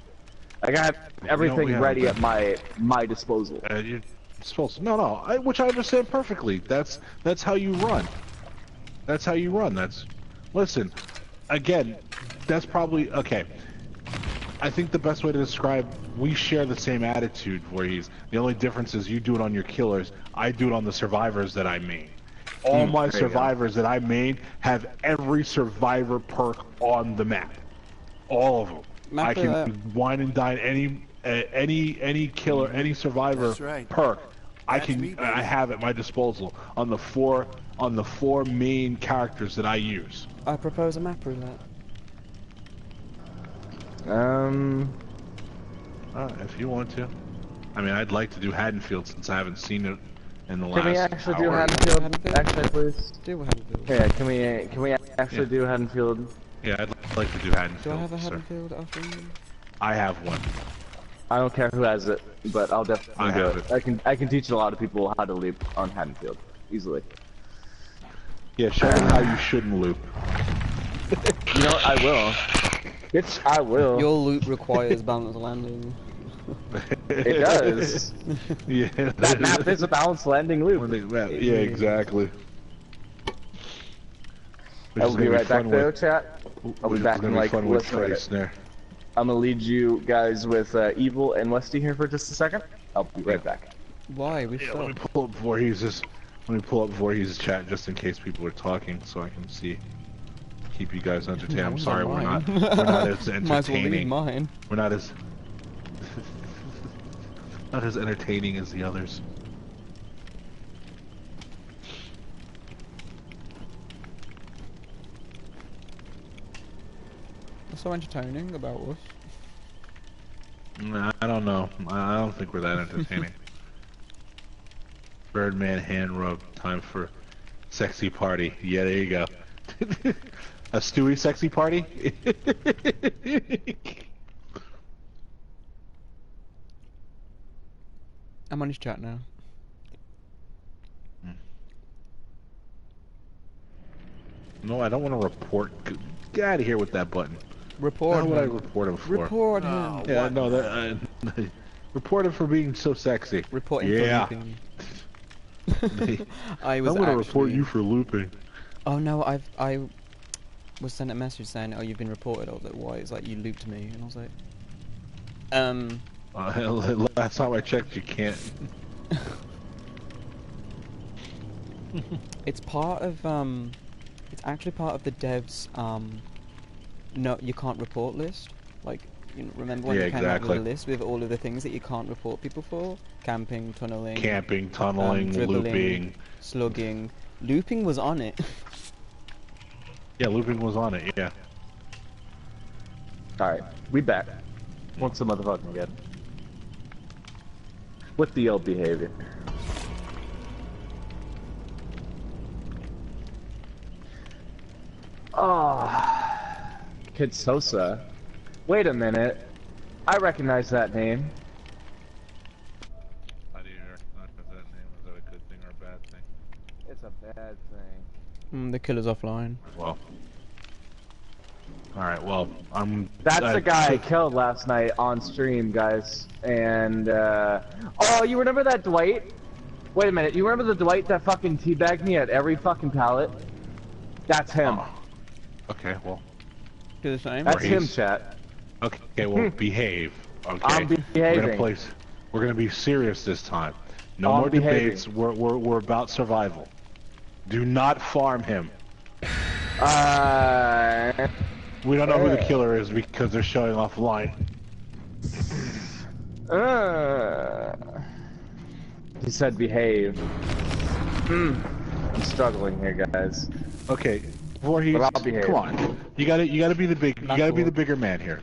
Like I have everything ready at my disposal. Your disposal. No, which I understand perfectly. That's how you run. That's how you run. Listen, again, that's probably okay. I think the best way to describe, we share the same attitude, Voorhees. The only difference is you do it on your killers, I do it on the survivors that I main. All my survivors that I main have every survivor perk on the map. All of them. I can wine and dine any killer, any survivor perk. I have at my disposal on the four main characters that I use. I propose a map roulette. If you want to. I mean, I'd like to do Haddonfield since I haven't seen it in the last Can we actually do hour. Haddonfield? Actually, please. Do Haddonfield. Yeah, can we actually do Haddonfield? Yeah, I'd like to do Haddonfield. Do I have a Haddonfield after you? I have one. I don't care who has it, but I'll definitely do it. I can teach a lot of people how to loop on Haddonfield easily. Yeah, show them how you shouldn't loop. You know what? I will. Bitch, I will. Your loop requires balanced landing. It does. Yeah. That map is a balanced landing loop. Yeah, exactly. I'll be right back though, chat. I'll be back in like less than a minute. I'm gonna lead you guys with Evil and Westy here for just a second. I'll be right back. Why? Let me pull up Voorhees' chat just in case people are talking, so I can see. Keep you guys entertained. I'm sorry, we're not as entertaining. Might as well leave mine. We're not as not as entertaining as the others. What's so entertaining about us? Nah, I don't know. I don't think we're that entertaining. Birdman hand rub. Time for sexy party. Yeah, there you go. A Stewie sexy party? I'm on his chat now. No, I don't want to report. Get out of here with that button. Report What would I him. report him for? Report him. Yeah, no, that. Report him for being so sexy. Report him Yeah. for looping. I'm gonna report you for looping. Oh no, I was sent a message saying, "Oh, you've been reported." I was like, "Why?" It's like you looped me, and I was like, Last time I checked, you can't. It's part of it's actually part of the devs no, you can't report list. Like, you know, remember when Yeah, you came out with exactly. a list with all of the things that you can't report people for? Camping, tunneling, Tunneling, dribbling, looping. slugging. Looping was on it. Yeah, looping was on it. Yeah. Alright, we back. Once the motherfucking again. With the old behavior. Oh, Kid Sosa. Wait a minute. I recognize that name. How do you recognize that name? Is that a good thing or a bad thing? It's a bad thing. The killer's offline. Well. Alright, well, That's the guy I killed last night on stream, guys. And, oh, you remember that Dwight? Wait a minute, you remember the Dwight that fucking teabagged me at every fucking pallet? That's him. Oh. Okay, well. Do the same. That's him, chat. Okay, well, behave. Okay. I'm behaving. We're gonna be serious this time. No I'm more behaving. debates. We're about survival. Do not farm him. We don't know who the killer is because they're showing offline. He said behave. I'm struggling here, guys. Okay, Voorhees, But I'll behave. come on. You gotta be the bigger man here.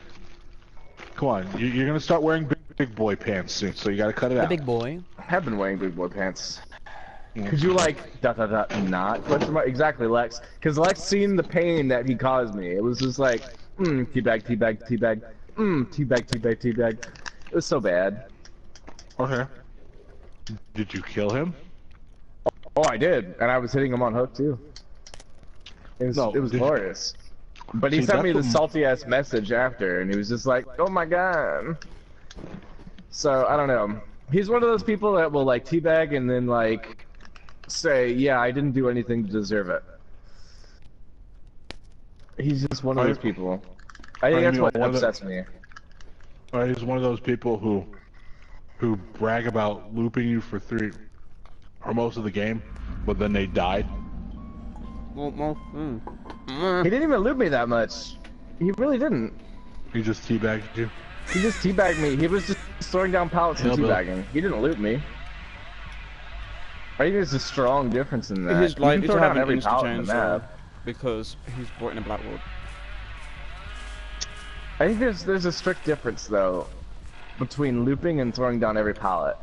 Come on, you're gonna start wearing big boy pants soon, so you gotta cut it The out. big boy. I have been wearing big boy pants. Could you like ... not question mark? Exactly, Lex. Because Lex seen the pain that he caused me. It was just like teabag, teabag, teabag, teabag, teabag, teabag. It was so bad. Okay. Did you kill him? Oh, I did, and I was hitting him on hook too. It was glorious. But he See, sent me the that's salty ass message after, and he was just like, "Oh my god." So I don't know. He's one of those people that will like teabag and then like say, "Yeah, I didn't do anything to deserve it." He's just one of those people. I think that's what upsets me. He's one of those people who brag about looping you for most of the game, but then they died. He didn't even loop me that much. He really didn't. He just teabagged you. He just teabagged me. He was just throwing down pallets and teabagging. He didn't loot me. I think there's a strong difference in that. He's You like can throw to have down an every pallet in insta-change the map. because he's brought in a Blackwood. I think there's a strict difference though between looping and throwing down every pallet.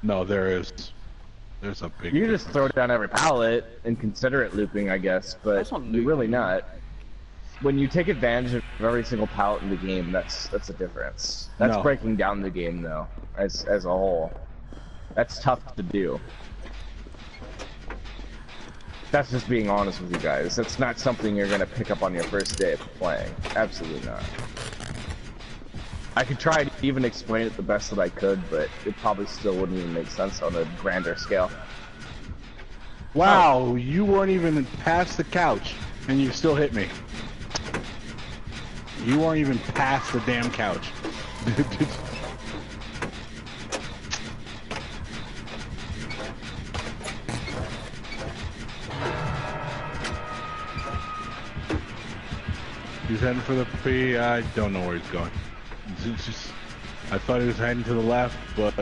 No, there is. There's a big. You can just throw down every pallet and consider it looping, I guess, but That's not you're looping. really not. When you take advantage of every single pallet in the game, that's a difference. That's No. breaking down the game though, as a whole. That's tough to do. That's just being honest with you guys. That's not something you're gonna pick up on your first day of playing. Absolutely not. I could try to even explain it the best that I could, but it probably still wouldn't even make sense on a grander scale. Wow, you weren't even past the couch, and you still hit me. You weren't even past the damn couch. He's heading for the P. I don't know where he's going. It's just, I thought he was heading to the left, but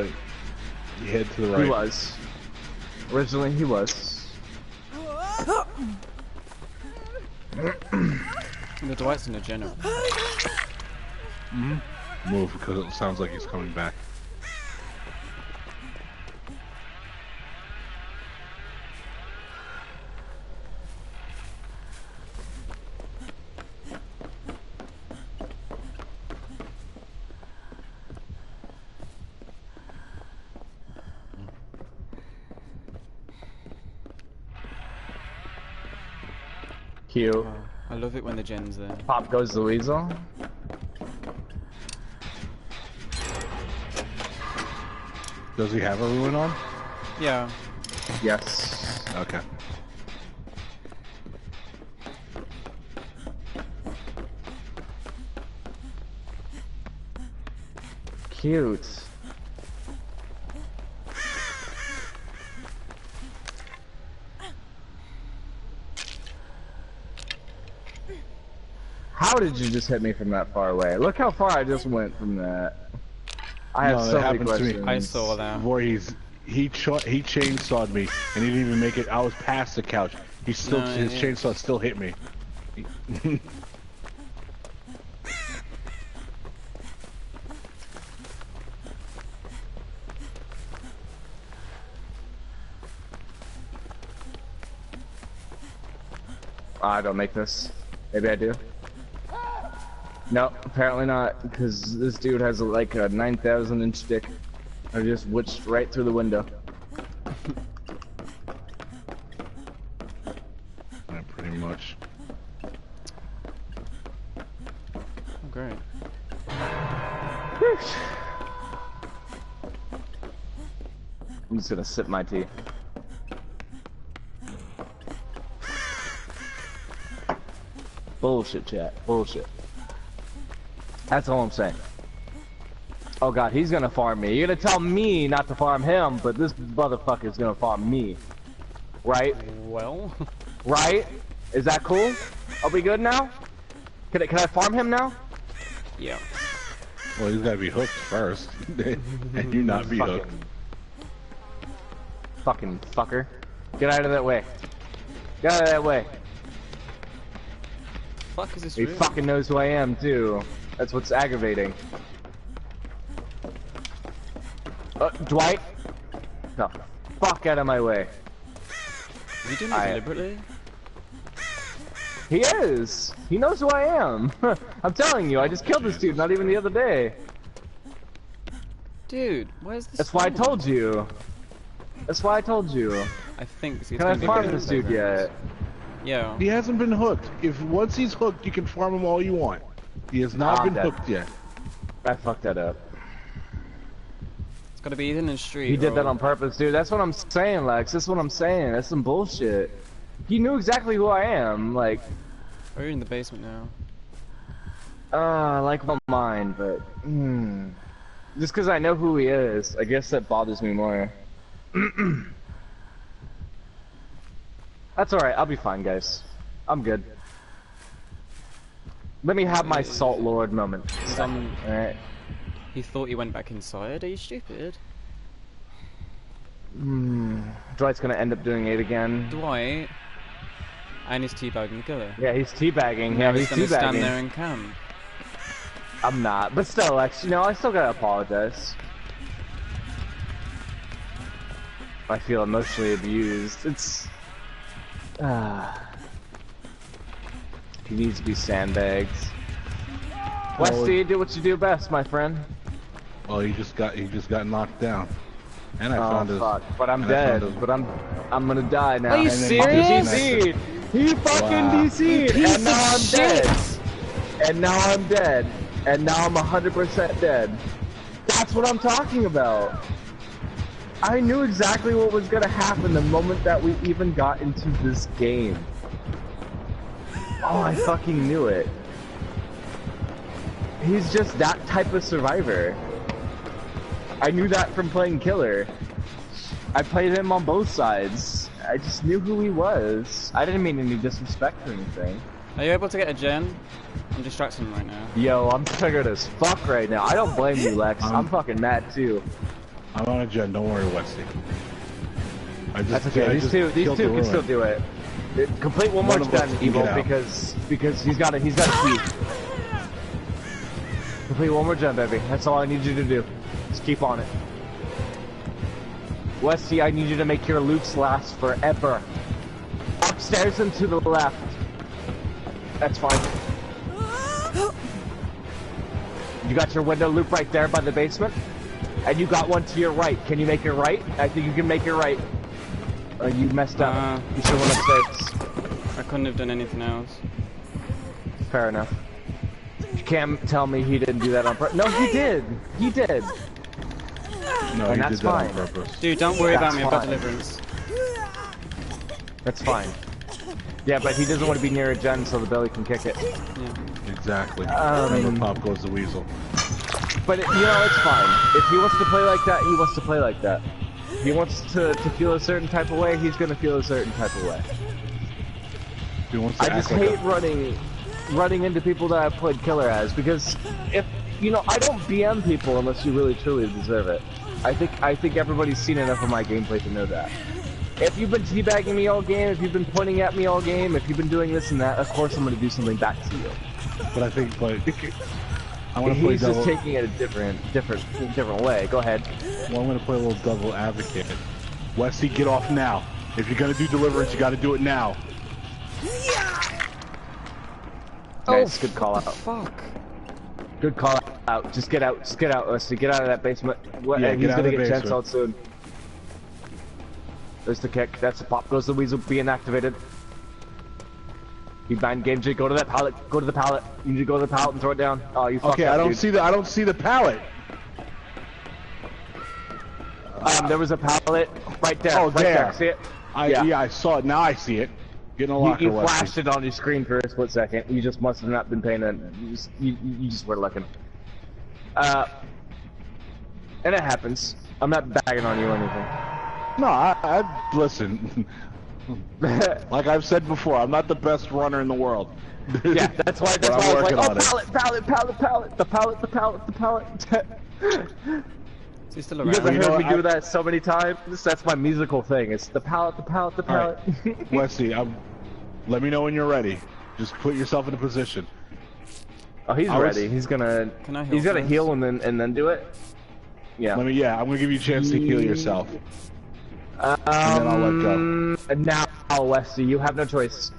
he headed to the right. He was. Originally, he was. The Dwight's in a general. Move, because it sounds like he's coming back. Cute. Oh, I love it when the gen's there. Pop goes the weasel. Does he have a ruin on? Yeah. Yes. Okay. Cute. How did you just hit me from that far away? Look how far I just went from that. I have so many questions. I saw that. Voorhees, he chainsawed me, and he didn't even make it. I was past the couch. He still, his chainsaw still hit me. I don't make this. Maybe I do. No, apparently not, because this dude has like a 9,000 inch dick. I just witched right through the window. Yeah, pretty much. Oh, great. I'm just gonna sip my tea. Bullshit, chat. Bullshit. That's all I'm saying. Oh god, he's gonna farm me. You're gonna tell me not to farm him, but this motherfucker's gonna farm me. Right? Well. Right? Is that cool? Are we good now? Can I farm him now? Yeah. Well, he's gotta be hooked first, and you not be hooked. Fucking fucker. Get out of that way. Get out of that way. Fuck is this He room? fucking knows who I am too. That's what's aggravating. Dwight? The fuck out of my way. Are you doing this deliberately? He is! He knows who I am! I'm telling you, I just killed this dude not even the other day. Dude, where's this? That's why I told you. That's why I told you. I think it's Can I farm this dude yet? Yeah. He hasn't been hooked. If once he's hooked, you can farm him all you want. He has not been hooked yet. I fucked that up. It's gotta be either in the street. He did that on purpose, dude. That's what I'm saying, Lex. That's what I'm saying. That's some bullshit. He knew exactly who I am. Like, Or you're in the basement now. like my mind, but just because I know who he is, I guess that bothers me more. That's alright, I'll be fine, guys. I'm good. Let me have my Salt Lord moment. Alright. He thought he went back inside. Are you stupid? Dwight's gonna end up doing it again. Dwight. And he's teabagging the killer. Yeah, he's teabagging. Now Yeah, he's gonna stand teabagging. there and camp. I'm not, but still, Lex, you know, I still gotta apologize. I feel emotionally abused. It's... He needs to be sandbagged. Westy, do what you do best, my friend. Well, he just got knocked down, and I found his. Fuck. But I'm dead. But I'm gonna die now. Are you And then serious? He DC'd. He fucking DC'd. Piece And now of I'm shit. dead. And now I'm dead. And now I'm 100% dead. That's what I'm talking about. I knew exactly what was gonna happen the moment that we even got into this game. Oh, I fucking knew it. He's just that type of survivor. I knew that from playing Killer. I played him on both sides. I just knew who he was. I didn't mean any disrespect or anything. Are you able to get a gen? I'm distracting him right now. Yo, I'm triggered as fuck right now. I don't blame you, Lex. I'm fucking mad too. I'm on a gen. Don't worry, Westy. That's okay. These two can still do it. Complete one more One of us gen, can Evil, get out. because he's got a key. Complete one more gen, baby. That's all I need you to do. Just keep on it. Westy, I need you to make your loops last forever. Upstairs and to the left. That's fine. You got your window loop right there by the basement. And you got one to your right. Can you make it right? I think you can make it right. Or you messed up. You should have went upstairs. I couldn't have done anything else. Fair enough. You can't tell me he didn't do that on purpose. No, he did. He did. No, And he that's did that on fine. purpose. Dude, don't worry about That's me about fine. deliverance. That's fine. Yeah, but he doesn't want to be near a gen so the belly can kick it. Yeah. Exactly. Remember, Pop goes the weasel. But, you know, it's fine. If he wants to play like that, he wants to play like that. If he wants to feel a certain type of way, he's gonna feel a certain type of way. He wants to I act just like hate running into people that I've played killer as, because if, you know, I don't BM people unless you really truly deserve it. I think everybody's seen enough of my gameplay to know that. If you've been teabagging me all game, if you've been pointing at me all game, if you've been doing this and that, of course I'm gonna do something back to you. But I think, I want to play He's double. just taking it a different way. Go ahead. Well, I'm going to play a little double advocate. Westy, get off now. If you're going to do deliverance, you got to do it now. Nice, good call out. Fuck. Good call out. Just get out, Westy. Get out of that basement. Yeah, He's get out gonna of the get basement. chance out soon. There's the kick. That's the pop. Goes the weasel being activated. You bind game J. Go to that pallet. Go to the pallet. You need to go to the pallet and throw it down. Oh, you fucked Okay, up, I don't dude. see the pallet. There was a pallet right there. Oh, right there. See it? Yeah, I saw it. Now I see it. Get in the locker, You Westy. flashed it on your screen for a split second. You just must have not been paying attention. You just were looking. And it happens. I'm not bagging on you or anything. No, I listen. Like I've said before, I'm not the best runner in the world. Yeah, that's why But I'm I was like, working on it. the pallet. Is he still You around? guys have You heard know, me do that so many times. That's my musical thing. It's the pallet. Alright. Westy, let me know when you're ready. Just put yourself in a position. Oh, he's I was- ready. He's gonna. Can I heal He's gonna first? heal and then do it. Yeah. I'm gonna give you a chance to heal yourself. then I'll let go. And now, Westy, you have no choice.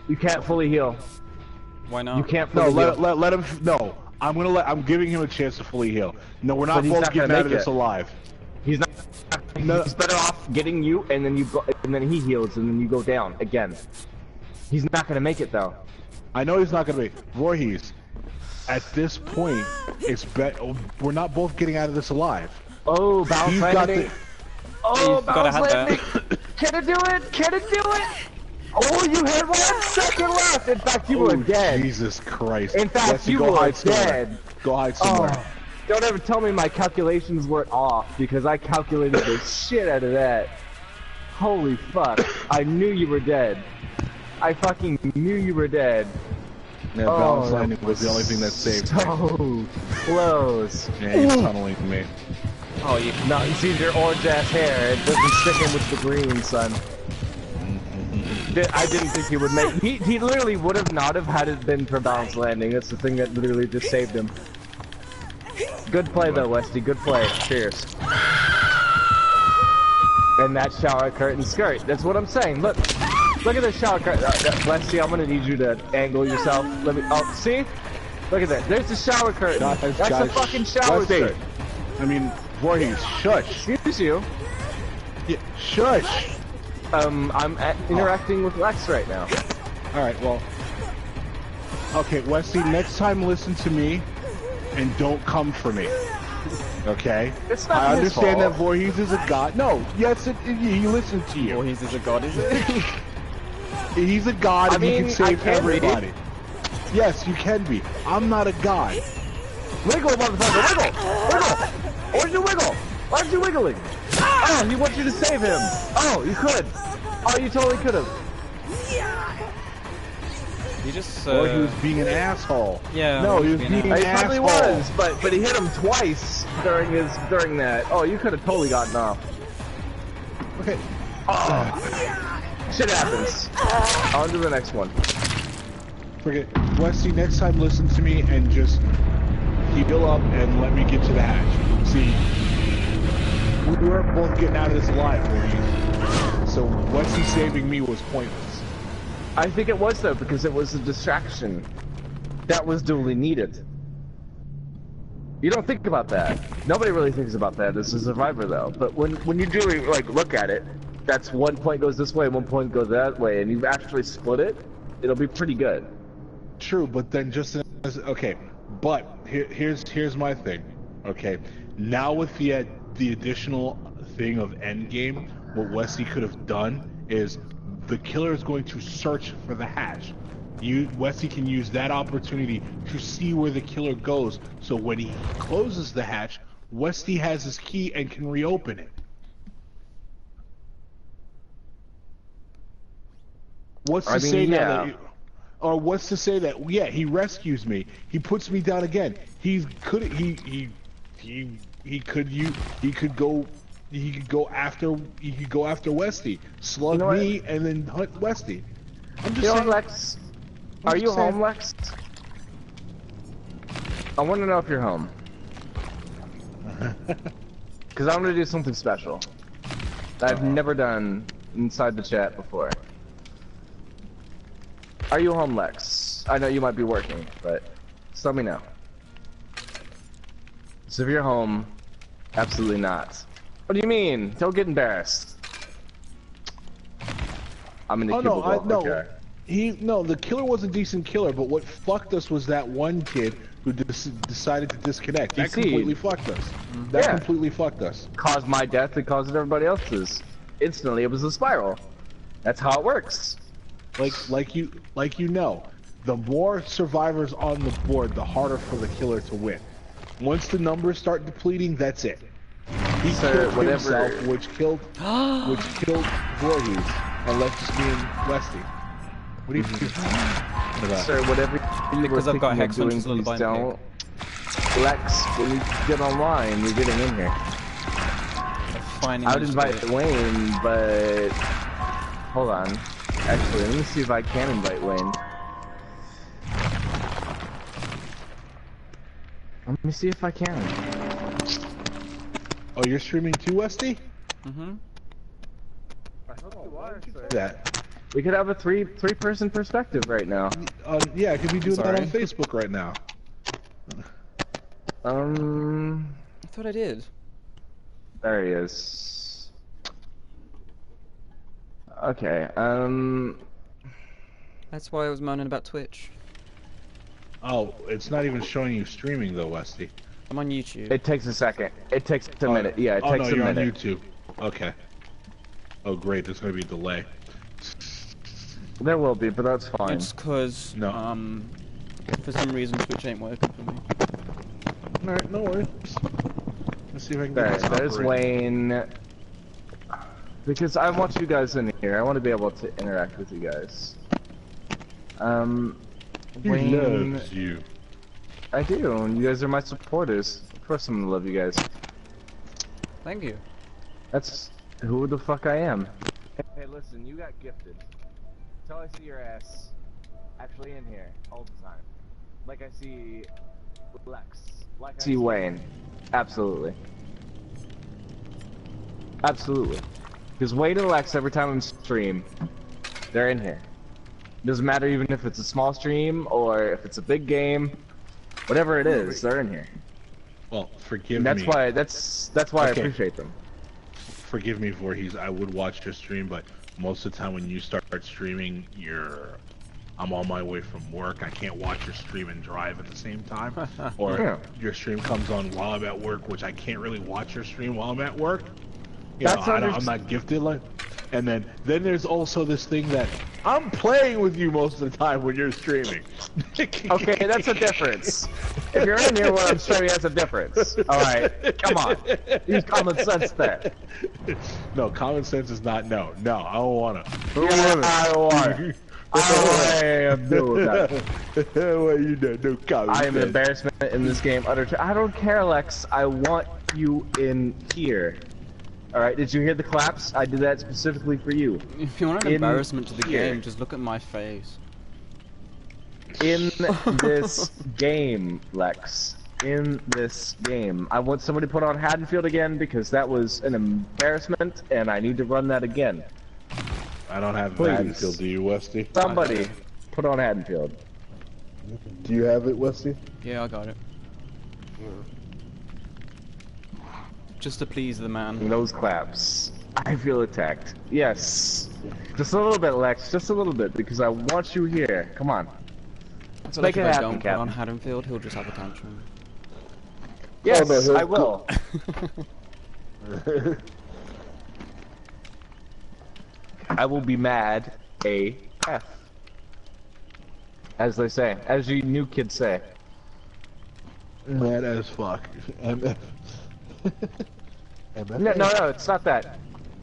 You can't fully heal. Why not? You can't No, fully heal. let him. No, I'm giving him a chance to fully heal. No, we're But not he's both not gonna getting out of make this it. alive. He's not. No. He's better off getting you, and then you go, and then he heals, and then you go down again. He's not gonna make it though. I know he's not gonna be. Voorhees, at this point, we're not both getting out of this alive. Oh, bounce He's got landing. the. Oh, You've gotta bounce have landing. Can it do it? Can it do it? Oh, you had 1 second left. In fact, you were dead. Jesus Christ. In fact, Wesley, you go were hide somewhere. dead. Go hide somewhere. Oh, don't ever tell me my calculations weren't off, because I calculated the shit out of that. Holy fuck. I knew you were dead. I fucking knew you were dead. Yeah, balance that landing was the only thing that saved me. So close. Yeah, he's tunneling me. Oh, you. No, you see your orange ass hair. It doesn't stick in with the green, son. I didn't think he would make. He literally would have not have had it been for bounce landing. That's the thing that literally just saved him. Good play though, Westy. Good play. Cheers. And that shower curtain skirt. That's what I'm saying. Look at the shower curtain. Westy, I'm gonna need you to angle yourself. Let me. Oh, see? Look at that. There's the shower curtain. That's the fucking shower Westy. curtain. I mean, Voorhees, shush. Excuse you. Yeah, shush. I'm interacting with Lex right now. Alright, well. Okay, Westy, next time listen to me and don't come for me. Okay? It's not I his understand fault. that Voorhees is a god. No, yes, he listened to you. Oh, he's a god, is it? He's a god and he mean, can save I can be. everybody. Yes, you can be. I'm not a god. Wiggle, motherfucker, wiggle! Wiggle! Why'd you wiggle? Why'd you wiggling? Oh, he wants you to save him! Oh, you could! Oh, you totally could have. He just. Or he was being an asshole. Yeah. No, he was being being an an He probably asshole. was, but he hit him twice during that. Oh, you could have totally gotten off. Okay. Shit happens. On to the next one. Forget, Westy, next time listen to me and just heal up and let me get to the hatch. See, we weren't both getting out of this alive for you. So Westy saving me was pointless. I think it was though, because it was a distraction that was duly needed. You don't think about that. Nobody really thinks about that as a survivor though. But when you do like look at it, that's one point goes this way, one point goes that way, and you actually split it, it'll be pretty good. True, but then just as, okay, but here's my thing. Okay, now with the additional thing of endgame, what Wesley could have done is the killer is going to search for the hatch. Wesley can use that opportunity to see where the killer goes, so when he closes the hatch, Wesley has his key and can reopen it. What's to say now that, or what's to say that, yeah, he rescues me, he puts me down again. He could go after Westy, slug me, and then hunt Westy. I'm just saying, Lex, are you home, Lex? I want to know if you're home. Because I'm going to do something special that I've never done inside the chat before. Are you home, Lex? I know you might be working, but just let me know. So if you're home, absolutely not. What do you mean? Don't get embarrassed. I'm in the no, the killer was a decent killer, but what fucked us was that one kid who decided to disconnect. That completely fucked us. That completely fucked us. Caused my death and caused everybody else's. Instantly, it was a spiral. That's how it works. Like you know, the more survivors on the board, the harder for the killer to win. Once the numbers start depleting, that's it. He killed himself, which killed Voorhees, and left just me and Westy. What do you think? Sir, whatever you were Because I've got thinking of hex doing, punches on the please bind don't. Lex, when you get online, you're getting in here. I would invite Wayne, but hold on. Actually, let me see if I can invite Wayne. Let me see if I can. Oh, you're streaming too, Westy? Mm-hmm. That. We could have a three-person perspective right now. Yeah, I could be doing that on Facebook right now. I thought I did. There he is. Okay, That's why I was moaning about Twitch. Oh, it's not even showing you streaming though, Westy. I'm on YouTube. It takes a second. It takes a minute. Yeah, it takes a minute. Oh, no, you're on YouTube. Okay. Oh, great. There's gonna be a delay. There will be, but that's fine. It's cause for some reason Twitch ain't working for me. Alright, no worries. Let's see if I can get this There's Wayne. Because I want you guys in here. I want to be able to interact with you guys. He Wayne, loves you. I do, and you guys are my supporters. Of course I'm gonna love you guys. Thank you. That's who the fuck I am. Hey, listen, you got gifted. Until I see your ass actually in here all the time. Like I see Lex. Like I see Wayne. Absolutely. Absolutely. Because Wayne and Lex, every time I'm stream, they're in here. Doesn't matter even if it's a small stream or if it's a big game. Whatever it is, they're in here. Well, forgive me. That's why I Okay. appreciate them. Forgive me, Voorhees. I would watch your stream, but most of the time when you start streaming, I'm on my way from work. I can't watch your stream and drive at the same time. Or your stream comes on while I'm at work, which I can't really watch your stream while I'm at work. I'm not gifted like. And then there's also this thing that I'm playing with you most of the time when you're streaming. Okay, that's a difference. If you're in here when I'm streaming, that's a difference. Alright, come on. Use common sense there. No, common sense is not no. No, I don't wanna. I don't want I am doing that. What you doing? No common I am an sense. embarrassment in this game. I don't care, Lex. I want you in here. Alright, did you hear the claps? I did that specifically for you. If you want an embarrassment to the game, just look at my face. In this game, Lex. In this game. I want somebody to put on Haddonfield again because that was an embarrassment and I need to run that again. I don't have Please. Haddonfield, do you, Westy? Somebody put on Haddonfield. Do you have it, Westy? Yeah, I got it. Just to please the man. Those claps. I feel attacked. Yes. Just a little bit, Lex. Just a little bit because I want you here. Come on. So Make like it if I happen, don't put Captain. on Haddonfield, he'll just have a tantrum. Yes, I will. I will be mad AF. As they say. As you new kids say. Mad as fuck. MF. MF? No, it's not that.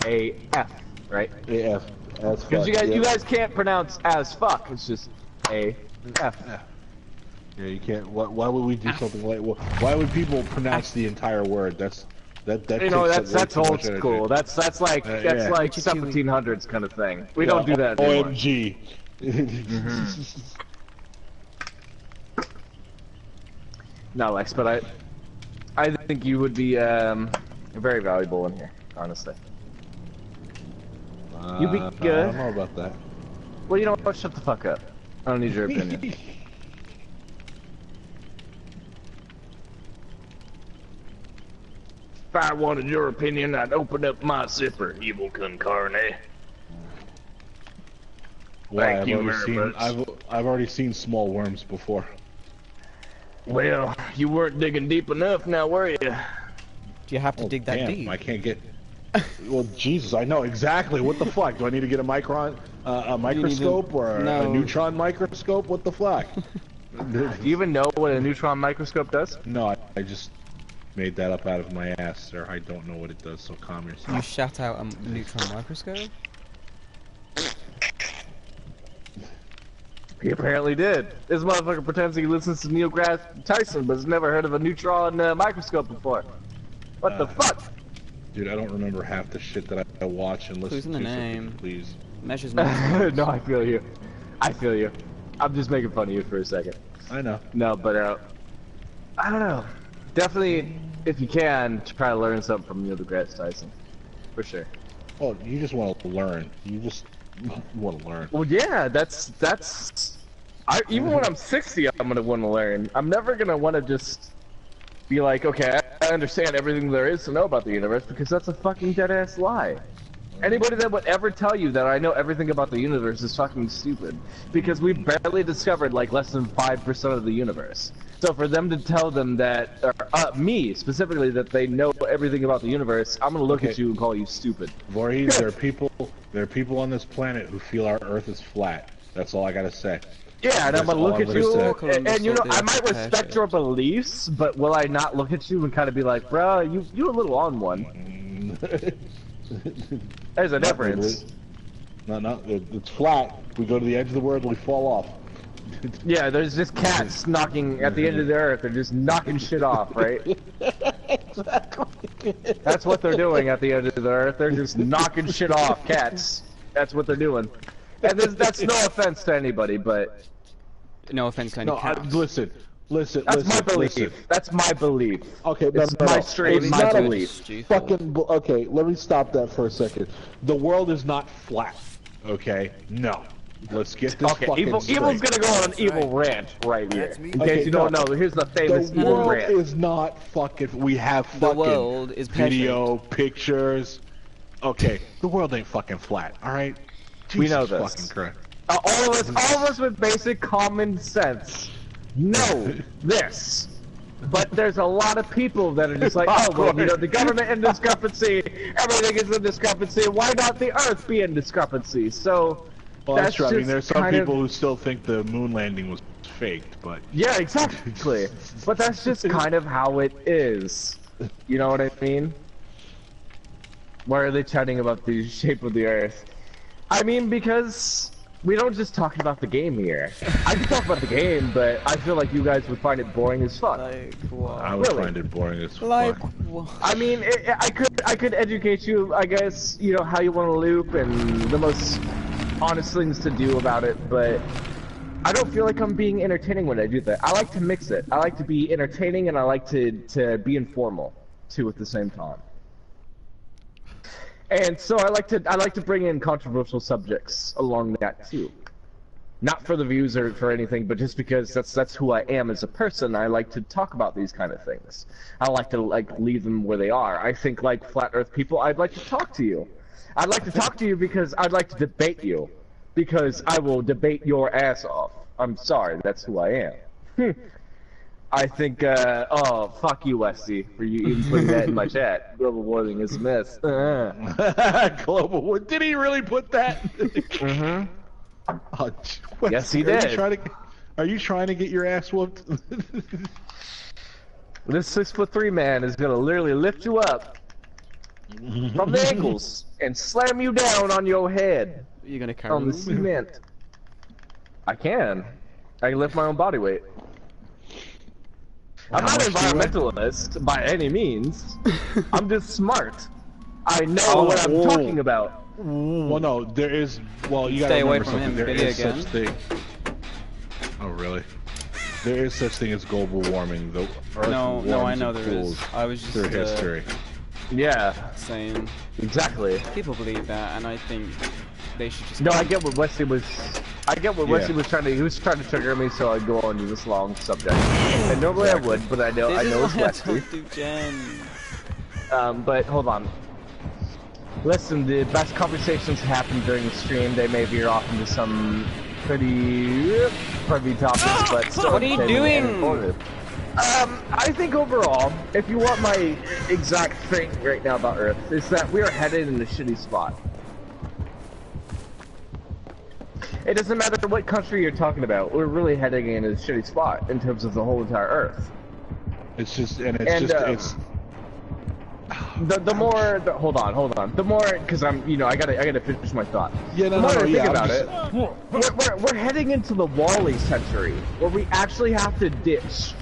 AF, right? AF. As fuck. Because yeah. you guys can't pronounce as fuck. It's just AF. Yeah, you can't. Why would we do something like? Why would people pronounce the entire word? That. You know, takes that's way too old much energy. school. That's like yeah. like 1700s kind of thing. We don't do that anymore. OMG. No, Lex, but I think you would be very valuable in here, honestly. You'd be good. I don't know about that. Well, you know what? Shut the fuck up. I don't need your opinion. If I wanted your opinion, I'd open up my zipper, evil con carne. Why? Thank you very much. I've already seen small worms before. Well, you weren't digging deep enough, now were you? Do you have to dig that Damn, deep? I can't get. Well, Jesus, I know exactly. What the fuck? Do I need to get a microscope or a neutron microscope? What the fuck? Do you even know what a neutron microscope does? No, I just made that up out of my ass, sir. I don't know what it does, so calm yourself. You shut out a neutron microscope? He apparently did. This motherfucker pretends he listens to Neil deGrasse Tyson, but has never heard of a neutron microscope before. What the fuck? Dude, I don't remember half the shit that I watch and listen Who's in the to. So name? please. Measures No, I feel you. I feel you. I'm just making fun of you for a second. I know. No, but I don't know. Definitely, if you can, try to learn something from Neil deGrasse Tyson, for sure. Oh, you just want to learn. You just want to learn. Well, yeah, that's. Even when I'm 60, I'm gonna want to learn. I'm never gonna want to just be like, okay, I understand everything there is to know about the universe, because that's a fucking dead ass lie. Anybody that would ever tell you that I know everything about the universe is fucking stupid, because we've barely discovered like less than 5% of the universe. So for them to tell them that, or me specifically, that they know everything about the universe, I'm gonna look at you and call you stupid. Voorhees, there are people on this planet who feel our Earth is flat. That's all I gotta say. Yeah, and I'm gonna all look I'm at gonna you, and you know, I might respect your beliefs, but will I not look at you and kind of be like, bro, you a little on one. There's a difference. No, it's flat. We go to the edge of the world and we fall off. Yeah, there's just cats knocking at the end of the earth. They're just knocking shit off, right? Exactly. That's what they're doing at the end of the earth. They're just knocking shit off, cats. That's what they're doing. And that's no offense to anybody, but No offense to any cats. Listen. that's my belief. Listen. That's my belief. Okay, It's my stream, It's my not belief. Okay, let me stop that for a second. The world is not flat. Okay, no. Let's get this Okay, fucking evil's straight. gonna go on an evil rant right here. That's me. In Okay, case you don't no. know, here's the famous The evil world rant. is not fucking. We have fucking world is video, pictures. Okay, the world ain't fucking flat. All right. We know Jesus this. fucking Christ. All of us with basic common sense know this. But there's a lot of people that are just like, oh, well, you know, the government in discrepancy, everything is in discrepancy, why not the Earth be in discrepancy? So, Well, that's true. I mean, just there's some kind of- people who still think the moon landing was faked, but Yeah, exactly. But that's just kind of how it is. You know what I mean? Why are they chatting about the shape of the Earth? I mean, because we don't just talk about the game here. I can talk about the game, but I feel like you guys would find it boring as fuck. Like what? I would Really? find it boring as Like fuck. what? I mean, could educate you, I guess, you know, how you want to loop and the most honest things to do about it, but I don't feel like I'm being entertaining when I do that. I like to mix it. I like to be entertaining and I like to be informal too at the same time. And so I like to bring in controversial subjects along that too. Not for the views or for anything, but just because that's who I am as a person. I like to talk about these kind of things. I like to leave them where they are. I think like flat Earth people, I'd like to talk to you. I'd like to talk to you because I'd like to debate you, because I will debate your ass off. I'm sorry, that's who I am. I think, oh, fuck you, Westy, for you even putting that in my chat. Global warming is a myth. Global warming. Did he really put that? Mm-hmm. Oh, yes, he did. Are you trying to get your ass whooped? This 6'3" man is gonna literally lift you up from the ankles and slam you down on your head. You're gonna carry on the cement. I can lift my own body weight. I'm not an environmentalist by any means. I'm just smart. I know what I'm talking about. Well, no, there is. Well, you gotta stay away remember from something. him, There Billy, is again. such thing. Oh, really? There is such thing as global warming. The Earth No, I know there cools is. I was just through history. Yeah, saying exactly. people believe that, and I think they should just. No, I get what Wesley was. I get what Wesley was trying to. He was trying to trigger me, so I'd go on to this long subject. And normally I would, but I know it's Wesley. But hold on. Listen, the best conversations happen during the stream. They may veer off into some pretty topics, but still. What are you doing? I think overall, if you want my exact thing right now about Earth, is that we are headed in a shitty spot. It doesn't matter what country you're talking about, we're really heading in a shitty spot in terms of the whole entire Earth. It's just, hold on. The more, because I gotta finish my thought. Yeah, the more I think about it, we're heading into the Wall-E century, where we actually have to ditch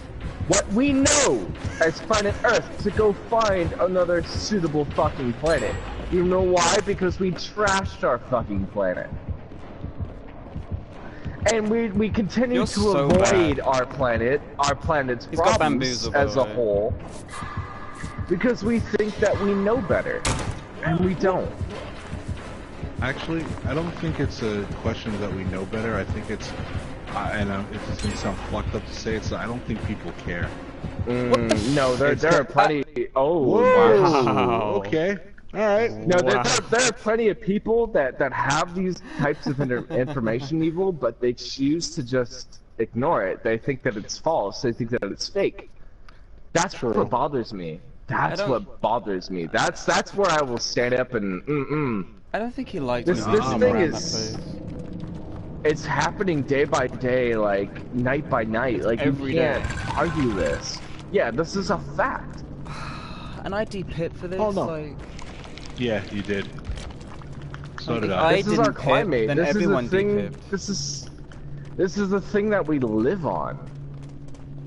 what we know as planet Earth to go find another suitable fucking planet. You know why? Because we trashed our fucking planet. And we continue to avoid our planet's problems as a whole, because we think that we know better, and we don't. Actually, I don't think it's a question that we know better. I think it's, it's gonna sound fucked up to say it, so I don't think people care. No, there are plenty. Oh, wow. Okay. All right. No, there are plenty of people that have these types of information evil, but they choose to just ignore it. They think that it's false. They think that it's fake. That's what bothers me. That's what bothers me. That's where I will stand up and I don't think he likes this thing is. It's happening day by day, like night by night. Like you can't argue this. Yeah, this is a fact. And I depit for this. Oh no. Like... Yeah, you did. So did I. This is our climate. Then this everyone is the thing. depipped. This is the thing that we live on.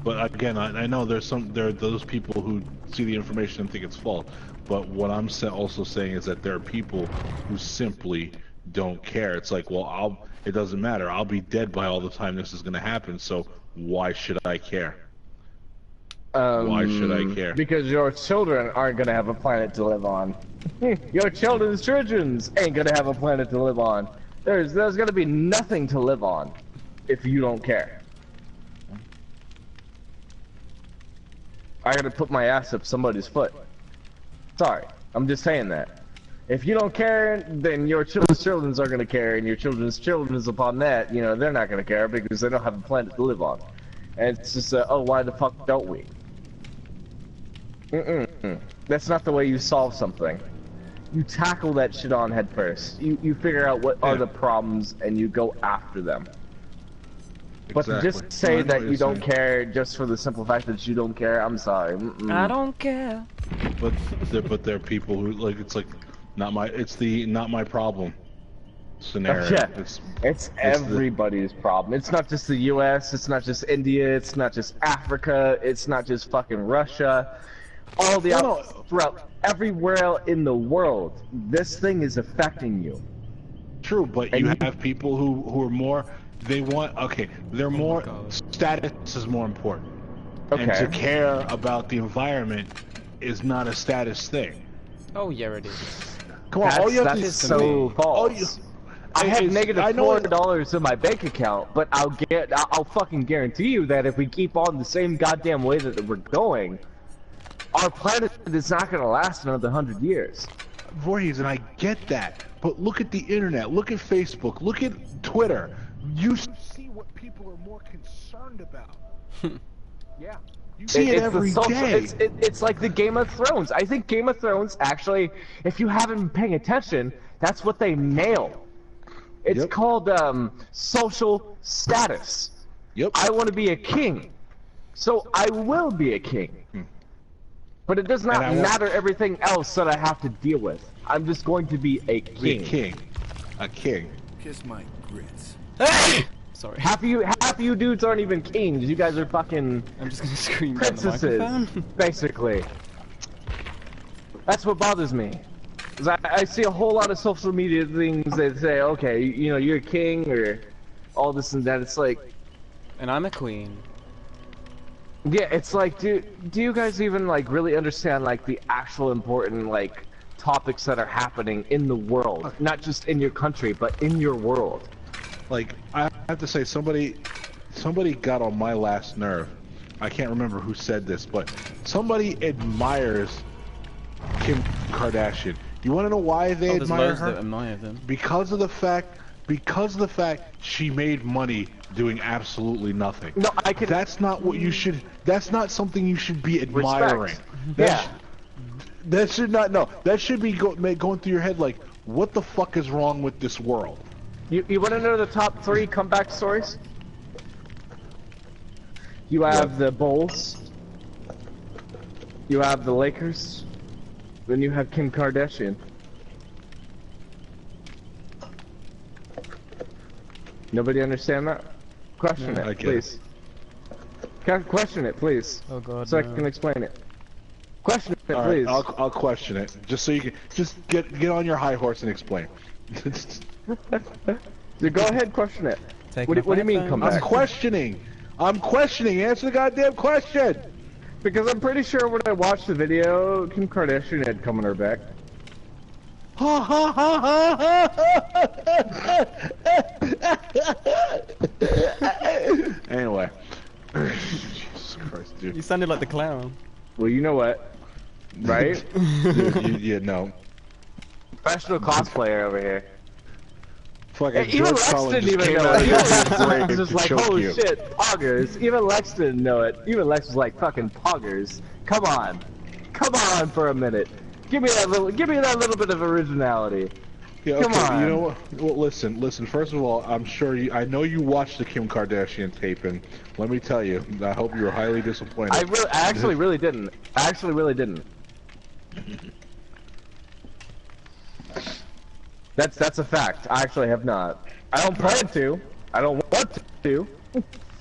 But again, I know there are those people who see the information and think it's false. But what I'm also saying is that there are people who simply don't care. It's like, well, it doesn't matter. I'll be dead by all the time this is going to happen. So why should I care? Why should I care? Because your children aren't going to have a planet to live on. Your children's ain't going to have a planet to live on. There's going to be nothing to live on if you don't care. I got to put my ass up somebody's foot. Sorry, I'm just saying that. If you don't care, then your children's are going to care, and your children's upon that, they're not going to care because they don't have a planet to live on. And it's just, oh, why the fuck don't we? That's not the way you solve something. You tackle that shit on head first. You figure out what are the problems, and you go after them. But to just say that you don't care just for the simple fact that you don't care, I'm sorry. I don't care. But there are people who it's not my problem scenario. Yeah, it's everybody's problem. It's not just the U.S. It's not just India. It's not just Africa. It's not just fucking Russia. all the throughout everywhere in the world. This thing is affecting you. True, but And you have people who are more. They want. Okay, they're more. Status is more important. Okay. And to care about the environment is not a status thing. Oh yeah, it is. Come on, all you have That to is so false. I have negative $4 in my bank account, but I'll fucking guarantee you that if we keep on the same goddamn way that we're going, our planet is not gonna last another 100 years. Voorhees, and I get that, but look at the internet, look at Facebook, look at Twitter. You see what people are more concerned about. Yeah. You see it every day. It's like the Game of Thrones. I think Game of Thrones, actually, if you haven't been paying attention, that's what they nail. It's called social status. Yep. I want to be a king, so I will be a king. But it does not matter everything else that I have to deal with. I'm just going to be a king. A king. Kiss my grits. Hey! Sorry. Half of you dudes aren't even kings. You guys are fucking I'm just gonna scream down the princesses, microphone. basically. That's what bothers me. 'Cause I see a whole lot of social media things that say, okay, you know, you're a king or all this and that. It's like, And I'm a queen. yeah, it's like, do you guys even like really understand like the actual important like topics that are happening in the world, not just in your country, but in your world? Like, I have to say, somebody got on my last nerve. I can't remember who said this, but somebody admires Kim Kardashian. You want to know why they admire her? That admire them. Because of the fact she made money doing absolutely nothing. No, I can. That's not what you should. That's not something you should be admiring. Yeah. That should not. No, that should be going through your head like, what the fuck is wrong with this world? You want to know the top 3 comeback stories? You have the Bulls. You have the Lakers. Then you have Kim Kardashian. Nobody understand that? Question it, please. Question it, please. Oh god. So I can explain it. Question it, All please. right, I'll question it, just so you can get on your high horse and explain. Go ahead, question it. What do you mean, come I'm back? questioning. Answer the goddamn question. Because I'm pretty sure when I watched the video, Kim Kardashian had come on her back. Ha ha ha ha. Anyway. Jesus Christ, dude. You sounded like the clown. Well, you know what, right? Yeah, no. Professional cosplayer over here. Fucking Even George Lex Cullen didn't just even came know out it. of his Lex grave was just to like, choke holy you. shit, poggers. Even Lex didn't know it. Even Lex was like, fucking poggers. Come on. Come on for a minute. Give me that little bit of originality. Yeah, Come okay, on. you know what? Well, listen. First of all, I'm sure I know you watched the Kim Kardashian tape, and let me tell you, I hope you were highly disappointed. I actually really didn't. That's a fact. I actually have not. I don't plan to. I don't want to.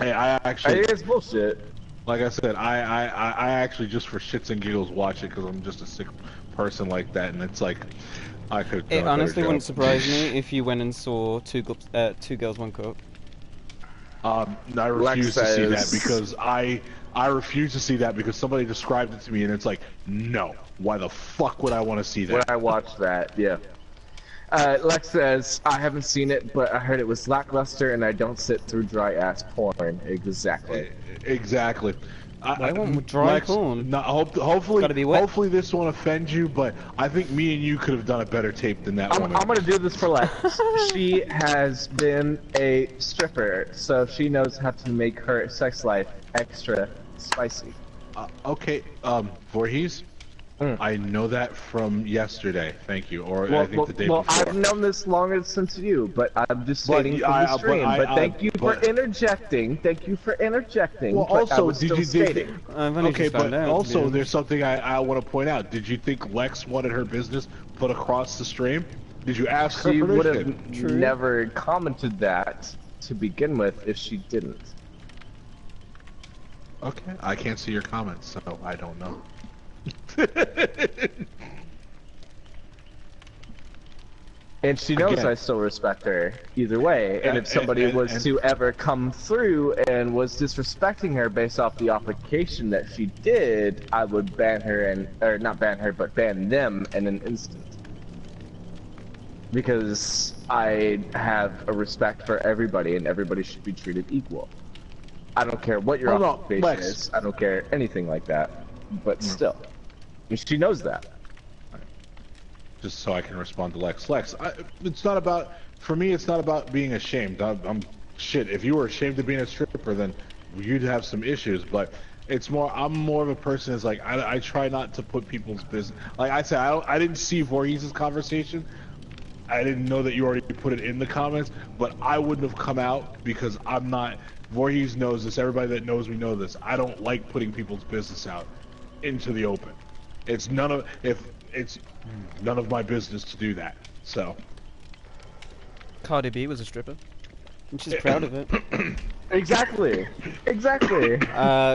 Hey, I I think it's bullshit. like I said, I actually just for shits and giggles watch it because I'm just a sick person like that, and it's like I could. It honestly wouldn't surprise me if you went and saw Two Girls, One Cup. I refuse to see that because I refuse to see that because somebody described it to me, and it's like, no. Why the fuck would I want to see that? When I watched that, yeah. Lex says, I haven't seen it, but I heard it was lackluster and I don't sit through dry-ass porn. Exactly. Exactly. Why won't dry porn? No, hopefully, Gotta be wet. hopefully this won't offend you, but I think me and you could have done a better tape than that one. I'm gonna do this for Lex. She has been a stripper, so she knows how to make her sex life extra spicy. Okay, Voorhees, I know that from yesterday. Thank you, or I think the day before. I've known this longer since you, but I'm just stating from the stream. But thank you for interjecting. Thank you for interjecting. Well, also, okay, but out, also, there's something I want to point out. Did you think Lex wanted her business put across the stream? Did you ask her She permission? would have never commented that to begin with if she didn't. Okay, I can't see your comments, so I don't know. And she knows Again. I still respect her either way. And if somebody was to ever come through and was disrespecting her based off the application that she did, I would ban her or not ban her, but ban them in an instant. Because I have a respect for everybody, and everybody should be treated equal. I don't care what your occupation is. I don't care anything like that. But still, and she knows that. Just so I can respond to Lex. Lex, it's not about, for me, it's not about being ashamed. Shit, if you were ashamed of being a stripper, then you'd have some issues, but it's more, I'm more of a person that's like, I try not to put people's business, like I said, I didn't see Voorhees' conversation. I didn't know that you already put it in the comments, but I wouldn't have come out because I'm not, Voorhees knows this, everybody that knows me know this. I don't like putting people's business out into the open. It's none of my business to do that. So Cardi B was a stripper, and she's proud of it. Exactly.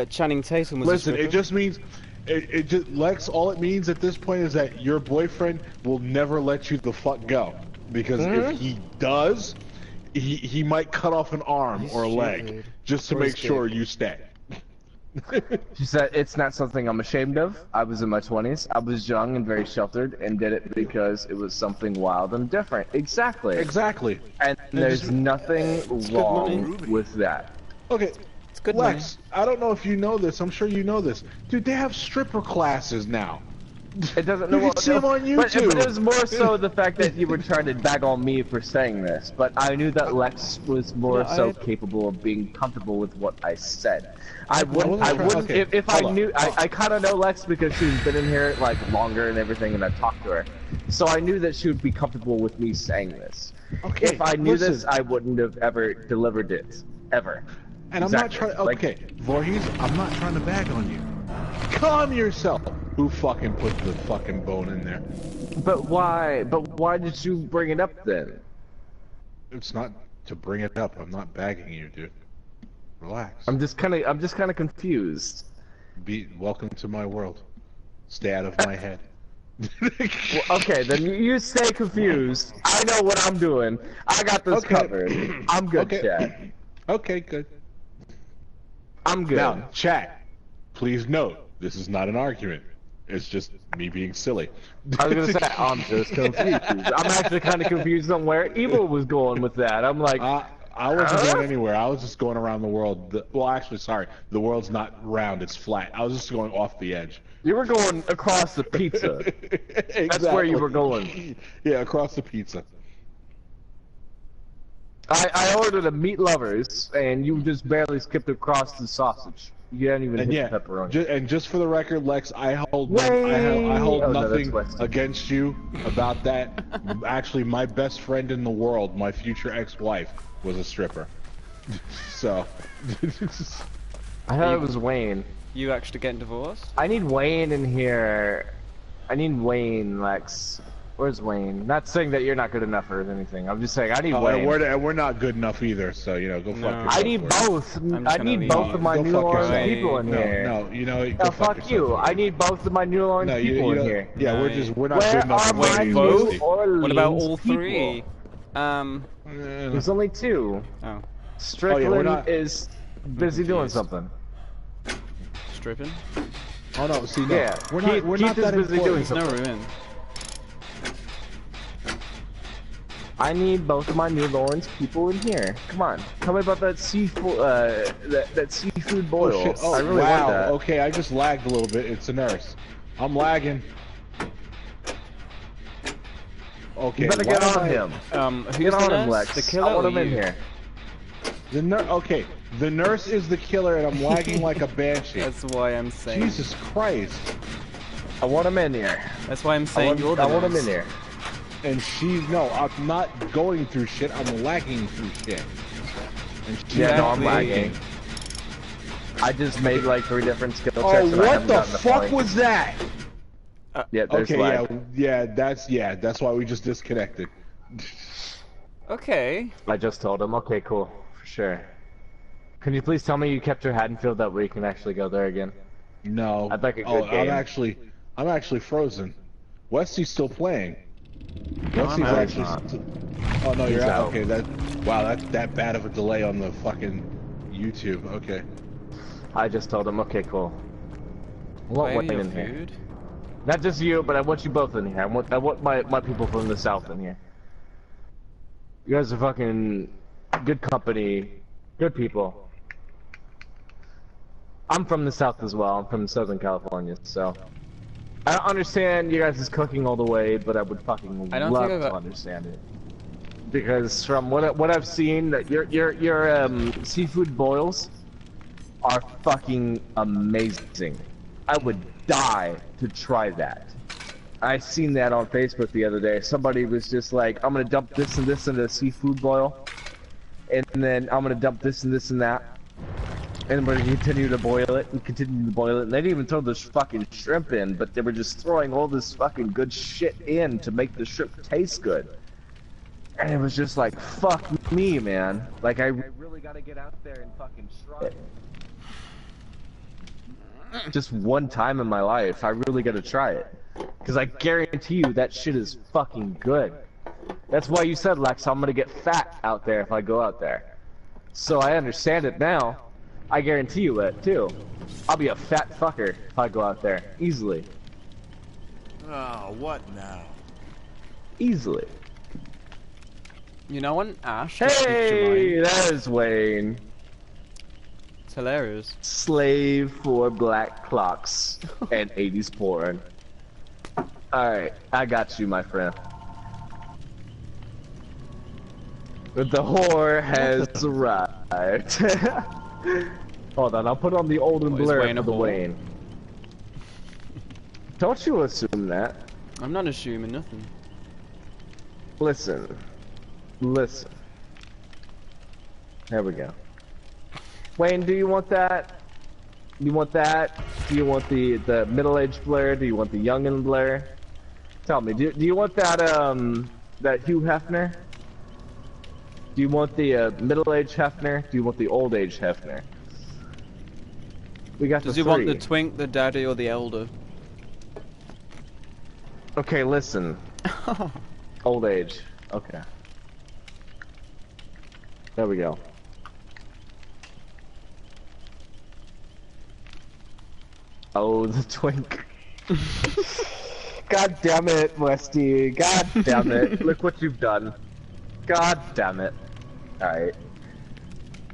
Channing Tatum was a stripper. Listen, it just means, it just, Lex, all it means at this point is that your boyfriend will never let you the fuck go. Because if he does, he might cut off an arm or a leg just to make sure you stay. She said, it's not something I'm ashamed of. I was in my 20s. I was young and very sheltered and did it because it was something wild and different. Exactly. And there's nothing wrong with that. Okay, It's good Lex, I don't know if you know this. I'm sure you know this. Dude, they have stripper classes now. It doesn't know You what can see them on YouTube. But it was more so the fact that you were trying to bag on me for saying this. But I knew that Lex was more so capable of being comfortable with what I said. I wouldn't, okay, if I knew, I kind of know Lex because she's been in here like longer and everything, and I've talked to her. So I knew that she would be comfortable with me saying this. Okay, If I knew this, I wouldn't have ever delivered it. Ever. And I'm not trying, okay, Voorhees, I'm not trying to bag on you. Calm yourself. Who fucking put the fucking bone in there? But why? But why did you bring it up then? It's not to bring it up. I'm not bagging you, dude. Relax. I'm just kind of confused. Welcome to my world. Stay out of my head. Well, okay, then you stay confused. I know what I'm doing. I got this covered. I'm good, chat. Okay, good. I'm good. Now, chat, please note, this is not an argument. It's just me being silly. I was gonna say, I'm just confused. I'm actually kind of confused on where Evil was going with that. I'm like, I wasn't going anywhere. I was just going around the world. Well, actually, sorry. The world's not round. It's flat. I was just going off the edge. You were going across the pizza. Exactly. That's where you were going. Yeah, across the pizza. I ordered a meat lovers, and you just barely skipped across the sausage. You didn't even hit the pepperoni. And just for the record, Lex, I hold nothing against you about that. Actually, my best friend in the world, my future ex-wife, was a stripper. So. I thought it was Wayne. You actually getting divorced? I need Wayne in here. I need Wayne, Lex. Where's Wayne? Not saying that you're not good enough or anything. I'm just saying I need Wayne. We're not good enough either, so you know, go fuck yourself. I need both. I need both of my New Orleans people in here. No, you know. No, fuck you. I need both of my New Orleans people in here. Yeah, we're not good enough. Where are my New Orleans What about all three? There's only two. Oh. Strickland is busy doing something. Stripping? Oh no, see, no. Yeah, we're not that busy doing There's no room. I need both of my New Orleans people in here. Come on, tell me about that seafood, that seafood boil. Oh, shit. Oh, I really wow. want that. Okay, I just lagged a little bit. It's a nurse. I'm lagging. Okay, You better get on him. Who's Get on the him, nurse? Lex. The killer I want or him in you? here. The nurse. Okay, the nurse is the killer, and I'm lagging like a banshee. That's why I'm saying. Jesus Christ. I want him in here. That's why I'm saying you're the I want him nurse. in here. And no, I'm not going through shit. I'm lagging through shit. And Yeah, no, I'm Exactly. lagging. I just made like 3 different skill checks. Oh, and I what haven't the gotten fuck point. was that? Yeah, there's Okay, lag. yeah, that's why we just disconnected. Okay. I just told him. Okay, cool, for sure. Can you please tell me you kept your Haddonfield that we can actually go there again? No. I'd like a oh, good game. I'm actually frozen. Westie's still playing. I'm Westie's out. actually. Oh no, you're He's out. out. Okay, that's that bad of a delay on the fucking YouTube. Okay. I just told him, okay, cool. I want Wait, Wayne your in here. food? Not just you, but I want you both in here. I want my people from the south in here. You guys are fucking good company, good people. I'm from the south as well. I'm from Southern California, so I don't understand you guys' cooking all the way, but I would fucking I don't think I love to got- understand it. Because from what I've seen, that your seafood boils are fucking amazing. I would die to try that. I seen that on Facebook the other day. Somebody was just like, I'm gonna dump this and this into a seafood boil, and then I'm gonna dump this and this and that, and we're gonna continue to boil it and continue to boil it. And they didn't even throw the fucking shrimp in, but they were just throwing all this fucking good shit in to make the shrimp taste good. And it was just like, fuck me, man. Like I really gotta get out there and fucking try it. Just one time in my life, I really gotta try it. Because I guarantee you that shit is fucking good. That's why you said, Lex, I'm gonna get fat out there if I go out there. So I understand it now. I guarantee you it, too. I'll be a fat fucker if I go out there. Easily. Oh, what now? Easily. You know when Ash just speaks your Hey, mind? that is Wayne. It's hilarious. Slave for black clocks and 80s porn. Alright, I got you, my friend. The whore has arrived. Hold on, I'll put on the olden What, is blur Wayne for a the whore? Wayne. Don't you assume that. I'm not assuming nothing. Listen. Listen. There we go. Wayne, do you want that? You want that? Do you want the middle-aged Blair? Do you want the youngin' Blair? Tell me, do you want that that Hugh Hefner? Do you want the middle-aged Hefner? Do you want the old-age Hefner? We got Does the he want the three. twink, the daddy, or the elder? Okay, listen. Old age. Okay. There we go. Oh, the twink. God damn it, Westy. God damn it. Look what you've done. God damn it. Alright.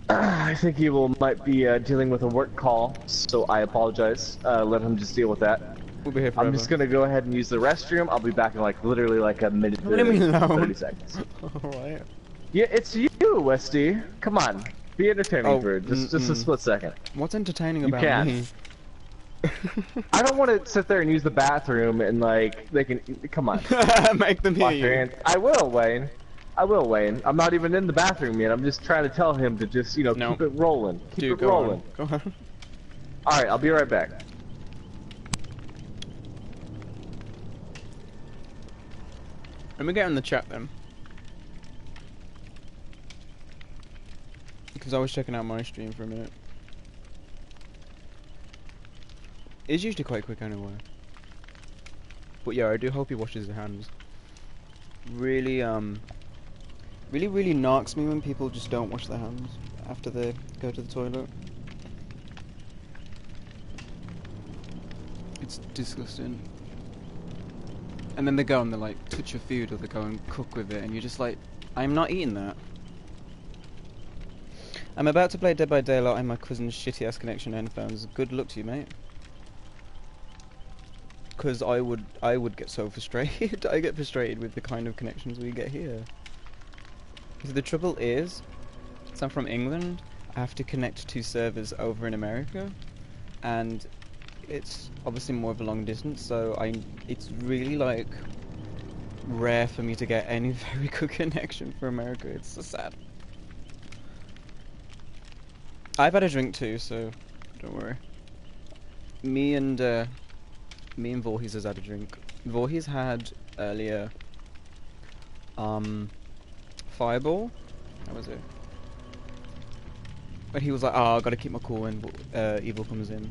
I think he might be dealing with a work call, so I apologize. Let him just deal with that. We'll be here forever. I'm just gonna go ahead and use the restroom. I'll be back in like literally like a minute. Leave me alone. 30 seconds. Alright. Yeah, it's you, Westy. Come on, be entertaining Oh, for just a split second. What's entertaining You about can. me? I don't want to sit there and use the bathroom and like they can. Come on. Make them hear Wash your you. hands. I will, Wayne. I will, Wayne. I'm not even in the bathroom yet. I'm just trying to tell him to just, you know, No. keep it rolling. Keep Dude, it go rolling. on. Go on. All right, I'll be right back. Let me get in the chat then. Because I was checking out my stream for a minute. It's usually quite quick anyway. But yeah, I do hope he washes his hands. Really, really knocks me when people just don't wash their hands after they go to the toilet. It's disgusting. And then they go and they like touch your food or they go and cook with it and you're just like, I'm not eating that. I'm about to play Dead by Daylight on my cousin's shitty ass connection headphones. Good luck to you, mate. Because I would get so frustrated. I get frustrated with the kind of connections we get here. Because the trouble is, since I'm from England, I have to connect to servers over in America, and it's obviously more of a long distance, so it's really like rare for me to get any very good connection for America. It's so sad. I've had a drink too, so don't worry. Me and Voorhees has had a drink. Voorhees had earlier Fireball. That was it. But he was like, oh, I gotta keep my cool when Evil comes in.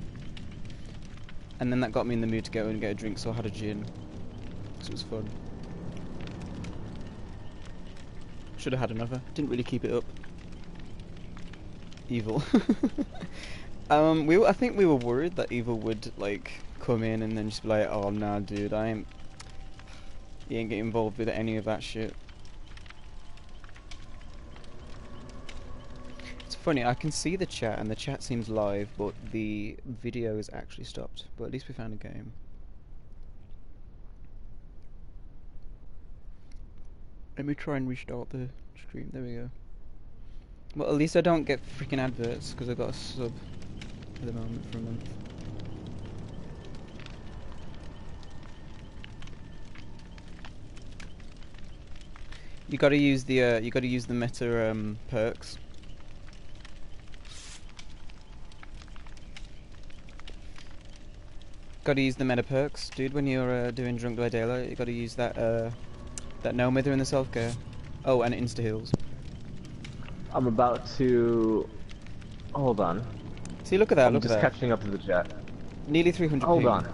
And then that got me in the mood to go and get a drink, so I had a gin. So it was fun. Should have had another. Didn't really keep it up. Evil. I think we were worried that Evil would like come in and then just be like, "Oh nah, dude, you ain't getting involved with any of that shit." It's funny. I can see the chat and the chat seems live, but the video is actually stopped. But at least we found a game. Let me try and restart the stream. There we go. Well, at least I don't get freaking adverts because I got a sub for the moment for a month. You gotta use the meta perks. Gotta use the meta perks, dude. When you're doing Drunk by Daylight, you gotta use that that no mither in the self care. Oh, and insta heals. I'm about to... Hold on. See, look at that, I'm look at just that. catching up to the chat. Nearly 300 Hold ping. on.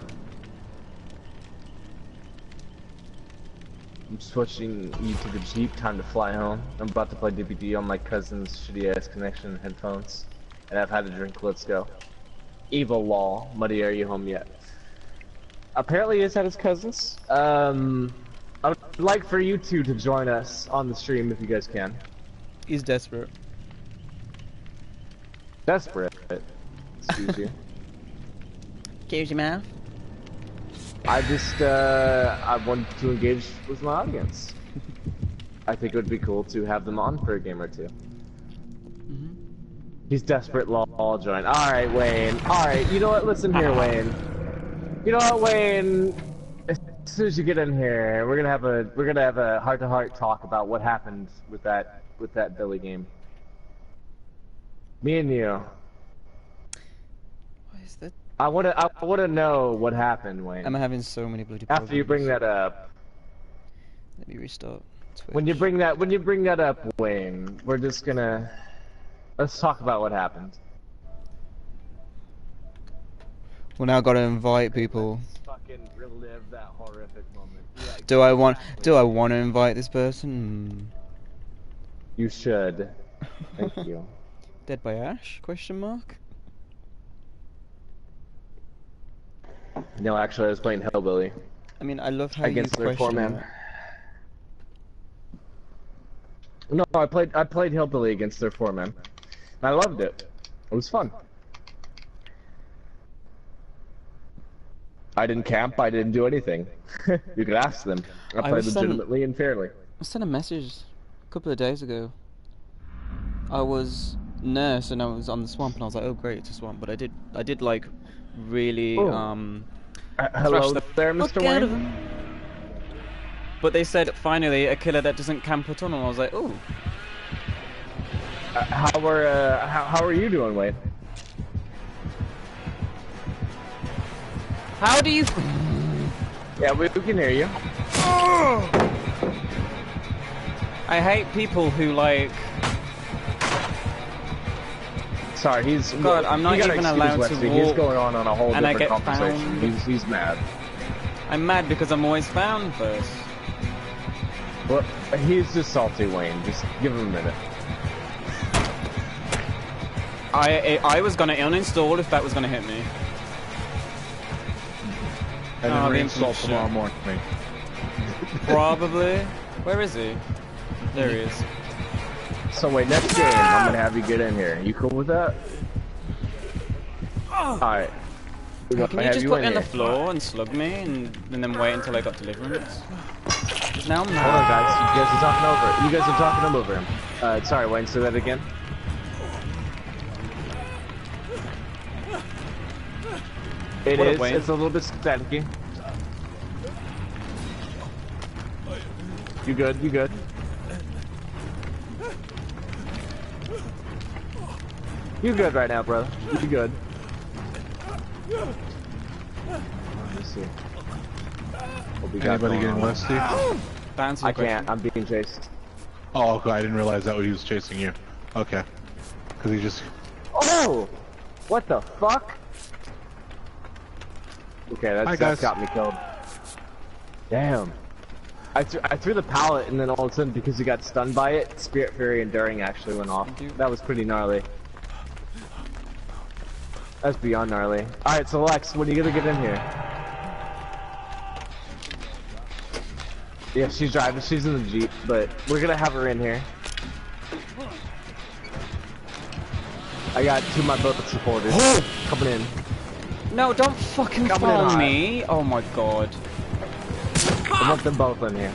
I'm switching you to the Jeep, time to fly home. I'm about to play DPD on my cousin's shitty ass connection and headphones. And I've had a drink, let's go. Evil Law, Muddy, are you home yet? Apparently he's at his cousin's. I would like for you two to join us on the stream if you guys can. He's desperate. Desperate. Excuse you. Excuse your mouth. I just, I wanted to engage with my audience. I think it would be cool to have them on for a game or two. He's desperate, I'll join. Alright, Wayne. Alright, you know what? Listen here, Wayne. You know what, Wayne? As soon as you get in here, we're gonna have a heart-to-heart talk about what happened with that Billy game. Me and you. What is that? I wanna know what happened, Wayne. I'm having so many bloody After you bring that up. Let me restart Twitch. When you bring that up, Wayne, we're just gonna... Let's talk about what happened. Well, now I gotta invite people. Let's fucking relive that horrific moment. Yeah, Do I want to invite this person? You should. Thank you. Dead by Ash? Question mark. No, actually, I was playing Hillbilly I mean, I love how against you their question four-man. that. No, I played Hillbilly against their four-man. I loved it. It was fun. I didn't camp. I didn't do anything. You could ask them. I played legitimately and fairly. I sent a message a couple of days ago. I was nurse and I was on the swamp and I was like, oh great, it's a swamp. But I did like really hello the there, Mr. Wayne. But they said finally a killer that doesn't camp a tunnel. I was like, oh. How are you doing, Wayne? How do you? Yeah, we can hear you. I hate people who like. Sorry, he's. God, I'm not even allowed to walk. He's going on a whole and different I get conversation. found. He's mad. I'm mad because I'm always found first. Well, he's just salty, Wayne. Just give him a minute. I was gonna uninstall if that was gonna hit me. And then reinstall tomorrow morning. Probably. Where is he? There he is. So wait, next game, I'm gonna have you get in here. You cool with that? Alright. Can you just put me on the floor and slug me and then wait until I got deliverance? Now I'm not. Hold on, guys. You guys are talking over him. Sorry, Wayne, say that again. It What up, is. Wayne? It's a little bit staticky. You good? You good? You good right now, brother? You good? Let's see. What we got Anybody going getting on? Westy? I can't. I'm being chased. Oh, okay. I didn't realize that he was chasing you. Okay. Because he just... Oh! What the fuck? Okay, Hi, that's guys. got me killed. Damn. I threw the pallet, and then all of a sudden, because he got stunned by it, Spirit Fury Enduring actually went off. That was pretty gnarly. That's beyond gnarly. Alright, so Lex, when are you gonna get in here? Yeah, she's driving. She's in the Jeep, but we're gonna have her in here. I got 2 of my boat supporters coming in. No, don't fucking follow me. Oh my god. I want them both in here.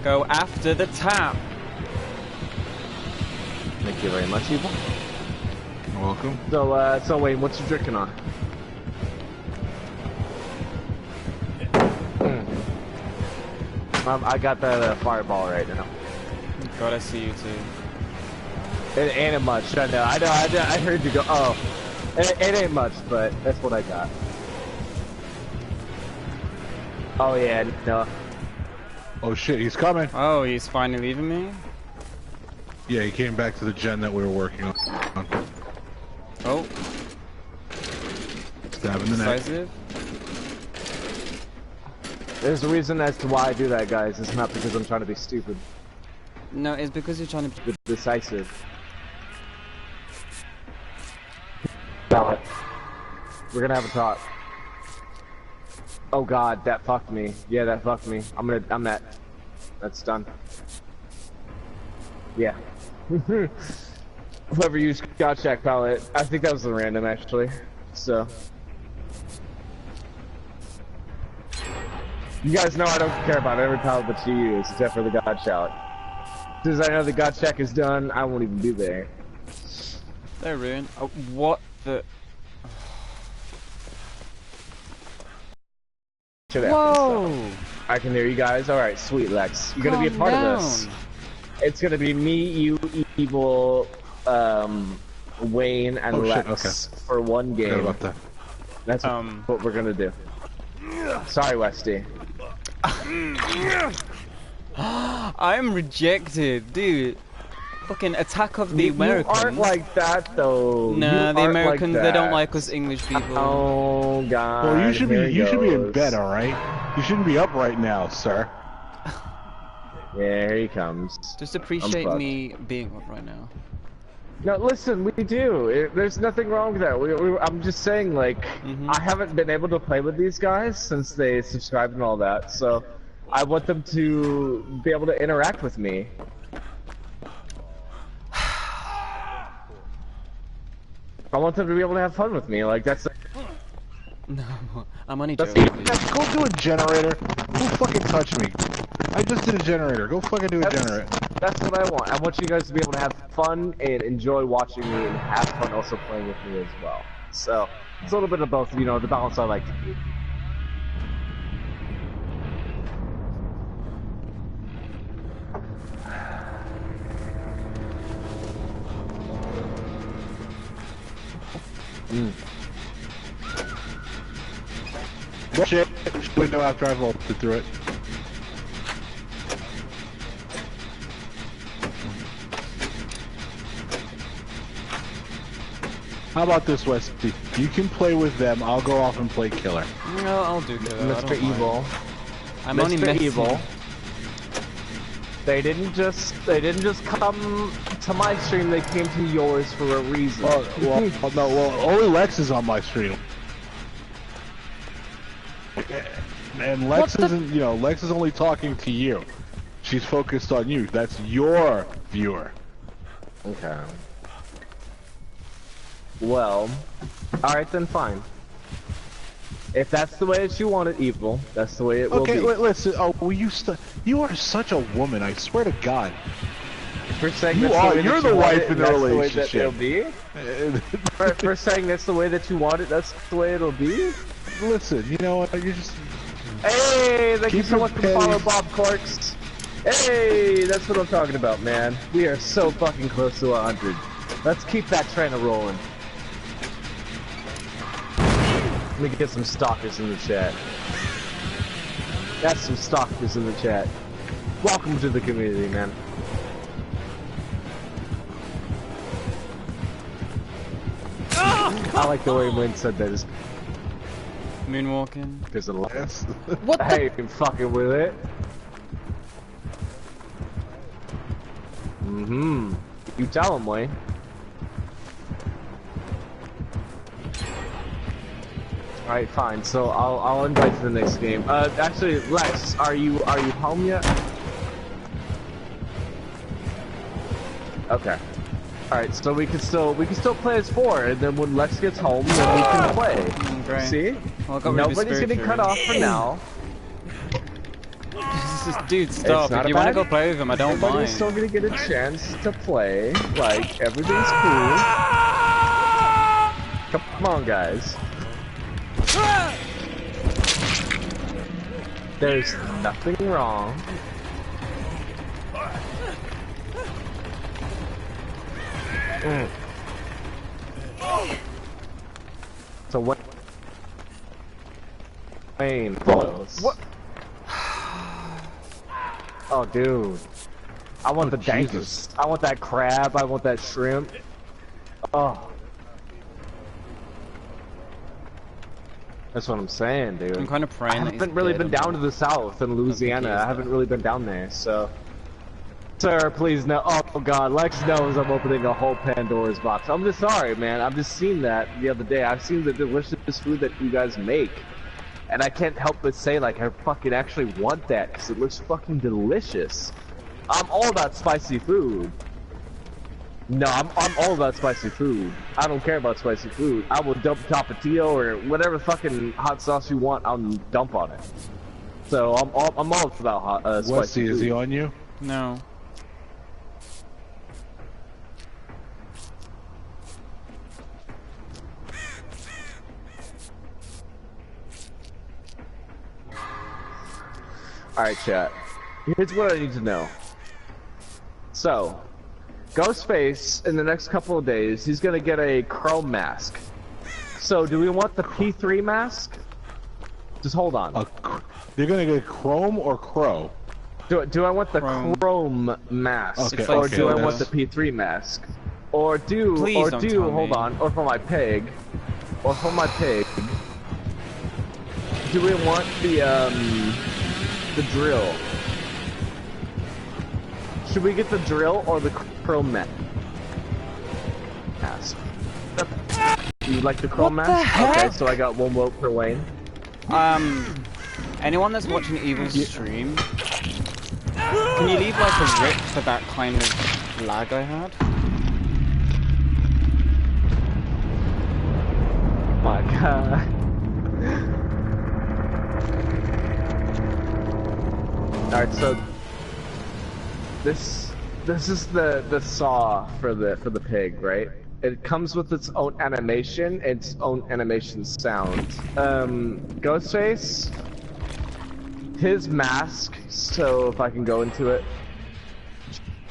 Go after the tap. Thank you very much, Evil. You're welcome. So wait, what's you drinking on? I got that fireball right now. God, I see you too. It ain't much. I know. I heard you go. Oh, it ain't much, but that's what I got. Oh yeah, no. Oh shit, he's coming. Oh, he's finally leaving me? Yeah, he came back to the gen that we were working on. Oh. Stab in the neck. Decisive. There's a reason as to why I do that, guys. It's not because I'm trying to be stupid. No, it's because you're trying to... It's decisive. We're gonna have a talk. Oh god, that fucked me. Yeah, that fucked me. That's done. Yeah. Whoever used God Shack palette, I think that was the random actually. So. You guys know I don't care about every palette that you use, except for the God Shack. As soon as I know the God Shack is done, I won't even be there. They're ruined. Oh, what the... Whoa! I can hear you guys. Alright, sweet Lex. You're gonna be a part of this. It's gonna be me, you, Evil, Wayne, and Lex for one game. About that. That's what we're gonna do. Sorry, Westy. I'm rejected, dude. Fucking Attack of the Americans. You aren't like that, though. Nah, the Americans, they don't like us English people. Oh, God. Well, you should be in bed, alright? You shouldn't be up right now, sir. Yeah, here he comes. Just appreciate me being up right now. No, listen, we do. There's nothing wrong with that. I'm just saying, like, I haven't been able to play with these guys since they subscribed and all that, so I want them to be able to interact with me. I want them to be able to have fun with me, like, that's... No, I'm only joking. Go do a generator. Don't fucking touch me. I just did a generator. Go fucking do a generator. That's what I want. I want you guys to be able to have fun and enjoy watching me and have fun also playing with me as well. So, it's a little bit of both, you know, the balance I like to keep. Shit. Window after I vaulted through it. How about this, Westy? You can play with them. I'll go off and play killer. No, I'll do killer. Mr. Evil. I'm only Mr. messing. Evil. They didn't just come to my stream. They came to yours for a reason. Well, only Lex is on my stream. And Lex isn't, you know, Lex is only talking to you. She's focused on you. That's your viewer. Okay. Well, alright then, fine. If that's the way that you want it, Evil, that's the way it will be. Okay, listen. Oh, you are such a woman. I swear to God. For saying you're the wife in the relationship. For saying that's the way that you want it, that's the way it'll be. Listen, you know what? You're just. Hey, thank you so much for following Bob Corks. Hey, that's what I'm talking about, man. We are so fucking close to 100. Let's keep that trend rolling. Let me get some stalkers in the chat. That's some stalkers in the chat. Welcome to the community, man. I like the way Wayne said that. Is Moonwalking. there's a lot. What the? I ain't fucking with it. You tell him, Wayne. Alright, fine. So I'll invite you to the next game. Actually, Lex, are you home yet? Okay. Alright, so we can still play as 4, and then when Lex gets home, then we can play. Great. See? Well, I got Nobody's getting cut off for now. Dude, stop. If you want to go play with him, I don't Everybody's mind. still gonna get a chance to play. Like, everything's cool. Come on, guys. There's nothing wrong. So what? Wayne follows. What? Oh, dude. I want the dankest. I want that crab. I want that shrimp. Oh. That's what I'm saying, dude. I'm kind of praying. I haven't really been down to the south in Louisiana. I haven't really been down there, so. Sir, please no. Oh God, Lex knows I'm opening a whole Pandora's box. I'm just sorry, man. I've just seen that the other day. I've seen the delicious food that you guys make, and I can't help but say, like, I fucking actually want that because it looks fucking delicious. I'm all about spicy food. No, I'm all about spicy food. I don't care about spicy food. I will dump Tapatio or whatever fucking hot sauce you want. I'll dump on it. So I'm all about spicy Westy, food. is he on you? No. Alright, chat. Here's what I need to know. So, Ghostface, in the next couple of days, he's gonna get a chrome mask. So, do we want the P3 mask? Just hold on. You're gonna get Chrome or Crow? Do I want the chrome mask, Okay, or okay, do I that's- want the P3 mask? Or do, Please don't tell hold me. on, or for my pig, do we want the drill? Should we get the drill or the chrome mask? You like the chrome What mask? the heck? Okay, so I got one vote for Wayne. Anyone that's watching Evil's stream, can you leave like a rip for that kind of lag I had? My God. Alright, so this is the saw for the pig, right? It comes with its own animation, its own animation sound. Ghostface, his mask, so if I can go into it,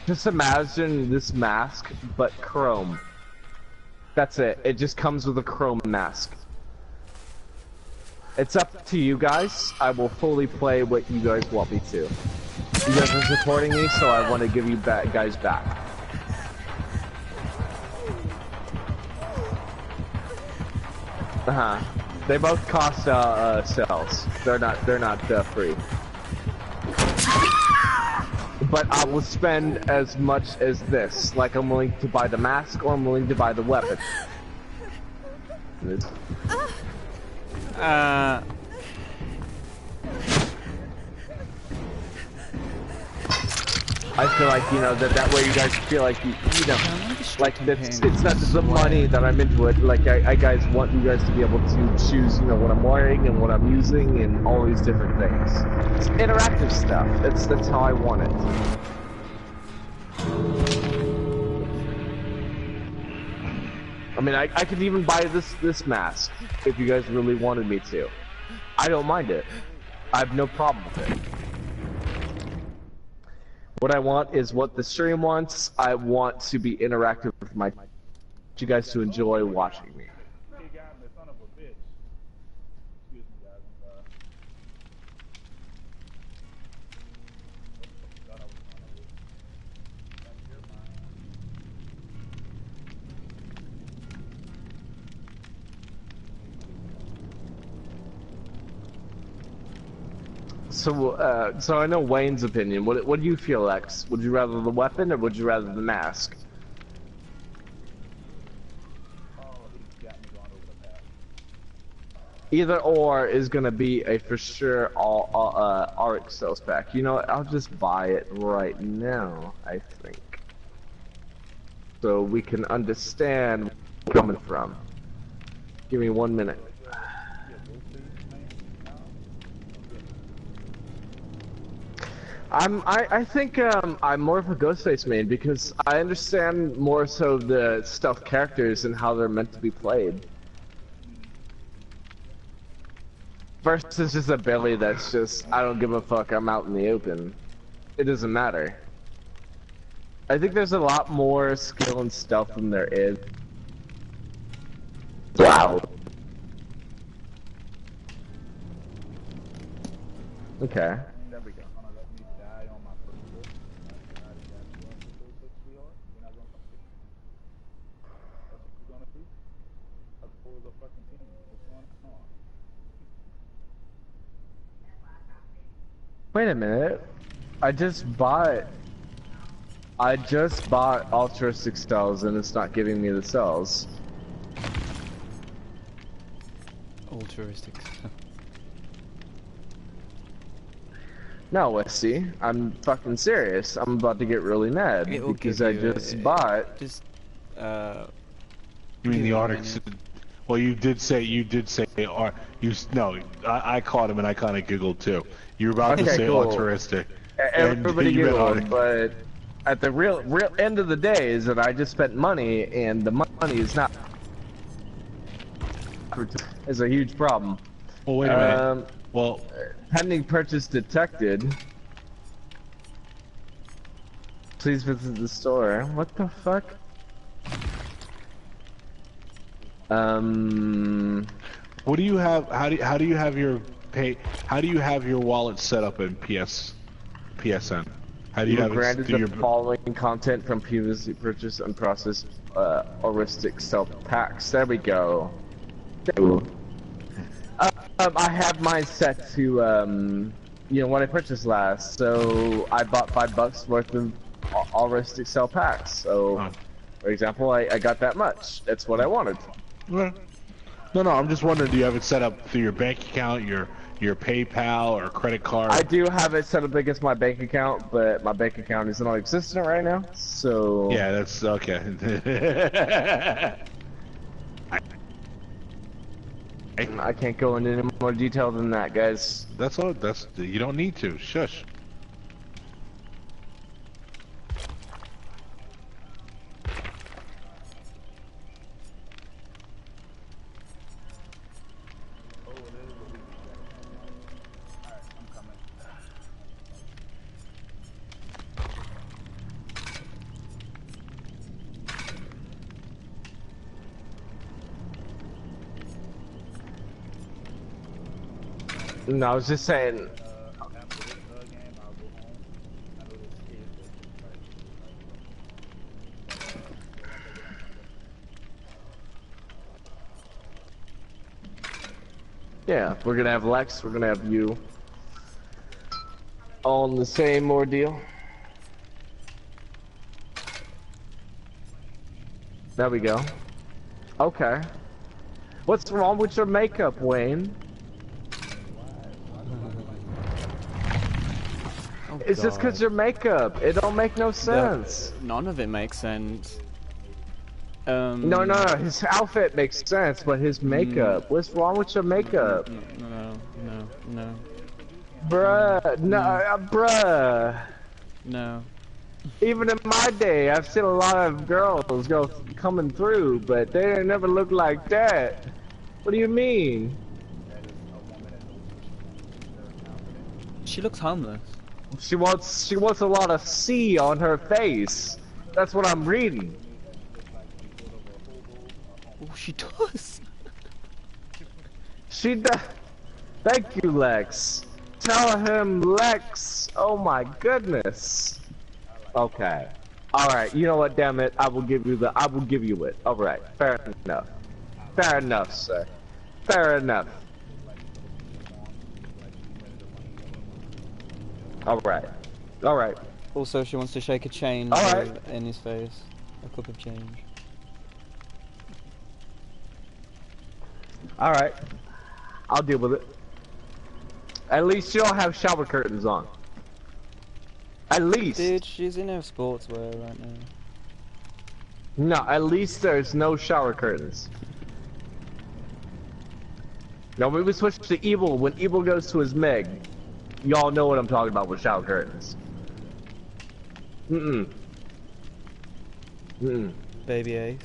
just imagine this mask, but chrome. That's it. It just comes with a chrome mask. It's up to you guys. I will fully play what you guys want me to. You guys are supporting me, so I want to give you guys back. They both cost cells. They're not free. But I will spend as much as this. Like I'm willing to buy the mask, or I'm willing to buy the weapon. I feel like, you know, that way you guys feel like, you know, like it's not just the money that I'm into it. Like I guys want you guys to be able to choose, you know, what I'm wearing and what I'm using and all these different things. It's interactive stuff. That's how I want it. I mean, I could even buy this mask if you guys really wanted me to. I don't mind it. I have no problem with it. What I want is what the stream wants. I want to be interactive with you guys to enjoy watching me. So I know Wayne's opinion. What do you feel, Lex? Would you rather the weapon or would you rather the mask? Either or is gonna be a for sure all RX sales pack. You know what? I'll just buy it right now, I think. So we can understand where we're coming from. Give me 1 minute. I think I'm more of a Ghostface main because I understand more so the stealth characters and how they're meant to be played. Versus just a Billy that's just, I don't give a fuck, I'm out in the open. It doesn't matter. I think there's a lot more skill and stealth than there is. Wow. Okay. Wait a minute. I just bought altruistic cells and it's not giving me the cells. Altruistic. No, Westy, I'm fucking serious. I'm about to get really mad because I just bought. Just You mean the Arctic? Well, you did say no. I caught him and I kind of giggled too. You were about to say cool. altruistic. Everybody giggled, but at the real end of the day is that I just spent money and the money is not is a huge problem. Well, wait a minute. Well, pending purchase detected. Please visit the store. What the fuck? What do you have? How do you have your pay? How do you have your wallet set up in PSN? How do you have granted the following content from previously purchased unprocessed heuristic cell packs? There we go. I have mine set to you know, what I purchased last. So I bought $5 worth of heuristic cell packs. So, for example, I got that much. That's what I wanted. No, I'm just wondering, do you have it set up through your bank account, your PayPal or credit card? I do have it set up against my bank account, but my bank account is non-existent right now, so... Yeah, that's okay. I can't go into any more detail than that, guys. That's all. You don't need to. Shush. No, I was just saying. Yeah, we're gonna have Lex, we're gonna have you. All in the same ordeal. There we go. Okay. What's wrong with your makeup, Wayne? Oh, it's just because your makeup. It don't make no sense. None of it makes sense. No, his outfit makes sense, but his makeup. What's wrong with your makeup? No. Bruh, bruh. No. Even in my day, I've seen a lot of girls coming through, but they never look like that. What do you mean? She looks homeless. She wants a lot of C on her face. That's what I'm reading. Oh, she does. She does. Thank you, Lex. Tell him, Lex. Oh my goodness. Okay. All right. You know what? Damn it. I will give you it. All right. Fair enough. Fair enough, sir. Fair enough. Alright. Alright. Also, she wants to shake a change in his face. A cup of change. Alright. I'll deal with it. At least you don't have shower curtains on. At least. Dude, she's in her sportswear right now. No, at least there's no shower curtains. Now when we switch to Evil, when Evil goes to his Meg, y'all know what I'm talking about with shower curtains. Baby Ace.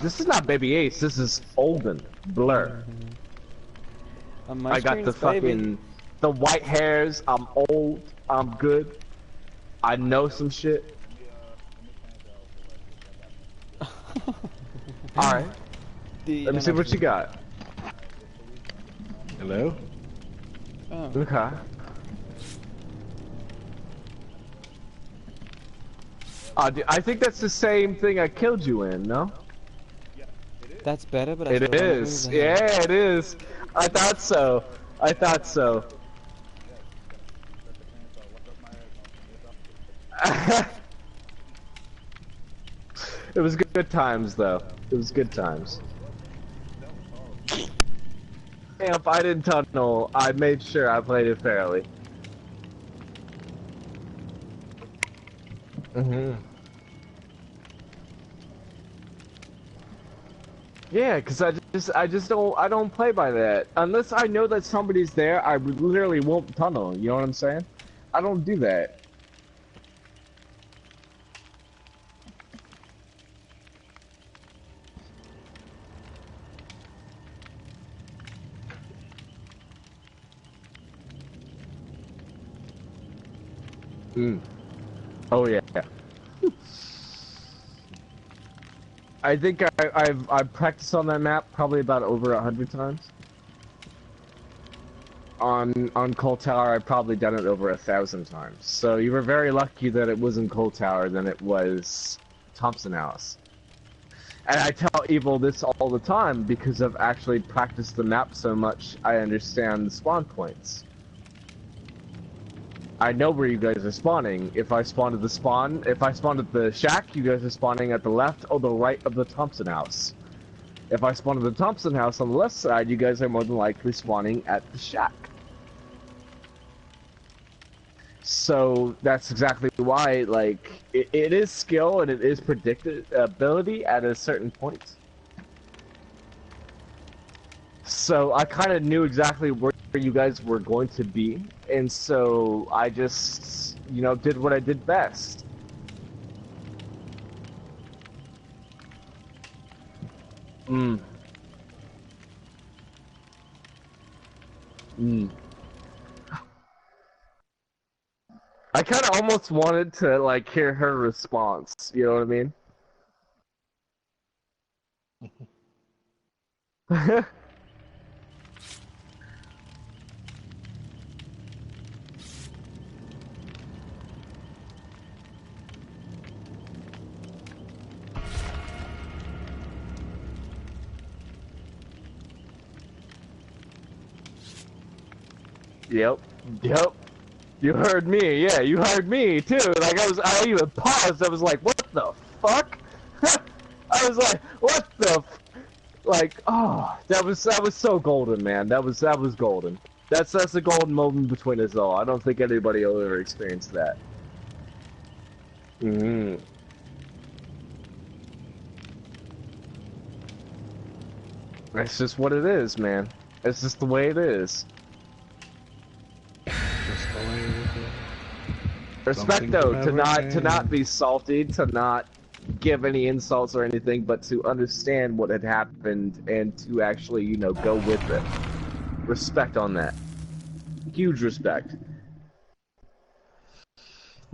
This is not Baby Ace, this is Olden. Blur. I got the fucking... The white hairs, I'm old, I'm good. I know some shit. Alright. Let me see what you got. Hello? Oh. Okay. I think that's the same thing I killed you in, no? That's better, but I it is. Yeah, it is. I thought so. I thought so. It was good times, though. It was good times. And if I didn't tunnel, I made sure I played it fairly. Yeah, cause I don't play by that. Unless I know that somebody's there, I literally won't tunnel. You know what I'm saying? I don't do that. Oh yeah. I think I've practiced on that map probably about over 100 times. On Cold Tower, I've probably done it over 1,000 times. So you were very lucky that it wasn't Cold Tower than it was Thompson House. And I tell Evil this all the time because I've actually practiced the map so much. I understand the spawn points. I know where you guys are spawning. If I spawn at the shack, you guys are spawning at the left or the right of the Thompson house. If I spawn at the Thompson house on the left side, you guys are more than likely spawning at the shack. So that's exactly why, like, it is skill and it is predictability at a certain point. So I kind of knew exactly where you guys were going to be, and so I just, you know, did what I did best. I kind of almost wanted to, like, hear her response, you know what I mean? Yep. You heard me, yeah, you heard me too. Like I even paused. I was like, what the fuck? I was like, what the like, oh, that was so golden, man. That was golden. That's a golden moment between us all. I don't think anybody will ever experience that. It's just what it is, man. It's just the way it is. Respect though, to not be salty, to not give any insults or anything, but to understand what had happened and to actually, you know, go with it. Respect on that. Huge respect.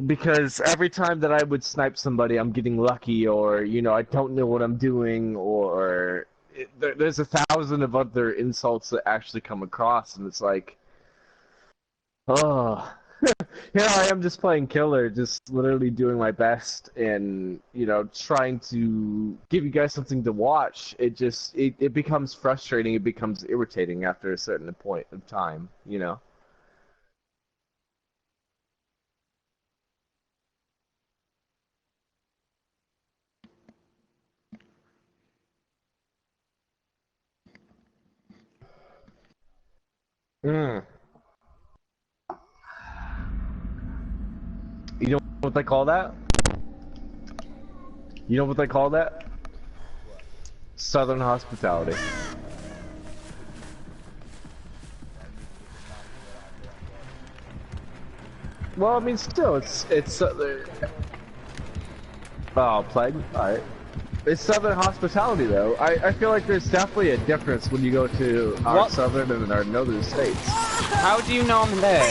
Because every time that I would snipe somebody, I'm getting lucky, or, you know, I don't know what I'm doing, or there's 1,000 of other insults that actually come across, and it's like, oh. Here I am just playing killer, just literally doing my best and, you know, trying to give you guys something to watch. It becomes frustrating, it becomes irritating after a certain point of time, you know? Mm. You know what they call that? You know what they call that? Southern hospitality. Well, I mean, still, it's oh, plague. All right. It's Southern hospitality, though. I feel like there's definitely a difference when you go to our southern and our northern states. How do you know I'm there?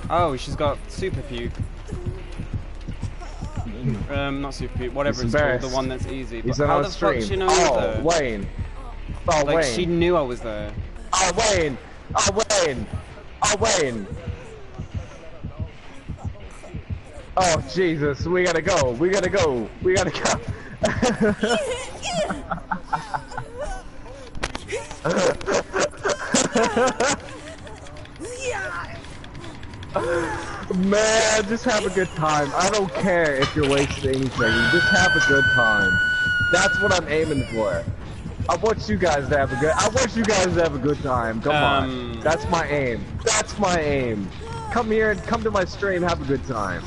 Oh, she's got super puke. Not super puke, whatever it's called, the one that's easy. But how the fuck she know I was there? Wayne. Oh, like, Wayne. she knew I was there. Oh, Wayne. Oh, Wayne. Oh, Wayne. Oh, Jesus. We gotta go. We gotta go. We gotta go. Man, just have a good time. I don't care if you're wasting anything. Just have a good time. That's what I'm aiming for. I want you guys to have a good time. Come on. That's my aim. That's my aim. Come here and come to my stream, have a good time.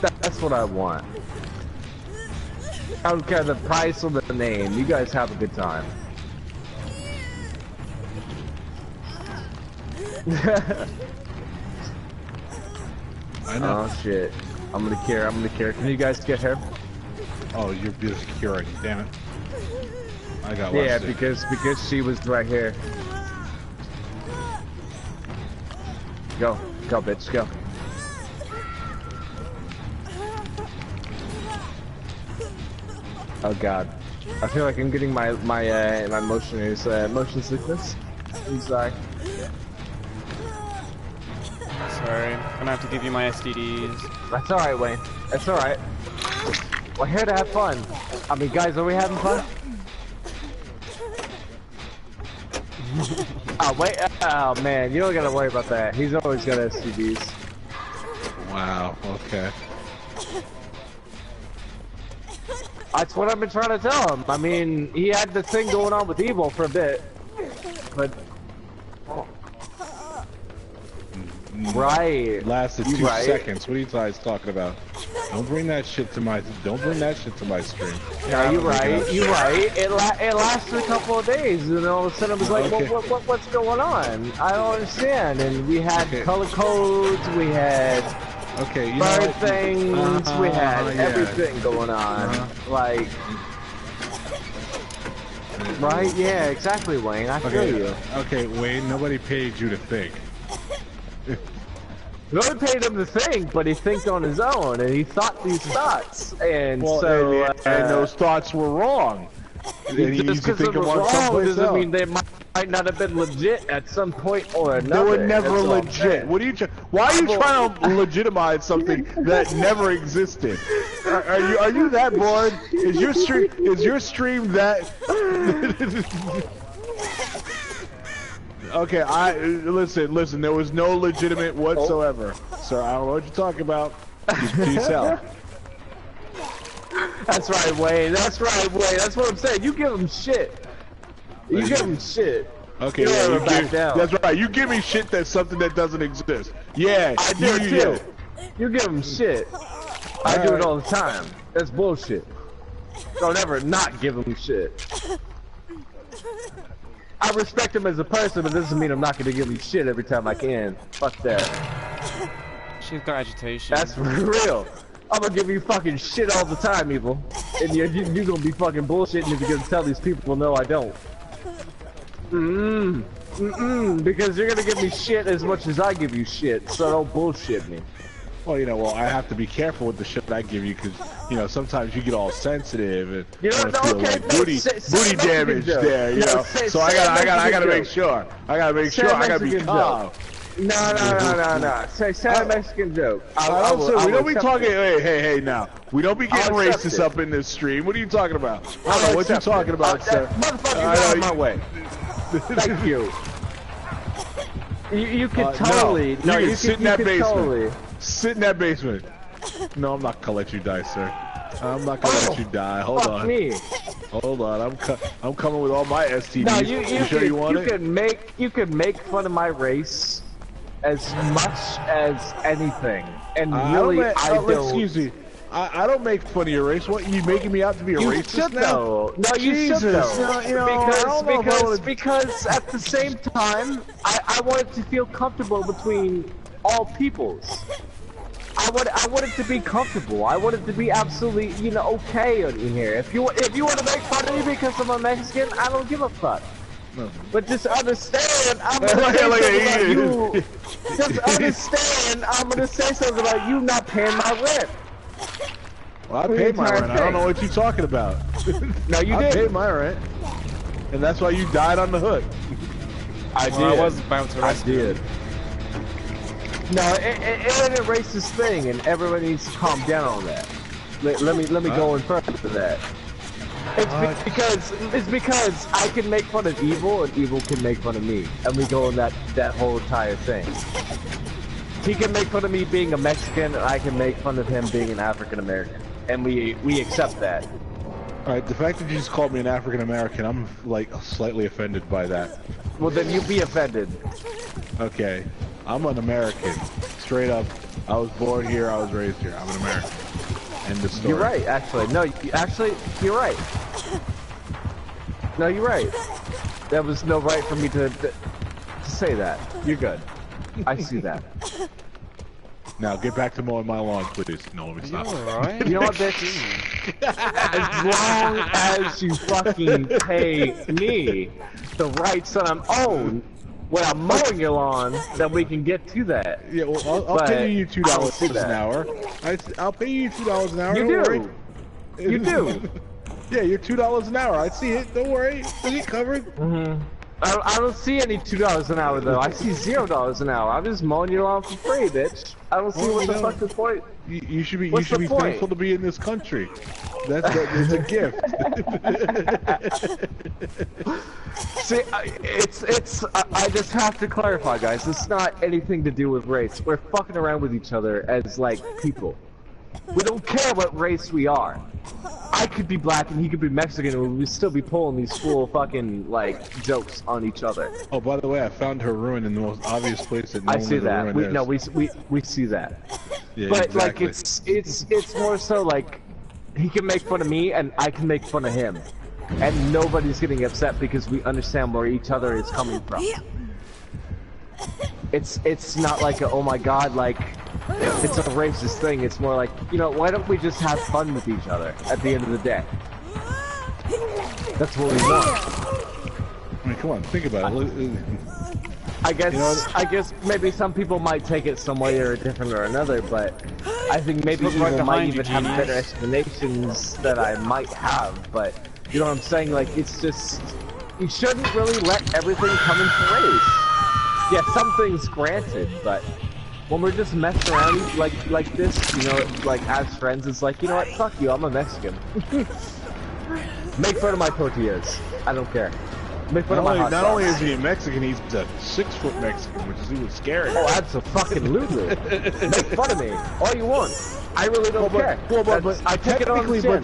That's what I want. I don't care the price or the name. You guys have a good time. I know. Oh shit. I'm gonna care. Can you guys get her? Oh, you're just curing. Damn it. I got one. Yeah, because she was right here. Go, bitch, go. Oh god, I feel like I'm getting my motion sickness. I'm sorry. Sorry, I'm gonna have to give you my STDs. That's alright, Wayne. That's alright. We're here to have fun. I mean, guys, are we having fun? Oh, wait. Oh, man. You don't gotta worry about that. He's always got STDs. Wow. Okay. That's what I've been trying to tell him. I mean, he had this thing going on with Evo for a bit. But... Right. Lasted 2 seconds. What are you guys talking about? Don't bring that shit to my stream. Yeah, you're right. You're right. It lasted a couple of days, and all of a sudden it was like, okay. what's going on? I don't understand. And we had color codes. We had bird things. We had everything going on. Like. Right? Yeah, exactly, Wayne. I feel you. Okay, Wayne. Nobody paid you to think. Nobody paid him to think, but he thinked on his own, and he thought these thoughts, and and those thoughts were wrong. Just because they were wrong doesn't mean they might not have been legit at some point or another. They were never legit. What are you? Why are you trying to legitimize something that never existed? Are you that bored? Is your stream that? Okay, listen, there was no legitimate whatsoever. Sir, I don't know what you're talking about. Peace out. That's right, Wayne. That's right, Wayne. That's what I'm saying. You give him shit. You give him shit. Okay, that's right. You give me shit that's something that doesn't exist. Yeah, I do too. You give him shit. I do it all the time. That's bullshit. Don't ever not give him shit. I respect him as a person, but this doesn't mean I'm not going to give him shit every time I can. Fuck that. She's got agitation. That's real. I'm going to give you fucking shit all the time, Evil. And you're going to be fucking bullshitting if you're going to tell these people, no, I don't. Because you're going to give me shit as much as I give you shit, so don't bullshit me. Well, I have to be careful with the shit I give you, because, sometimes you get all sensitive and feel like booty damage there, So I gotta make sure. I gotta be calm. No. Say a Mexican joke. We don't be talking. Hey, now. We don't be getting racist up in this stream. What are you talking about? I don't know what you're talking about, sir. Motherfucker, my way. Thank you. You can totally. No, you sit in that basement. Sit in that basement. No, I'm not gonna let you die, sir. I'm not gonna let you die. Hold on. Me. Hold on, I'm coming with all my STDs. No, you sure you want it? You can make fun of my race as much as anything, and really, I don't. Excuse me. I don't make fun of your race. What, you making me out to be a racist should now? Though. No, you Jesus. should though. Because at the same time, I wanted to feel comfortable between all peoples. I want it to be comfortable. I want it to be absolutely, you know, okay in here. If you want to make fun of me because I'm a Mexican, I don't give a fuck. No. But just understand, I'm gonna say something about you. Just understand, I'm gonna say something about you not paying my rent. Well, I paid my rent. I don't know what you're talking about. No, you I did. paid my rent, and that's why you died on the hook. I did. I was about to rescue. I did. No, it ain't a racist thing, and everyone needs to calm down on that. Let me go in front of that. It's because I can make fun of evil, and evil can make fun of me, and we go in that whole entire thing. He can make fun of me being a Mexican, and I can make fun of him being an African American, and we accept that. All right, the fact that you just called me an African American, I'm like slightly offended by that. Well, then you be offended. Okay, I'm an American, straight up. I was born here, I was raised here. I'm an American. End of story. You're right, actually. No, you're right. No, you're right. There was no right for me to say that. You're good. I see that. Now get back to mowing my lawn, please. No, let me stop. Alright. You know what, bitch? As long as you fucking pay me the rights that I'm owed when I'm mowing your lawn, then we can get to that. Yeah, well, I'll pay you $2 an hour. I'll pay you $2 an hour. You don't do. worry. You do. Yeah, you're $2 an hour. I see it. Don't worry. Is it covered? I don't see any $2 an hour though. I see $0 an hour. I'm just mowing your lawn for free, bitch. I don't see what the fuck the point. You should be What's the point? thankful to be in this country. It's a gift. See, I just have to clarify, guys. It's not anything to do with race. We're fucking around with each other as like people. We don't care what race we are. I could be black and he could be Mexican and we'd still be pulling these full fucking like jokes on each other. Oh, by the way, I found her ruin in the most obvious place that I see that. We see that. Yeah, but exactly. like it's more so like he can make fun of me and I can make fun of him, and nobody's getting upset because we understand where each other is coming from. It's not like a, oh my god, like it's a racist thing. It's more like, you know, why don't we just have fun with each other at the end of the day? That's what we want. I mean, come on, think about it. I guess maybe some people might take it some way or different or another, but I think maybe Look right people might behind you, even have genius. better explanations that I might have, but you know what I'm saying? Like, it's just, you shouldn't really let everything come into race. Yeah, some things granted, but when we're just messing around like this, you know, like as friends, it's like, you know what, fuck you, I'm a Mexican. Make fun of my tortillas. I don't care. Make fun of my hot Not sauce. only is he a Mexican, he's a 6-foot Mexican, which is even scary. Oh, absolutely. Make fun of me all you want. I really don't care. But I take it on the chin.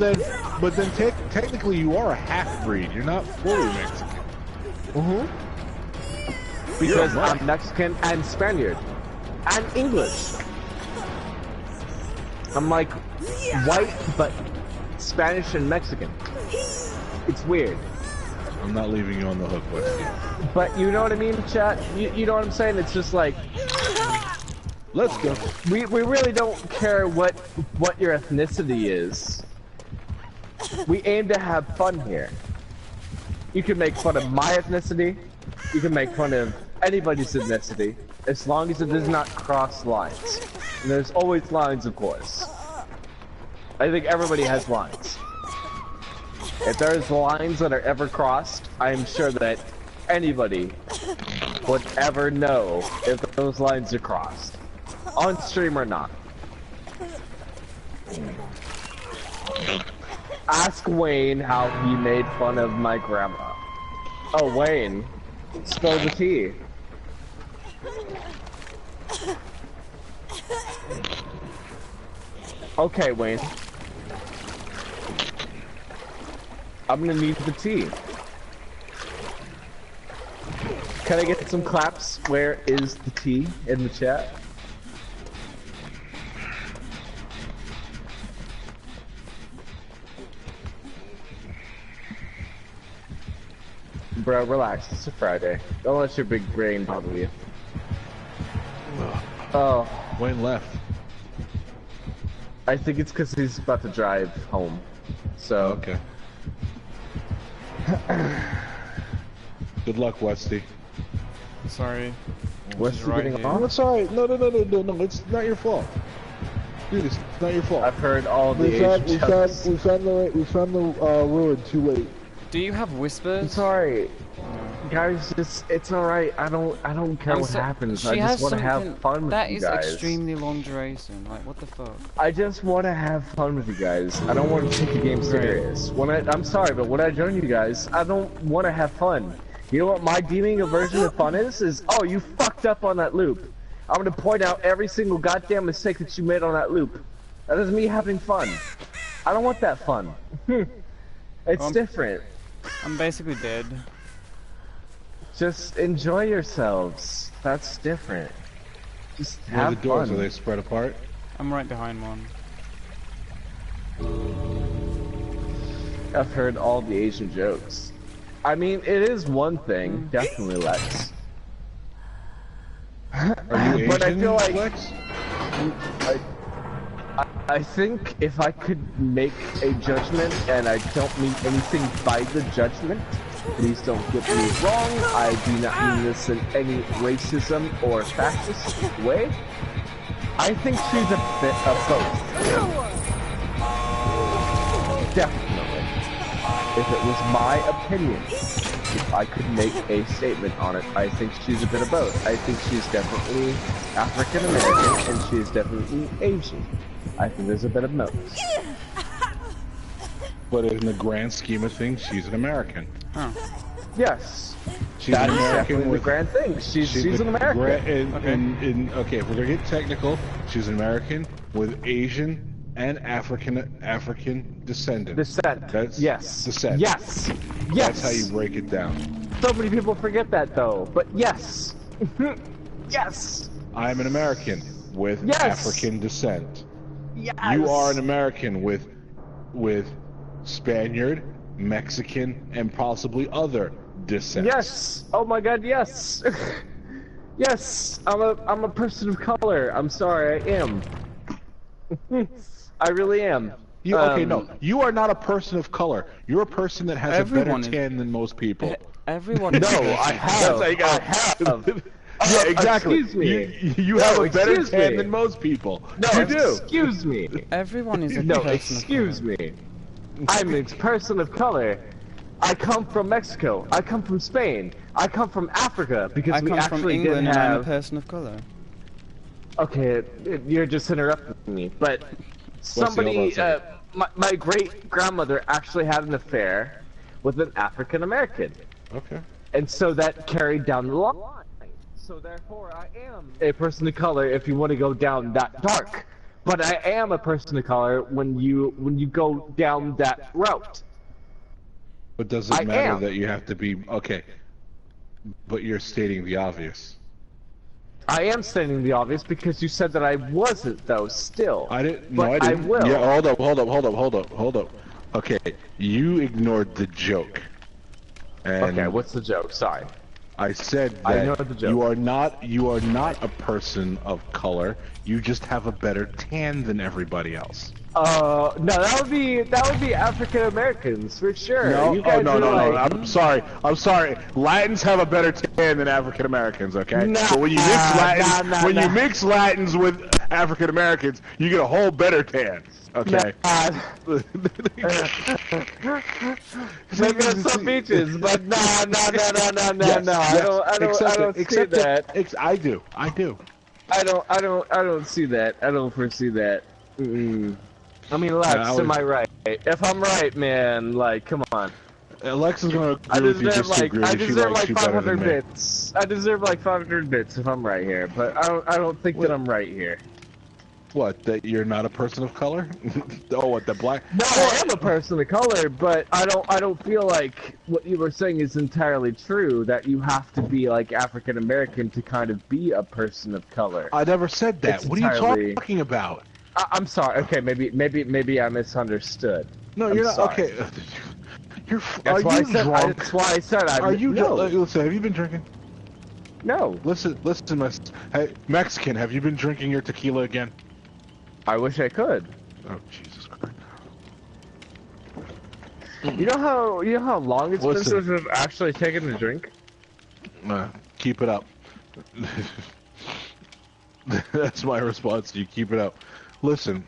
but then technically you are a half-breed. You're not fully Mexican. Because I'm Mexican and Spaniard and English. I'm like white but Spanish and Mexican. It's weird. I'm not leaving you on the hook, Westy. But you know what I mean, chat? You know what I'm saying? It's just like, Let's go. we really don't care what your ethnicity is. We aim to have fun here. You can make fun of my ethnicity. You can make fun of anybody's ethnicity, as long as it does not cross lines. And there's always lines, of course. I think everybody has lines. If there's lines that are ever crossed, I am sure that anybody would ever know if those lines are crossed. On stream or not. Ask Wayne how he made fun of my grandma. Oh, Wayne. Spill the tea. Okay, Wayne. I'm gonna need the tea. Can I get some claps? Where is the tea in the chat? Bro, relax. It's a Friday. Don't let your big brain bother you. Oh. Wayne left. I think it's because he's about to drive home. So. Okay. Good luck, Westy. Sorry. Westy right getting here. off? Oh, it's alright. No. It's not your fault. Dude, it's not your fault. I've heard all the We found Asian jokes. the ruin too late. Do you have whispers? It's alright. Guys, it's alright. I don't care what happens. I just want to have fun with you guys. That is extremely long duration. Like, what the fuck? I just want to have fun with you guys. I don't want to take the game serious. I'm sorry, but when I join you guys, I don't want to have fun. You know what my deeming a version of fun is? Oh, you fucked up on that loop. I'm gonna point out every single goddamn mistake that you made on that loop. That is me having fun. I don't want that fun. It's different. I'm basically dead. Just enjoy yourselves. That's different. Just Where are have the doors? fun. Are they spread apart? I'm right behind one. I've heard all the Asian jokes. I mean, it is one thing, definitely, Lex. Are you Asian, But I feel like Lex? I think if I could make a judgment and I don't mean anything by the judgment, please don't get me wrong, I do not mean this in any racism or fascist way. I think she's a bit of both. Definitely. If it was my opinion, if I could make a statement on it, I think she's a bit of both. I think she's definitely African American and she's definitely Asian. I think there's a bit of both. But in the grand scheme of things, she's an American. Huh. Yes. She's That an is American definitely with the grand thing. She's an American. Okay, if we're gonna get technical, she's an American with Asian and African descendants. Descent. That's yes. descent. Yes. Yes. That's how you break it down. So many people forget that though, but yes. Yes. I'm an American with Yes. African descent. Yes. You are an American with Spaniard, Mexican, and possibly other descent. Yes. Oh my God. Yes. Yes. I'm a person of color. I'm sorry. I am. I really am. Okay, no. You are not a person of color. You're a person that has a better Everyone is- tan than most people. Everyone. No, I have. That's how you got. I have. Yeah, exactly. Excuse me. You have a better excuse tan me. than most people. No, you do. excuse me. Everyone is a No, person of excuse color. me. I'm a person of color. I come from Mexico. I come from Spain. I come from Africa because I we come from actually England did and I'm a have. person of color. Okay, you're just interrupting me. But somebody, hold on a my great grandmother actually had an affair with an African American, Okay. and so that carried down the line. So therefore, I am a person of color. If you want to go down that dark, but I am a person of color when you go down that route. But does I it matter am. that you have to be okay? But you're stating the obvious. I am stating the obvious because you said that I wasn't, though. Still, I didn't. But No, I didn't. I will. Yeah. Hold up. Okay, you ignored the joke. And Okay, what's the joke? Sorry. I said I that know the joke. you are not a person of color. You just have a better tan than everybody else. No, that would be African Americans for sure. No, You guys no. are like, I'm sorry. Latins have a better tan than African Americans. Okay. Nah, but when you mix Latins, nah. you mix Latins with African Americans, you get a whole better tan. Okay. Maybe on some beaches, but no. Yes, I don't see that. I do. I don't see that. I don't foresee that. I mean, Lex, am I right? If I'm right, man, like, come on. Alexa's gonna agree I with you deserve just to agree that she likes you better 500 than me. bits. I deserve like 500 bits if I'm right here, but I don't think that I'm right here. What? That you're not a person of color? Oh, what? The black? No, I am a person of color, but I don't feel like what you were saying is entirely true. That you have to be like African American to kind of be a person of color. I never said that. What are you talking about? I'm sorry. Okay, maybe I misunderstood. No, you're not. Sorry. Okay. That's why I said. Are you? No. Listen, have you been drinking? No. Listen, hey, Mexican, have you been drinking your tequila again? I wish I could. Oh, Jesus Christ. You know how long it's been since I've actually taken a drink? Keep it up. That's my response to you. Keep it up. Listen,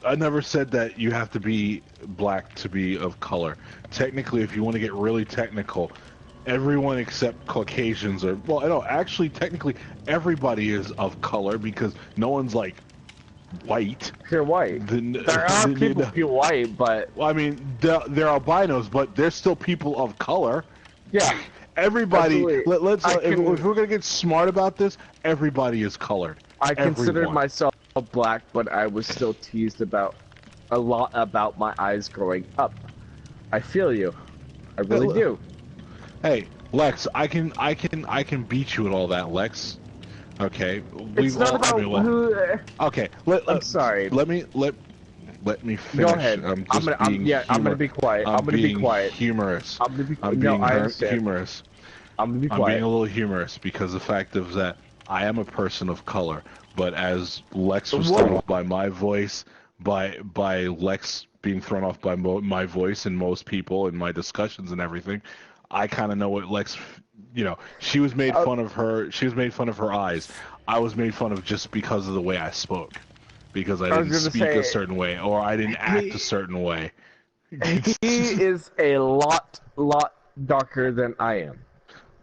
I never said that you have to be black to be of color. Technically, if you want to get really technical, everyone except Caucasians are... Well, I know, actually, technically, everybody is of color because no one's, like, white. You're white. There are people who are white, but... Well, I mean, they're albinos, but they're still people of color. Yeah. Everybody... Let's if we're going to get smart about this, everybody is colored. I considered myself black, but I was still teased about a lot about my eyes growing up. I feel you. I really do. Hey, Lex, I can beat you at all that, Lex. Okay, it's not about who. Okay, I'm sorry. Let me finish. Go ahead. I'm gonna be quiet. I'm gonna be quiet. Humorous. I'm being humorous. I'm gonna be quiet. I'm being a little humorous because the fact of that I am a person of color, but as Lex was thrown off by my voice, by Lex being thrown off by my voice and most people in my discussions and everything, I kind of know what Lex, you know, she was made fun of her. She was made fun of her eyes. I was made fun of just because of the way I spoke, because I didn't speak a certain way or I didn't act a certain way. He is a lot darker than I am.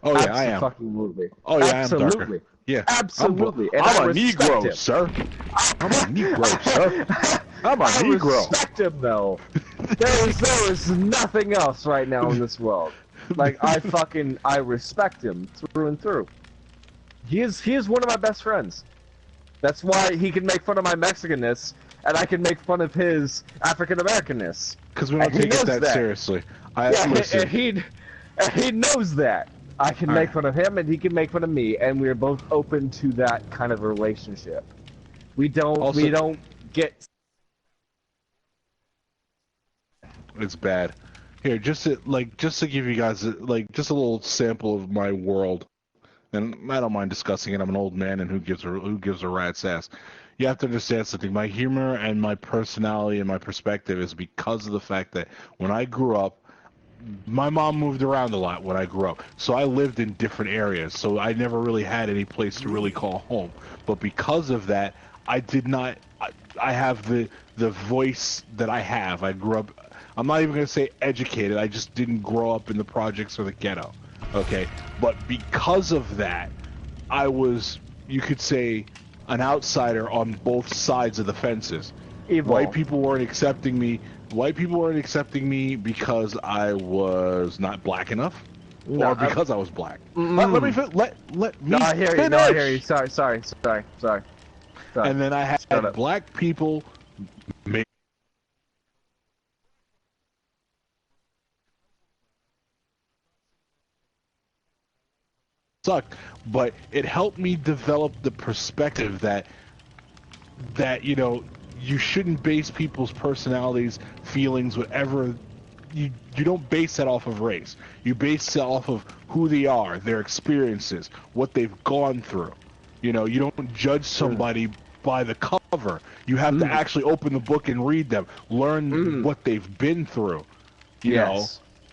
Oh yeah, I am. Absolutely. Oh yeah, absolutely. I am darker. Yeah, absolutely. I'm a Negro, sir. I'm a Negro, sir. I'm a Negro. I respect him though. There is nothing else right now in this world. Like I respect him through and through. He is one of my best friends. That's why he can make fun of my Mexicanness, and I can make fun of his African Americanness. Because we don't take it that seriously. And he knows that. I can make fun of him, and he can make fun of me, and we're both open to that kind of relationship. We don't get. It's bad. Here, just to give you guys just a little sample of my world, and I don't mind discussing it. I'm an old man, and who gives a rat's ass. You have to understand something. My humor and my personality and my perspective is because of the fact that when I grew up, my mom moved around a lot when I grew up, so I lived in different areas. So I never really had any place to really call home. But because of that, I did not. I have the voice that I have. I grew up. I'm not even going to say educated. I just didn't grow up in the projects or the ghetto. Okay? But because of that, I was, you could say, an outsider on both sides of the fences. Evil. White people weren't accepting me. White people weren't accepting me because I was not black enough, or because I was black. Let me let me No, I hear finish. you. No, I hear you. Sorry. And then I had black people make sucked, but it helped me develop the perspective that you know, you shouldn't base people's personalities, feelings, whatever. You don't base that off of race. You base it off of who they are, their experiences, what they've gone through. You know, you don't judge somebody by the cover. You have to actually open the book and read them, learn what they've been through. You know,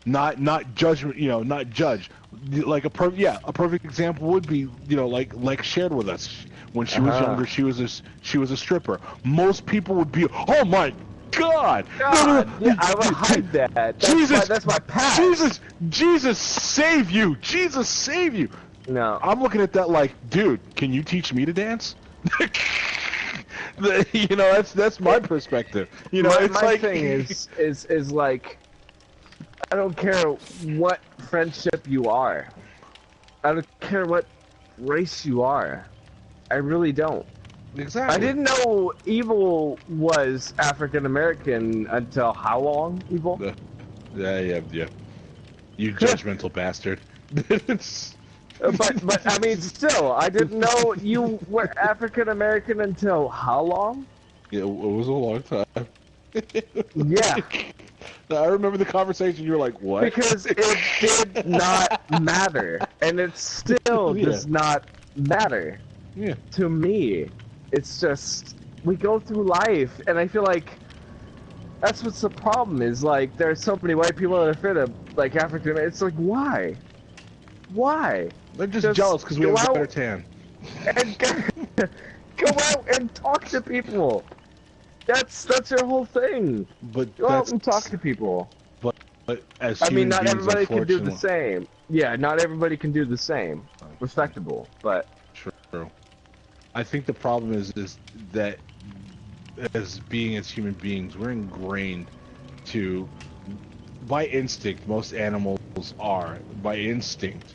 not judgment. You know, not judge. Like a perfect example would be, you know, like shared with us. When she was younger, she was a stripper. Most people would be, oh my God! Yeah, I would hide that. That's my past. Jesus save you! Jesus save you! No, I'm looking at that like, dude, can you teach me to dance? You know, that's my perspective. You know, my like thing is like, I don't care what friendship you are. I don't care what race you are. I really don't. Exactly. I didn't know evil was African American until how long? Evil? Yeah. You judgmental bastard. But I mean, still, I didn't know you were African American until how long? Yeah, it was a long time. Yeah. I remember the conversation. You were like, "What?" Because it did not matter, and it still does not matter. Yeah. To me, it's just we go through life, and I feel like that's what's the problem. Is like there's so many white people that are afraid of like African. It's like why? Why? They're just jealous because we have a better tan. And go out and talk to people. That's your whole thing. But go out and talk to people. But as I mean, not beings, everybody can do the same. Yeah, not everybody can do the same. Respectable, but true. I think the problem is that as human beings, we're ingrained to, by instinct, most animals are, by instinct,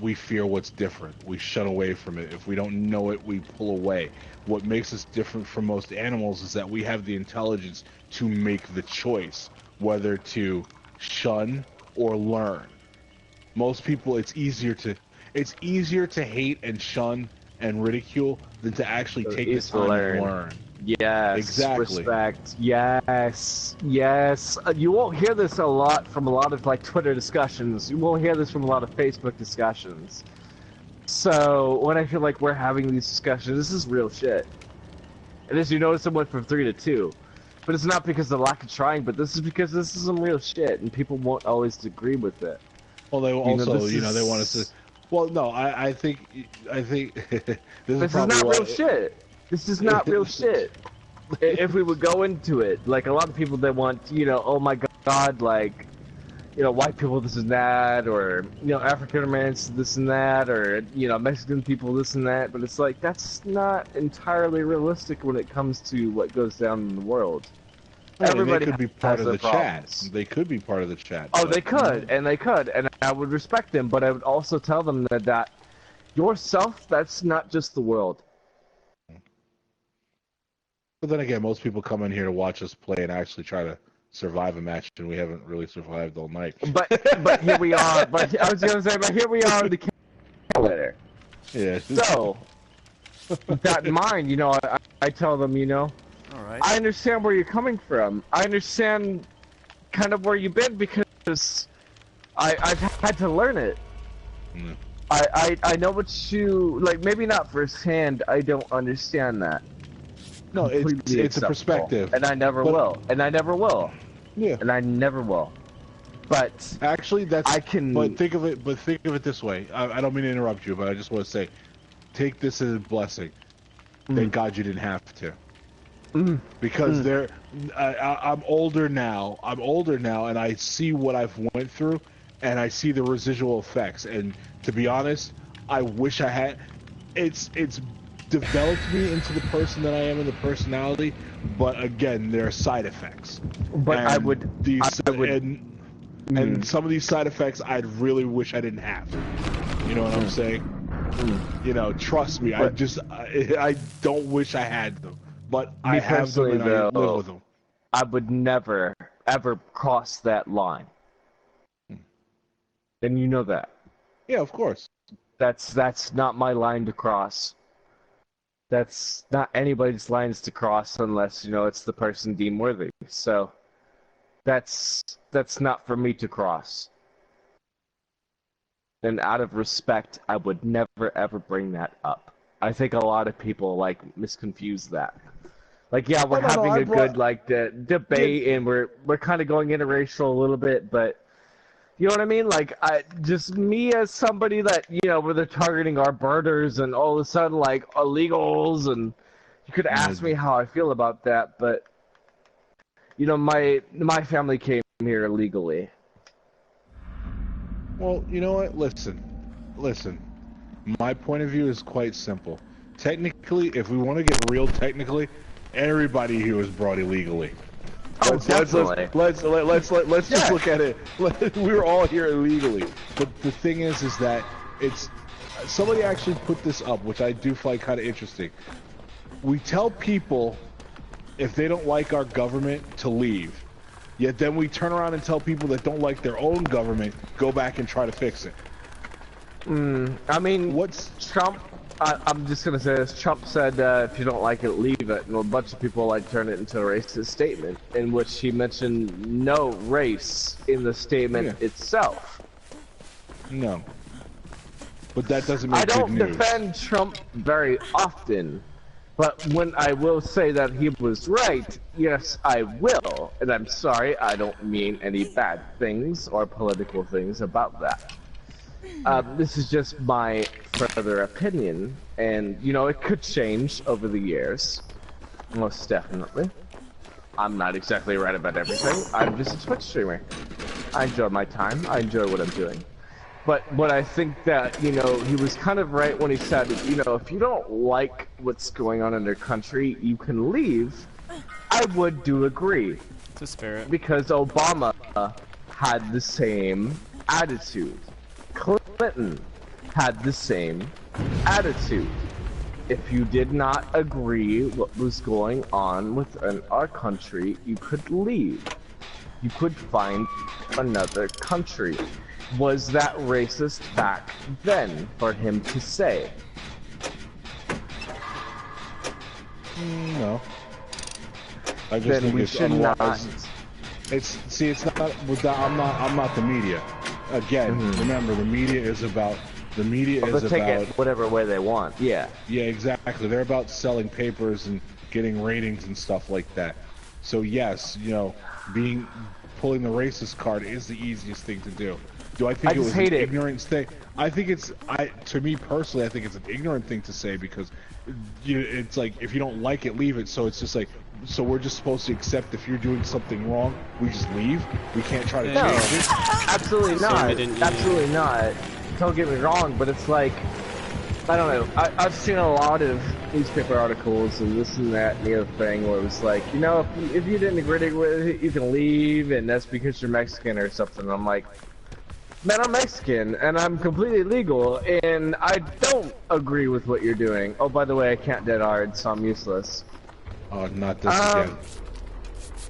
we fear what's different. We shun away from it. If we don't know it, we pull away. What makes us different from most animals is that we have the intelligence to make the choice whether to shun or learn. Most people, it's easier to hate and shun and ridicule than to actually take the time to learn. Yes, exactly. Respect. Yes. You won't hear this a lot from a lot of like Twitter discussions. You won't hear this from a lot of Facebook discussions. So when I feel like we're having these discussions, this is real shit. And as you notice, it went from 3 to 2. But it's not because of the lack of trying, but this is because this is some real shit, and people won't always agree with it. Well, they also, they want us to. Well, no, I think this is not real shit. This is not real shit. If we would go into it, like a lot of people that want, oh my god, like, white people this and that, or, African Americans this and that, or, Mexican people this and that, but it's like, that's not entirely realistic when it comes to what goes down in the world. Yeah, everybody could be part of the problems. chat. They could be part of the chat. Oh, they could, and I would respect them, but I would also tell them that yourself, that's not just the world. But then again, most people come in here to watch us play and actually try to survive a match, and we haven't really survived all night. But here we are. But I was gonna say, here we are in the calculator. Yeah. So, with that in mind, I tell them, All right. I understand where you're coming from. I understand kind of where you've been because I've had to learn it. Mm. I know what you like. Maybe not firsthand. I don't understand that. No, it's a perspective, and I never will, and I never will. Yeah, and I never will. But actually, But think of it this way. I don't mean to interrupt you, but I just want to say, take this as a blessing. Thank God you didn't have to. Because I'm older now. And I see what I've went through, and I see the residual effects. And to be honest, I wish I had. It's developed me into the person that I am in the personality, but again, there are side effects. But and and some of these side effects I'd really wish I didn't have. You know what I'm saying? Trust me, I don't wish I had them, but I have them and I live with them. I would never ever cross that line. And you know that. Yeah, of course. That's not my line to cross. That's not anybody's lines to cross unless, it's the person deemed worthy. So, that's not for me to cross. And out of respect, I would never ever bring that up. I think a lot of people, misconfuse that. Yeah, we're having a good, debate, and we're kind of going interracial a little bit, but you know what I mean? Just me as somebody that, where they're targeting our birders and all of a sudden, illegals, and you could ask me how I feel about that, but, my family came here illegally. Well, you know what? Listen. My point of view is quite simple. Technically, if we want to get real technically, everybody here was brought illegally. Let's just look at it. We were all here illegally. But the thing is that it's somebody actually put this up, which I do find kind of interesting. we tell people if they don't like our government to leave. Yet then we turn around and tell people that don't like their own government, go back and try to fix it. I mean, What's Trump? I'm just gonna say this. Trump said, if you don't like it, leave it. And a bunch of people like turned it into a racist statement, in which he mentioned no race in the statement itself. No. But that doesn't make I don't good news. defend Trump very often, but when I will say that he was right, yes, I will. And I'm sorry, I don't mean any bad things or political things about that. This is just my further opinion, and you know, it could change over the years. Most definitely. I'm not exactly right about everything. I'm just a Twitch streamer. I enjoy my time. I enjoy what I'm doing. But I think that, you know, he was kind of right when he said, you know, if you don't like what's going on in their country, you can leave. I would do agree. It's a spirit. Because Obama had the same attitude. Clinton had the same attitude. If you did not agree what was going on within our country, you could leave. You could find another country. Was that racist back then for him to say? No. I just Then think we it's should not. It's not. I'm not the media. Again, remember the media is about. The media is Take about it whatever way they want. Yeah. Yeah, exactly. They're about selling papers and getting ratings and stuff like that. So yes, you know, pulling the racist card is the easiest thing to do. Do I think it was an ignorant thing? I think it's to me personally, I think it's an ignorant thing to say because it's like if you don't like it, leave it. So it's just like we're just supposed to accept if you're doing something wrong, we just leave. We can't try to change it. Absolutely not. Absolutely not. Don't get me wrong, but it's like, I don't know, I've seen a lot of newspaper articles and this and that and the other thing where it was like, you know, if you didn't agree with it, you can leave and that's because you're Mexican or something. And I'm like, man, I'm Mexican and I'm completely legal and I don't agree with what you're doing. Oh, by the way, I can't dead hard, so I'm useless. Oh, not this again.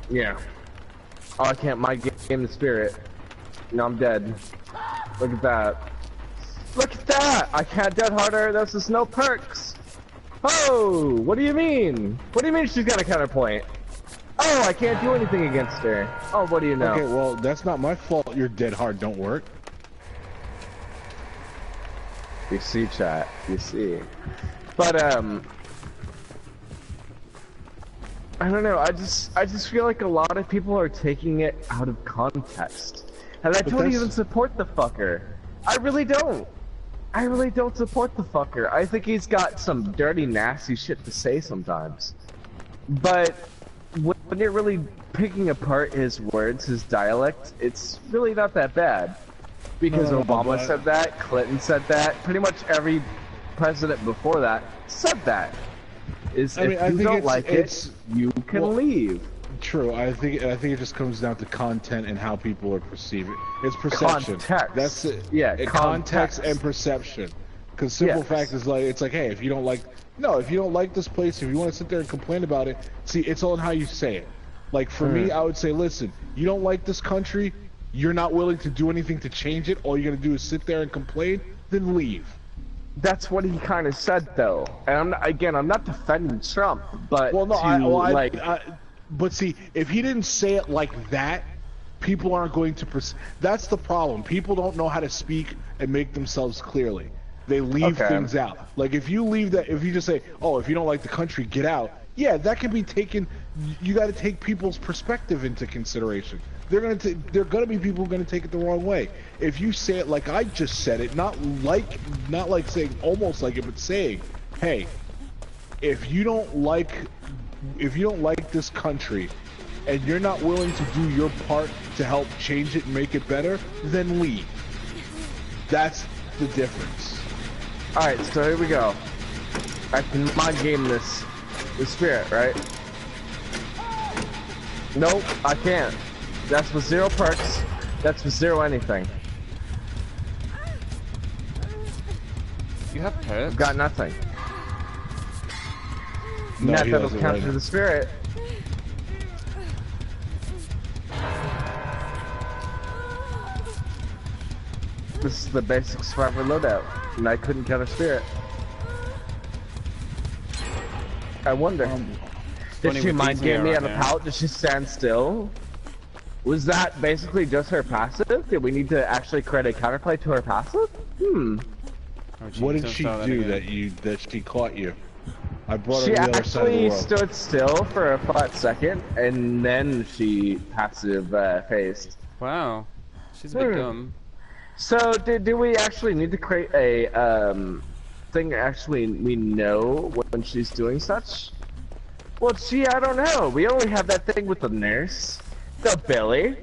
Yeah. Oh, I can't mind game the spirit. No, I'm dead. Look at that. Look at that! I can't dead harder, that's just no perks! Oh! What do you mean? What do you mean she's got a counterpoint? Oh, I can't do anything against her. Oh, what do you know? Okay, well, that's not my fault your dead hard don't work. You see, chat. You see. But, I don't know, I just feel like a lot of people are taking it out of context. And I don't even support the fucker. I really don't. I really don't support the fucker. I think he's got some dirty, nasty shit to say sometimes. But when you're really picking apart his words, his dialect, it's really not that bad. Because Obama said that, Clinton said that, pretty much every president before that said that. If you don't like it, you can leave. True. I think it just comes down to content and how people are perceiving. It's perception. Context. That's it. Yeah, context and perception. Because simple fact is like it's like, hey, if you don't like this place, if you want to sit there and complain about it, see, it's all in how you say it. Like for me, I would say, listen, you don't like this country, you're not willing to do anything to change it. All you're gonna do is sit there and complain, then leave. That's what he kind of said, though. And I'm not defending Trump, but but see, if he didn't say it like that, people aren't going to. That's the problem. People don't know how to speak and make themselves clearly. They leave things out. Like if you leave that, if you just say, "Oh, if you don't like the country, get out." Yeah, that can be taken. You got to take people's perspective into consideration. They're gonna be people who are gonna take it the wrong way. If you say it like I just said it, not like saying almost like it, but saying, "Hey, if you don't like this country, and you're not willing to do your part to help change it and make it better, then leave." That's the difference. All right, so here we go. I can mind game this spirit, right? Nope, I can't. That's with 0 perks. That's with 0 anything. You have perks? I've got nothing. No, Not he that'll doesn't capture right the spirit. This is the basic survivor loadout, and I couldn't counter spirit. I wonder. Did she mind game me on a pallet? Did she stand still? Was that basically just her passive? Did we need to actually create a counterplay to her passive? Oh, what did she do that she caught you? I brought her to the other side of the world. She actually stood still for a hot second, and then she passive faced. Wow, she's a bit dumb. So, do we actually need to create a thing actually we know when she's doing such? Well, gee, I don't know. We only have that thing with the nurse, the Billy,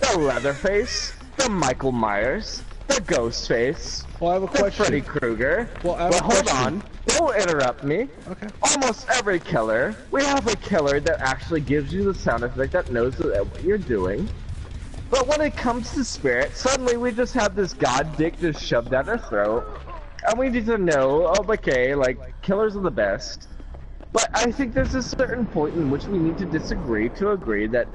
the Leatherface, the Michael Myers, the Ghostface, well, I have a question. Freddy Krueger. Well, hold on. Don't interrupt me. Okay. Almost every killer, we have a killer that actually gives you the sound effect that knows what you're doing. But when it comes to spirit, suddenly we just have this god dick just shoved down our throat. And we need to know, oh, okay, like, killers are the best. But I think there's a certain point in which we need to disagree to agree that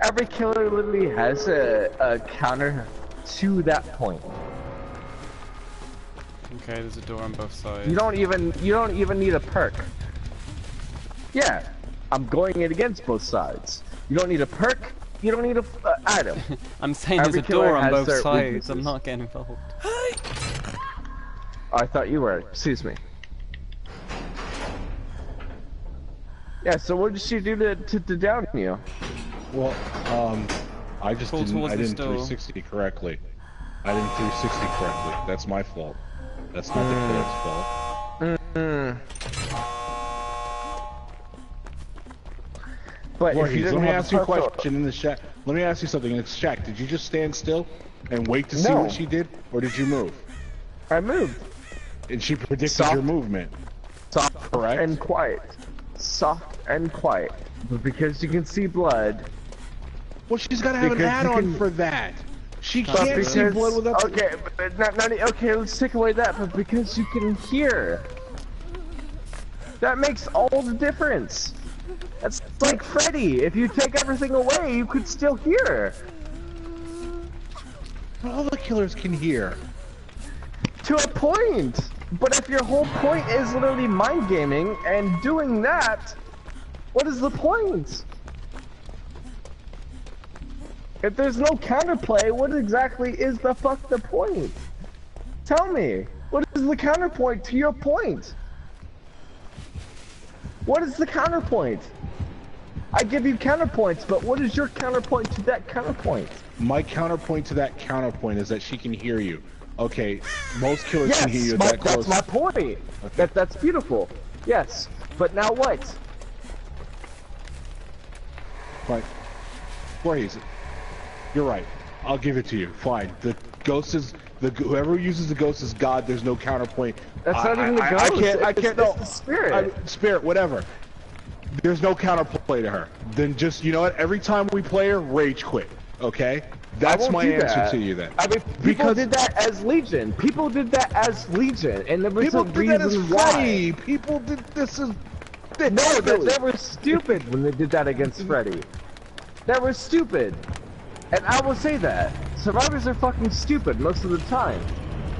every killer literally has a counter to that point. Okay, there's a door on both sides. You don't even need a perk. Yeah, I'm going in against both sides. You don't need a perk. You don't need a item. I'm saying there's a door on both sides. I'm not getting involved. I thought you were. Excuse me. Yeah. So what did she do to down you? Well, I just didn't 360 correctly. I didn't 360 correctly. That's my fault. That's not the killer's fault. But if you let me ask you a question in the chat. Let me ask you something in the chat. Did you just stand still and wait to see what she did, or did you move? I moved. And she predicted your movement. Soft, correct? And quiet. Soft and quiet. But because you can see blood. Well, she's got to have an add-on for that. She can't see blood without. Okay, but okay. Let's take away that. But because you can hear, that makes all the difference. That's like Freddy. If you take everything away, you could still hear. All the killers can hear. To a point. But if your whole point is literally mind gaming and doing that, what is the point? If there's no counterplay, what exactly is the point? Tell me. What is the counterpoint to your point? What is the counterpoint? I give you counterpoints, but what is your counterpoint to that counterpoint? My counterpoint to that counterpoint is that she can hear you. Okay, most killers can hear you that close. That's my point. Okay. That's beautiful. Yes, but now what? Fine. Braze. You're right. I'll give it to you. Fine. The ghost is whoever uses the ghost is God. There's no counterpoint. That's not even the ghost. I can't. No, the spirit. Spirit. Whatever. There's no counterplay to her. Then just, you know what? Every time we play her, rage quit. Okay? That's my answer to you then. I mean, people did that as Legion. People did that as Legion, and there was people a did that as reason Freddy. why. People did this as. No, they were stupid when they did that against Freddy. They were stupid. And I will say that. Survivors are fucking stupid most of the time.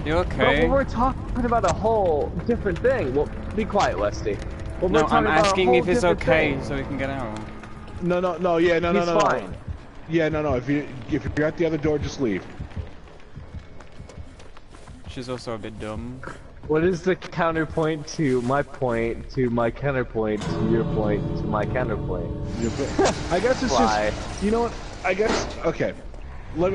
You okay? But when we're talking about a whole different thing, well, be quiet, Westy. No, I'm asking if it's okay so we can get out. No, yeah, no. He's fine. Yeah, no. If you're at the other door, just leave. She's also a bit dumb. What is the counterpoint to my point, to my counterpoint, to your point, to my counterpoint? I guess it's just, you know what, I guess, okay. Let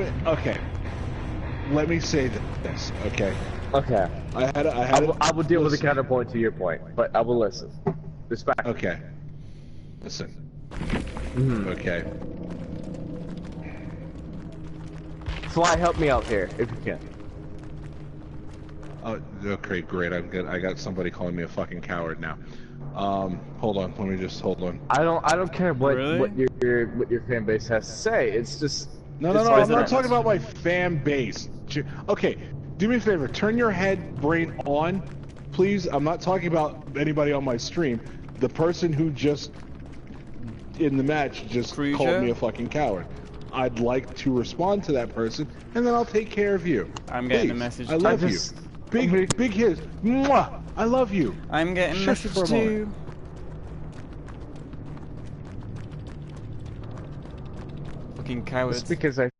me say this, okay? Okay. I will deal with the counterpoint to your point, but I will listen. Respect. Okay. Listen. Okay. Fly, help me out here, if you can. Oh, okay, great. I got somebody calling me a fucking coward now. Hold on. Let me just hold on. I don't care what your fan base has to say. It's just no. I'm not talking about my fan base. Okay, do me a favor. Turn your brain on, please. I'm not talking about anybody on my stream. the person who just in the match just Cruiser? called me a fucking coward. I'd like to respond to that person, and then I'll take care of you. I'm getting Please. a message. I love you. just- Big hits. Mwah! I love you. I'm getting a Shush message for a too. moment. Fucking cowards. It's because I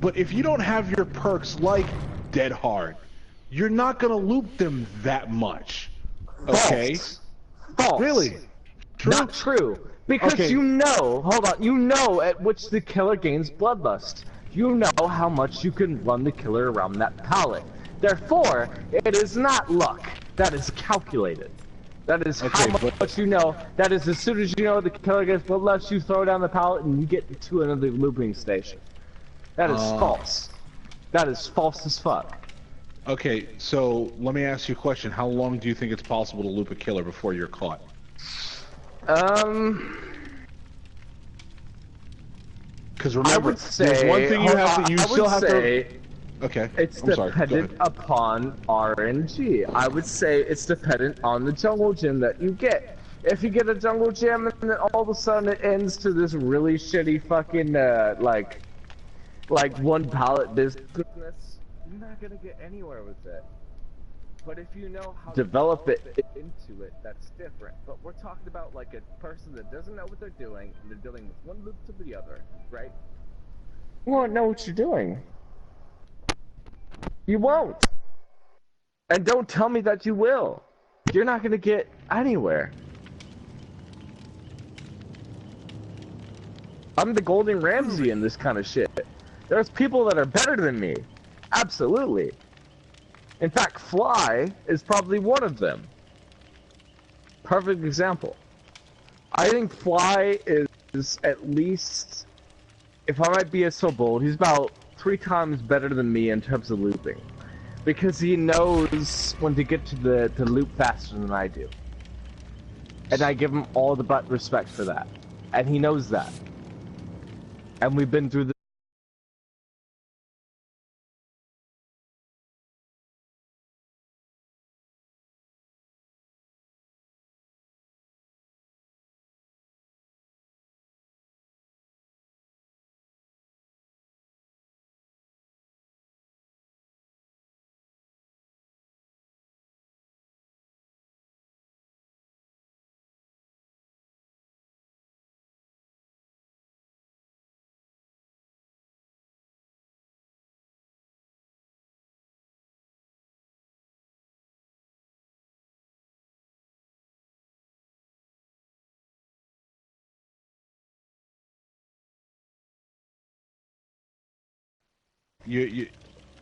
But if you don't have your perks like Dead Hard, you're not gonna loop them that much. Okay? False. Really? True? Not true. Because Okay. you know, hold on, you know at which the killer gains bloodlust. You know how much you can run the killer around that pallet. Therefore, it is not luck. That is calculated. That is Okay, how much you know. That is as soon as you know the killer gets bloodlust, you throw down the pallet and you get to another looping station. That is false. That is false as fuck. Okay, so let me ask you a question. How long do you think it's possible to loop a killer before you're caught? Because remember, I would say, there's one thing you have to. You I still would have say to. Okay. it's I'm sorry. Go dependent ahead. upon RNG. I would say it's dependent on the jungle gym that you get. If you get a jungle gym and then all of a sudden it ends to this really shitty fucking like one pallet business, you're not gonna get anywhere with it. But if you know how to develop it into it, that's different. But we're talking about like a person that doesn't know what they're doing, and they're dealing with one loop to the other, right? You won't know what you're doing. You won't. And don't tell me that you will. You're not gonna get anywhere. I'm the Golden Ramsay in this kind of shit. There's people that are better than me. Absolutely. In fact, Fly is probably one of them. Perfect example. I think Fly is at least, if I might be so bold, he's about 3 times better than me in terms of looping. Because he knows when to get to the loop faster than I do. And I give him all the but respect for that. And he knows that. And we've been through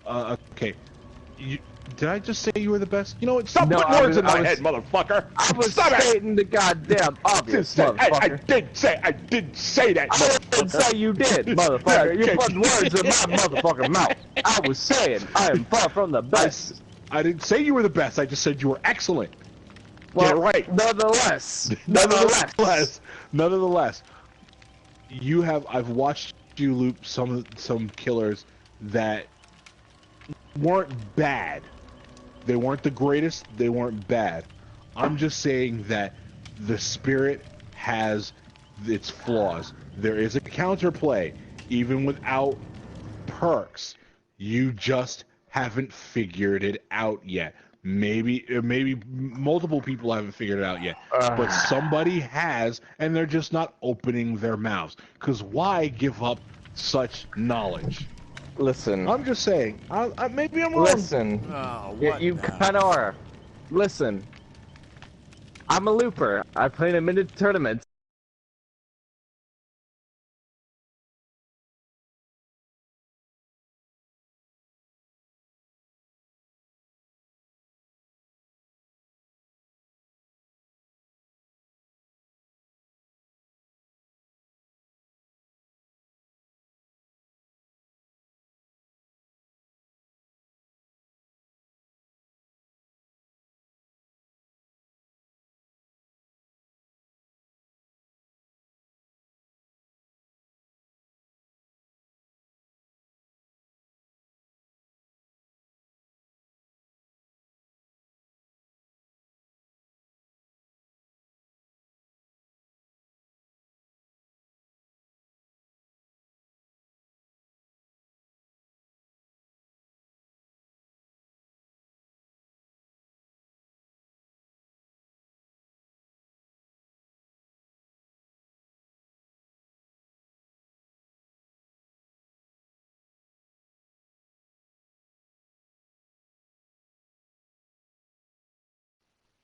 Okay. Did I just say you were the best? You know what? Stop No, putting words in my head, motherfucker! I was Stop it! stating the goddamn obvious, motherfucker. I did say that, I didn't say you did, motherfucker. Yeah, You put words in my motherfucking mouth. I was saying I am far from the best. I didn't say you were the best. I just said you were excellent. Well, Get it right. Nonetheless. Nonetheless, I've watched you loop some killers that weren't bad. They weren't the greatest. They weren't bad. I'm just saying that the spirit has its flaws. There is a counterplay, even without perks. You just haven't figured it out yet. Maybe multiple people haven't figured it out yet, but somebody has, and they're just not opening their mouths. Because why give up such knowledge? Listen. I'm just saying. Maybe I'm wrong. Listen. Oh, You kind of are. Listen. I'm a looper. I play in a minute tournament.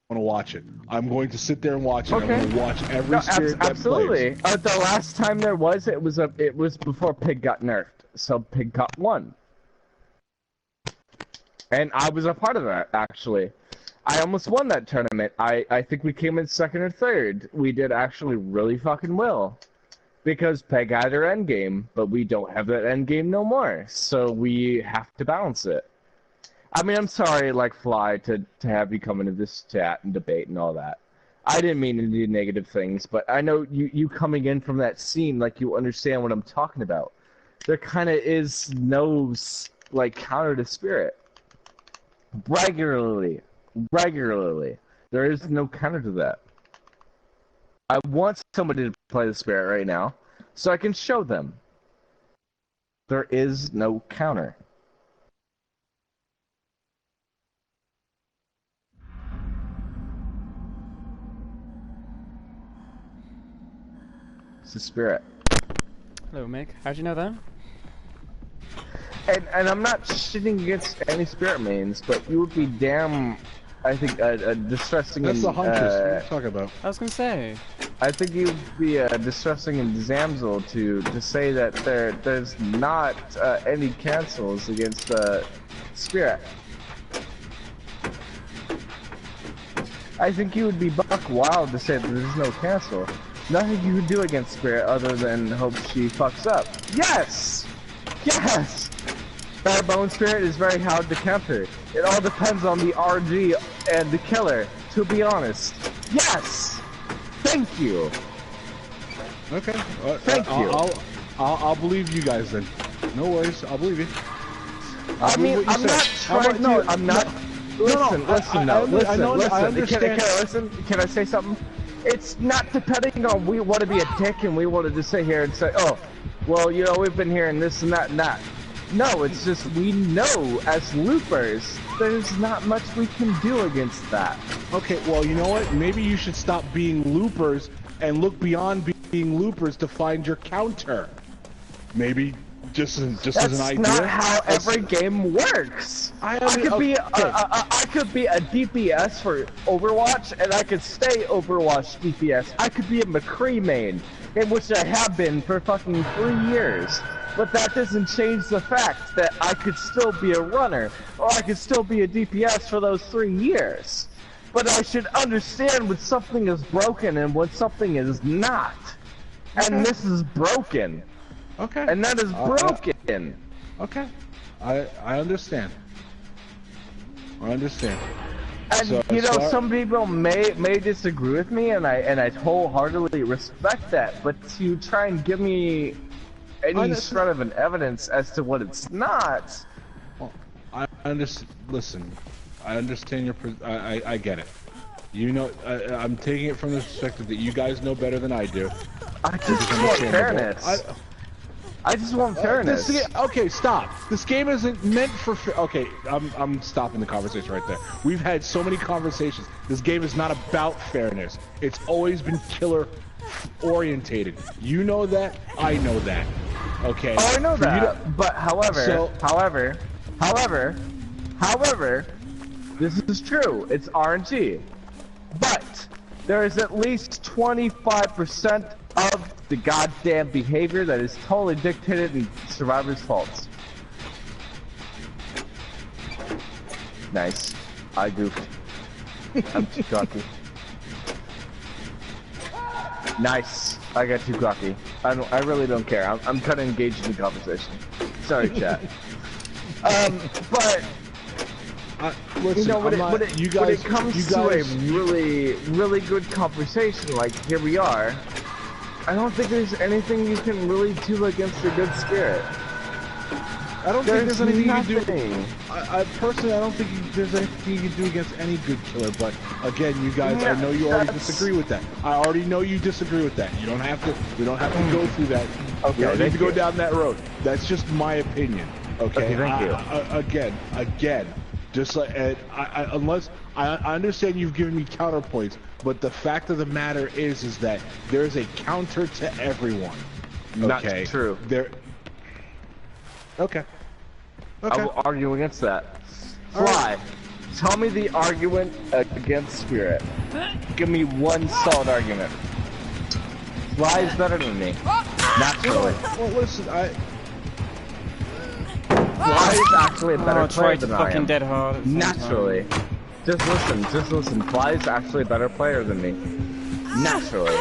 Want to watch it. I'm going to sit there and watch it. Okay. I'm going to watch every spirit that absolutely. plays. The last time there was, it was before Pig got nerfed, so Pig got won. And I was a part of that, actually. I almost won that tournament. I think we came in second or third. We did actually really fucking well. Because Peg had her endgame, but we don't have that endgame no more. So we have to balance it. I mean, I'm sorry, like, Fly, to have you come into this chat and debate and all that. I didn't mean to do negative things, but I know you coming in from that scene, like, you understand what I'm talking about. There kind of is no, like, counter to spirit. Regularly. There is no counter to that. I want somebody to play the spirit right now, so I can show them. There is no counter. It's the spirit. Hello, Mick. How'd you know that? And I'm not shitting against any spirit mains, but you would be damn, I think, distressing. That's the Huntress. What are you talking about? I was gonna say. I think you'd be distressing and Zamzel to say that there's not any cancels against spirit. I think you would be buck wild to say that there's no cancel. Nothing you can do against spirit other than hope she fucks up. Yes! Yes! Barebone spirit is very hard to counter. It all depends on the RG and the killer, to be honest. Yes! Thank you! Okay. Thank you. I'll believe you guys then. No worries. I'll believe you. I'm not trying to. I'm not. Listen. Can I say something? It's not depending on we want to be a dick and we wanted to sit here and say, oh, well, you know, we've been hearing this and that and that. No, it's just we know as loopers, there's not much we can do against that. Okay, well, you know what? Maybe you should stop being loopers and look beyond being loopers to find your counter. Maybe just as an idea. That's not how every game works. I could be a DPS for Overwatch, and I could stay Overwatch DPS. I could be a McCree main, in which I have been for fucking 3 years. But that doesn't change the fact that I could still be a runner, or I could still be a DPS for those 3 years. But I should understand when something is broken and when something is not. And this is broken. Okay. And that is broken. Okay. I understand. I understand. And So, you know, some people may disagree with me, and I wholeheartedly respect that. But to try and give me any sort of an evidence as to what it's not. Well, I understand. Listen, I understand your. I get it. You know, I'm taking it from the perspective that you guys know better than I do. I just want fairness. I just want fairness. Okay, stop. This game isn't meant for. Okay, I'm stopping the conversation right there. We've had so many conversations. This game is not about fairness. It's always been killer orientated. You know that. I know that. Okay. Oh, I know that. But however, this is true. It's RNG. But there is at least 25% of the goddamn behavior that is totally dictated in survivors' faults. Nice. I goofed. I'm too cocky. Nice. I got too cocky. I really don't care. I'm kind of engaged in the conversation. Sorry, chat. But listen, you know, when it comes to a really good conversation, like here we are, I don't think there's anything you can really do against a good spirit. I don't think there's anything nothing. you can do. I personally, I don't think there's anything you can do against any good killer. But again, you guys, I know you already disagree with that. I already know you disagree with that. You don't have to. We don't have to go through that. Okay, you don't need to go down that road. That's just my opinion. Okay, thank you. Again, just like unless I understand you've given me counterpoints, but the fact of the matter is that there is a counter to everyone. Okay? Not true. Okay. I will argue against that. Fly, tell me the argument against Spirit. Give me one solid argument. Fly is better than me. Naturally. Well, listen, Fly is actually a better player than I am. Dead hard Naturally. Just listen. Fly is actually a better player than me. Naturally.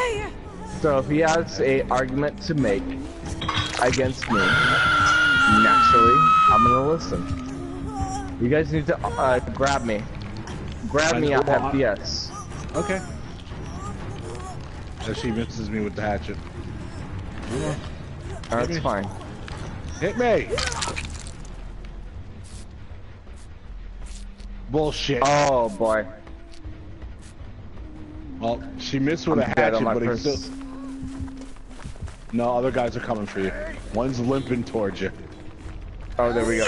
So if he has a argument to make against me, naturally, I'm gonna listen. You guys need to grab me. Grab me at FPS. Okay. So she misses me with the hatchet. That's fine. Hit me! Bullshit. Oh boy. Well, she missed with a hatchet, but it's still... No, other guys are coming for you. One's limping towards you. Oh, there we go.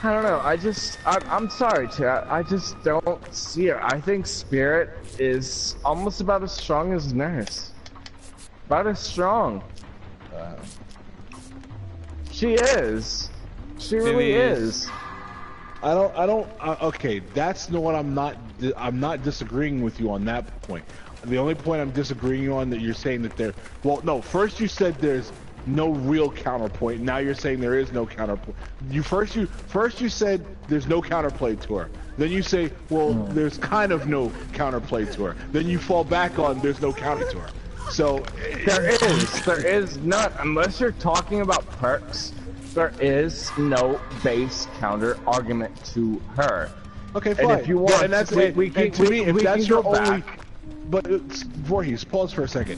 I don't know, I'm sorry, chat. I just don't see it. I think Spirit is almost about as strong as Nurse. About as strong. She is. She really is. Okay, that's the one I'm not disagreeing with you on that point. The only point I'm disagreeing on that you're saying that there, well, no, first you said there's no real counterpoint. Now you're saying there is no counterpoint. First you said there's no counterplay to her. Then you say, well, there's kind of no counterplay to her. Then you fall back on there's no counter to her. So there is not, unless you're talking about perks, there is no base counter argument to her. Okay, fine. And if you want, and that's to me, if that's your only, but Voorhees, pause for a second.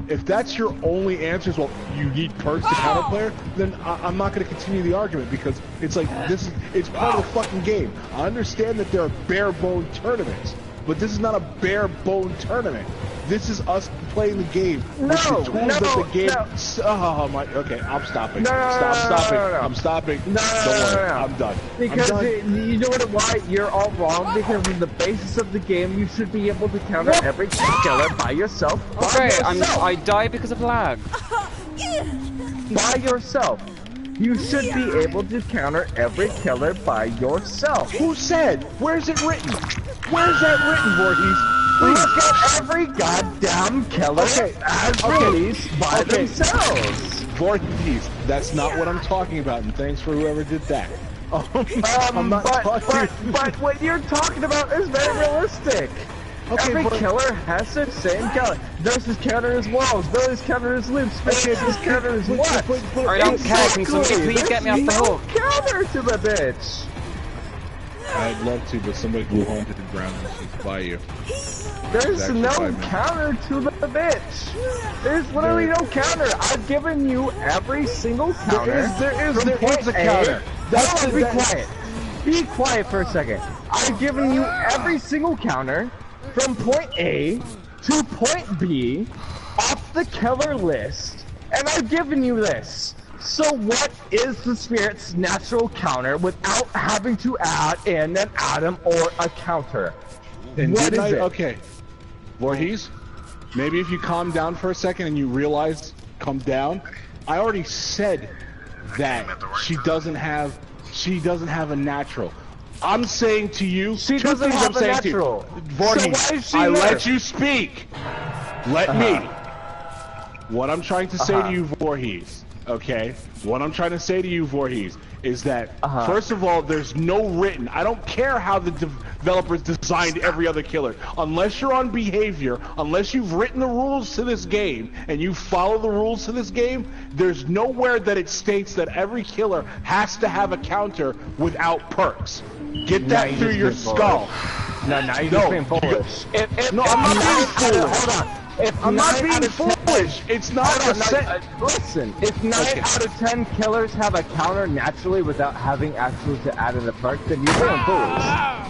If that's your only answer is, well, you need perks to counterplayer, then I'm not going to continue the argument, because it's like, it's part of the fucking game. I understand that there are bare bone tournaments, but this is not a bare bone tournament. This is us playing the game with the tools that the game. Oh my. Okay, I'm stopping. I'm stopping. Don't worry. I'm done. Because you know why you're all wrong? Because in the basis of the game, you should be able to counter every killer by yourself. I die because of lag. By yourself. You should be able to counter every killer by yourself. Who said? Where's it written? Where's that written, Voorhees? please. Look at every goddamn killer as released by themselves. Voorhees, that's not what I'm talking about, and thanks for whoever did that. I'm not but what you're talking about is very realistic. Okay, Every killer has the same counter. Versus counter his walls, versus counter his loops, versus counter his what? I don't care, can somebody please get me off the hook? Counter to the bitch! I'd love to, but somebody go home to the ground and she's by you. There's no counter to the bitch! There's literally no counter! I've given you every single counter. There is a counter. Be quiet. Be quiet for a second. I've given you every single counter from point A to point B off the killer list, and I've given you this. So what is the spirit's natural counter without having to add in an item or a counter? And what is it? Okay, Voorhees, maybe if you calm down for a second and you realize, calm down. I already said that she doesn't have a natural. I'm saying to you, she doesn't have a natural. Voorhees, so why is she let you speak. Let me. What I'm trying to say to you, Voorhees, okay? What I'm trying to say to you, Voorhees, is that, first of all, there's no written. I don't care how the developers designed every other killer. Unless you're on behavior, unless you've written the rules to this game, and you follow the rules to this game, there's nowhere that it states that every killer has to have a counter without perks. Get that through your skull. No, you're just being foolish. No, I'm not being foolish. Hold on. I'm not being foolish. It's not listen, if 9 out of 10 killers have a counter naturally without having actually to add in a perk, then you're being foolish.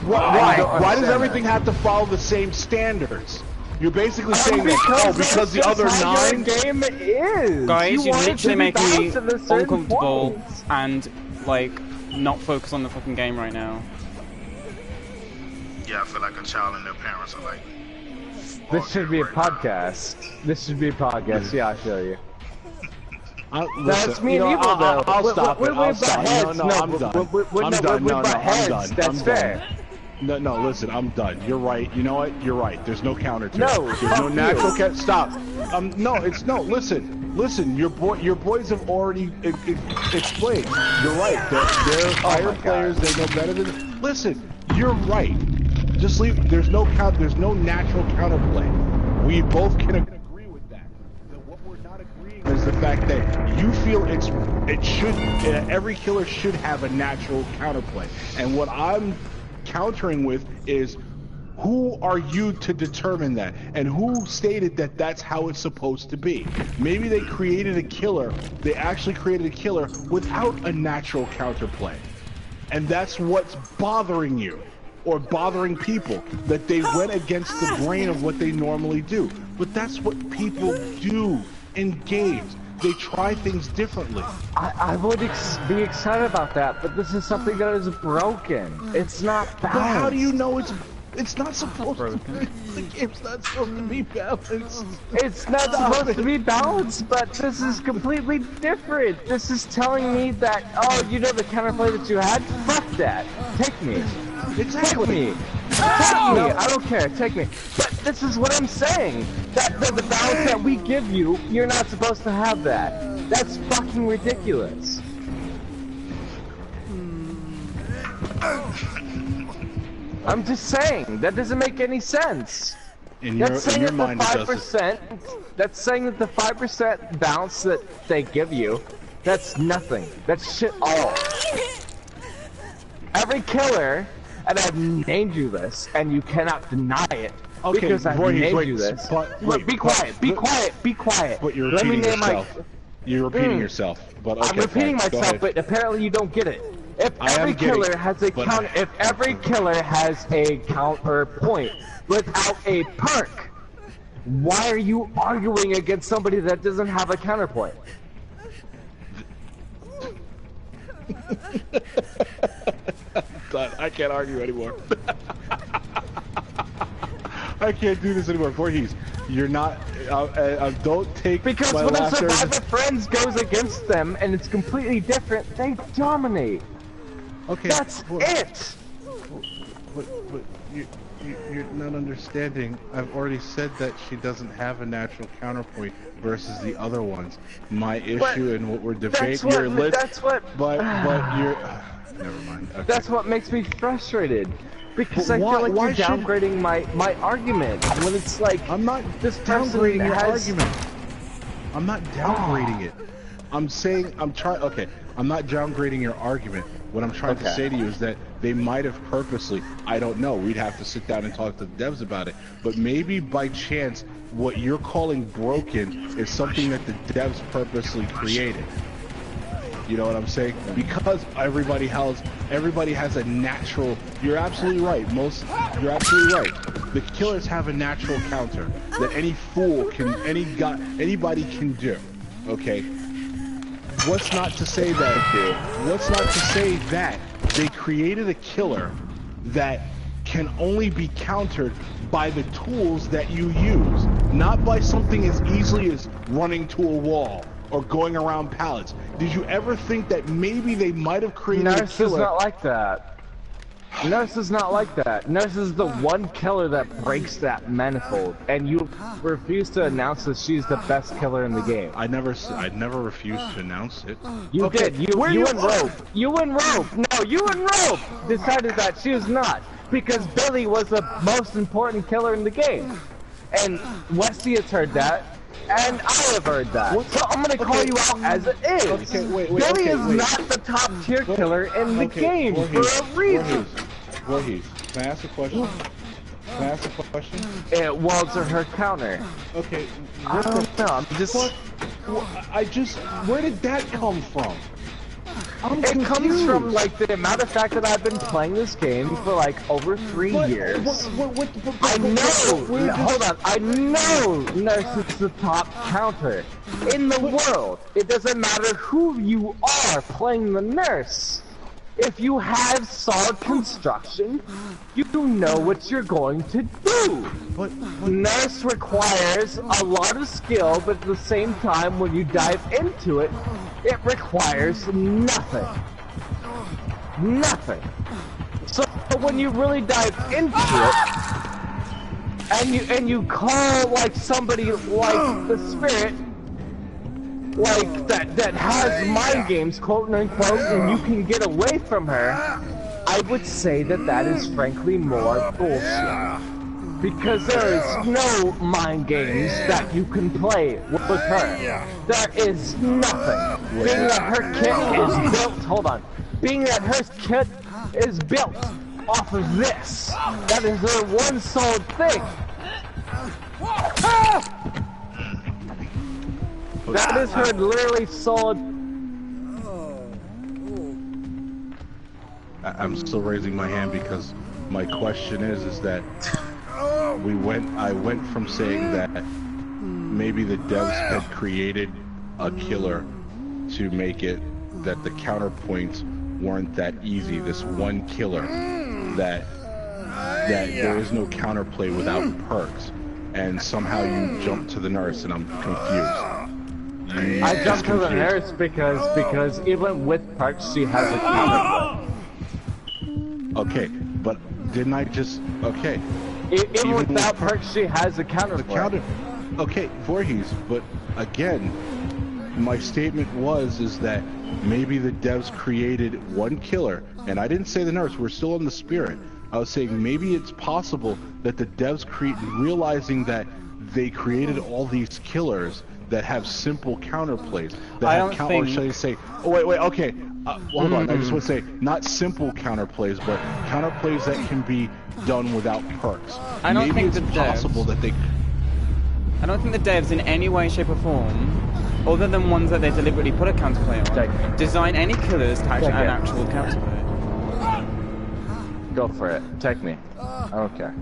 Why does everything have to follow the same standards? You're basically saying that because the other 9 game is. Guys, you're literally making me uncomfortable and like not focus on the fucking game right now. Yeah, I feel like a child and their parents are like. This should be a podcast. This should be a podcast. Yeah, I feel you. That's me and evil, though. I'll stop it. I'll stop. No, I'm done. I'm done. No, I'm done. That's fair. No, listen, I'm done. You're right. You know what? You're right. There's no counter to it. No, there's no natural counter. Stop. No, it's no. Listen. Your boys have already explained. You're right. They're higher players. They know better than. Listen, you're right. Just leave. There's no natural counterplay. We both can agree with that. What we're not agreeing is the fact that you feel every killer should have a natural counterplay. And what I'm countering with is, who are you to determine that? And who stated that that's how it's supposed to be? Maybe they created a killer. They actually created a killer without a natural counterplay, and that's what's bothering you. Or bothering people, that they went against the grain of what they normally do. But that's what people do in games. They try things differently. I would be excited about that, but this is something that is broken. It's not balanced. But how do you know it's not supposed to be? The game's not supposed to be balanced. It's not supposed to be balanced, but this is completely different. This is telling me that, oh, you know the counterplay that you had? Fuck that. Take me. Exactly. Take me. I don't care. Take me. But this is what I'm saying. That the balance that we give you, you're not supposed to have that. That's fucking ridiculous. I'm just saying. That doesn't make any sense. That's saying that the 5% balance that they give you, that's nothing. That's shit all. Every killer. And I've named you this, and you cannot deny it. Okay, because I've named you this. Wait, be quiet. But you're repeating yourself. You're repeating yourself. But okay, I'm repeating myself, but apparently you don't get it. If every killer has a counter point without a perk, why are you arguing against somebody that doesn't have a counterpoint? I can't argue anymore. I can't do this anymore. Voorhees, you're not. Don't take. Because my when a laughter. Survivor Friends goes against them and it's completely different, they dominate. Okay. That's it. You're not understanding. I've already said that she doesn't have a natural counterpoint versus the other ones. My issue and what we're debating here. But you're. Never mind. Okay. That's what makes me frustrated. Because I feel like you're downgrading my argument when it's like I'm not downgrading your argument. I'm not downgrading it. I'm saying okay. I'm not downgrading your argument. What I'm trying to say to you is that they might have purposely, I don't know, we'd have to sit down and talk to the devs about it, but maybe by chance what you're calling broken is something that the devs purposely created. You know what I'm saying? Because everybody has a natural, you're absolutely right, you're absolutely right. The killers have a natural counter that any fool can, anybody can do, okay? What's not to say that they created a killer that can only be countered by the tools that you use, not by something as easily as running to a wall or going around pallets. Did you ever think that maybe they might have created a killer? Nurse is not like that. Nurse is not like that. Nurse is the one killer that breaks that manifold, and you refuse to announce that she's the best killer in the game. I never refused to announce it. You did. You and Rope. You and Rope. No, you and Rope decided that she was not, because Billy was the most important killer in the game, and Westy has heard that. And I have heard that. So I'm gonna call you out as it is. Okay, Billy is not the top tier killer in the game for a reason. Voorhees, can I ask a question? It was her counter. Okay. I don't know. I'm just. Where did that come from? It comes from like the amount of fact that I've been playing this game for like over 3 years. I know. Hold on. I know Nurse is the top counter in the world. It doesn't matter who you are playing the Nurse. If you have solid construction, you know what you're going to do. Nurse requires a lot of skill, but at the same time, when you dive into it, it requires nothing. Nothing. So when you really dive into it, and you call like somebody like the Spirit, like that has mind games, quote unquote, and you can get away from her, I would say that is frankly more bullshit. Because there is no mind games that you can play with her. There is nothing. Being that her kit is built, hold on. Being that her kit is built off of this. That is her one solid thing. That is her literally solid. I'm still raising my hand because my question is that I went from saying that maybe the devs had created a killer to make it that the counterpoints weren't that easy. This one killer that there is no counterplay without perks, and somehow you jump to the Nurse, and I'm confused. I jumped to the Nurse because even with perks she has a counterplay. Okay, but didn't I just Even without perks, she has a counterplay. Okay, Voorhees, but again, my statement is that maybe the devs created one killer, and I didn't say the Nurse, we're still in the Spirit. I was saying maybe it's possible that the devs realizing that they created all these killers that have simple counterplays, or should I say, okay, hold on, I just want to say, not simple counterplays, but counterplays that can be done without perks. I don't think it's possible that they... I don't think the devs in any way, shape or form, other than ones that they deliberately put a counterplay on, design any killers to actually have an actual counterplay. Go for it. Take me. I don't care.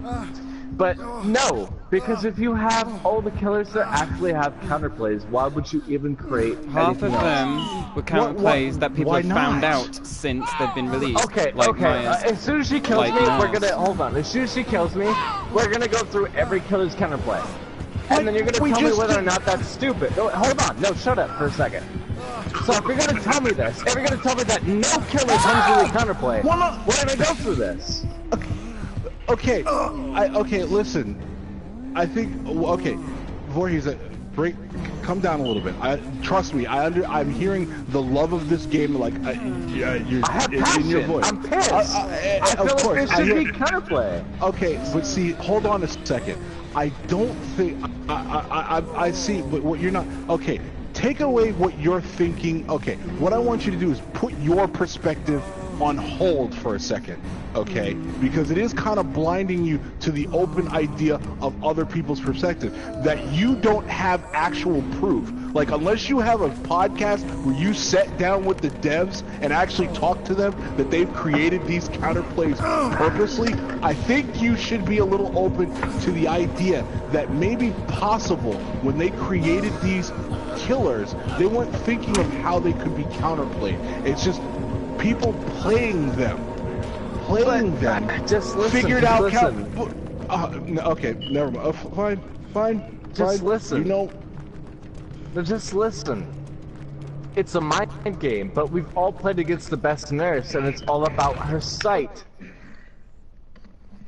But no, because if you have all the killers that actually have counterplays, why would you even create half of them were counterplays that people have found out since they've been released? Okay, like okay. As soon as she kills me, we're gonna hold on. As soon as she kills me, we're gonna go through every killer's counterplay, and then you're gonna tell me whether or not that's stupid. No, hold on. No, shut up for a second. So if you're gonna tell me this, if you're gonna tell me that no killer comes with a counterplay, we're gonna go through this. Okay, okay, listen. I think, okay, Voorhees, come down a little bit. Trust me, I'm hearing the love of this game, like, I have passion. in your voice. I'm pissed. I feel like there should be counterplay. Okay, but see, hold on a second. I don't think, I see, but what you're not, okay, take away what you're thinking. Okay, what I want you to do is put your perspective on hold for a second, okay? Because it is kind of blinding you to the open idea of other people's perspective, that you don't have actual proof. Like, unless you have a podcast where you sit down with the devs and actually talk to them that they've created these counterplays purposely, I think you should be a little open to the idea that maybe possible when they created these killers, they weren't thinking of how they could be counterplayed. It's just people playing them, just listen, figured out how. okay, never mind. Fine. Just listen. You know. Just listen. It's a mind game, but we've all played against the best nurse, and it's all about her sight.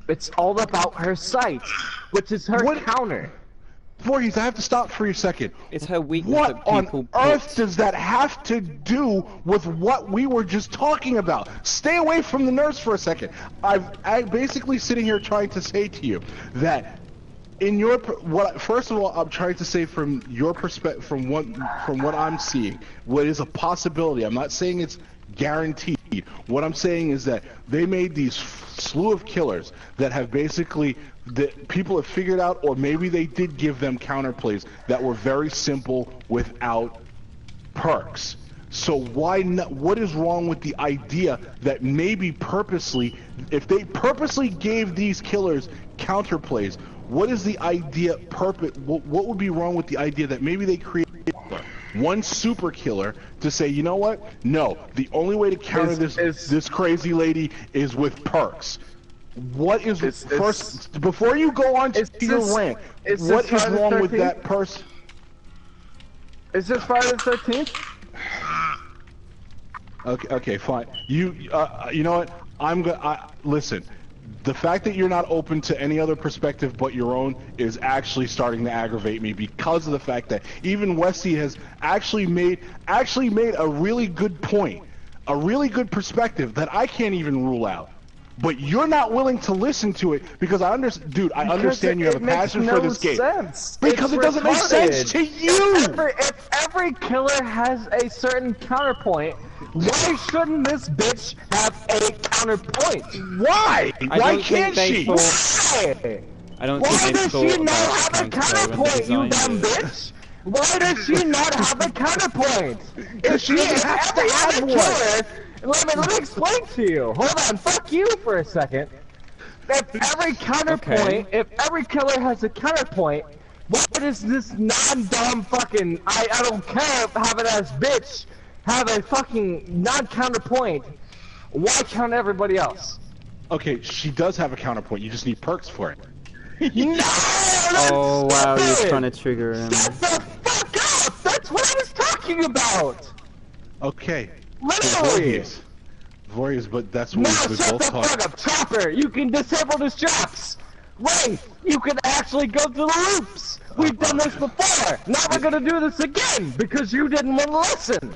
It's all about her sight, which is her counter. Voorhees, I have to stop for a second. It's her weakness What that people on earth does that have to do with what we were just talking about? Stay away from the nurse for a second. I'm basically sitting here trying to say to you that in your first of all, I'm trying to say from your perspective, from what I'm seeing, what is a possibility. I'm not saying it's guaranteed. What I'm saying is that they made these slew of killers that have basically that people have figured out, or maybe they did give them counterplays that were very simple without perks. So why not? What is wrong with the idea that maybe purposely, if they purposely gave these killers counterplays, what is the idea? What would be wrong with the idea that maybe they created one super killer to say, you know what? No, the only way to counter this crazy lady is with perks. What is first before you go on to your rant? What is wrong with that person? Is this Friday the 13th? Okay, fine. You know what? Listen. The fact that you're not open to any other perspective but your own is actually starting to aggravate me, because of the fact that even Westie has actually made a really good point, a really good perspective that I can't even rule out. But you're not willing to listen to it because I understand you have a passion for this game. Because it doesn't make sense to you. If every killer has a certain counterpoint, why shouldn't this bitch have a counterpoint? Why? Why can't she? Why? I don't Why think does she not have a counterpoint, you dumb bitch? Why does she not have a counterpoint? If she has to have one. Let me explain to you. Hold on, fuck you for a second. If every counterpoint, if every killer has a counterpoint, why does this non-dumb fucking, I don't care, have it as bitch, have a fucking non-counterpoint? Why count everybody else? Okay, she does have a counterpoint, you just need perks for it. No! Oh wow, you're trying to trigger him. Shut the fuck up! That's what I was talking about! Okay. Literally! Voorhees, but that's what we both talked about. Shut the fuck up, Chopper! You can disable the straps! Wraith, you can actually go through the loops! We've done this before! Now we're gonna do this again, because you didn't want to listen!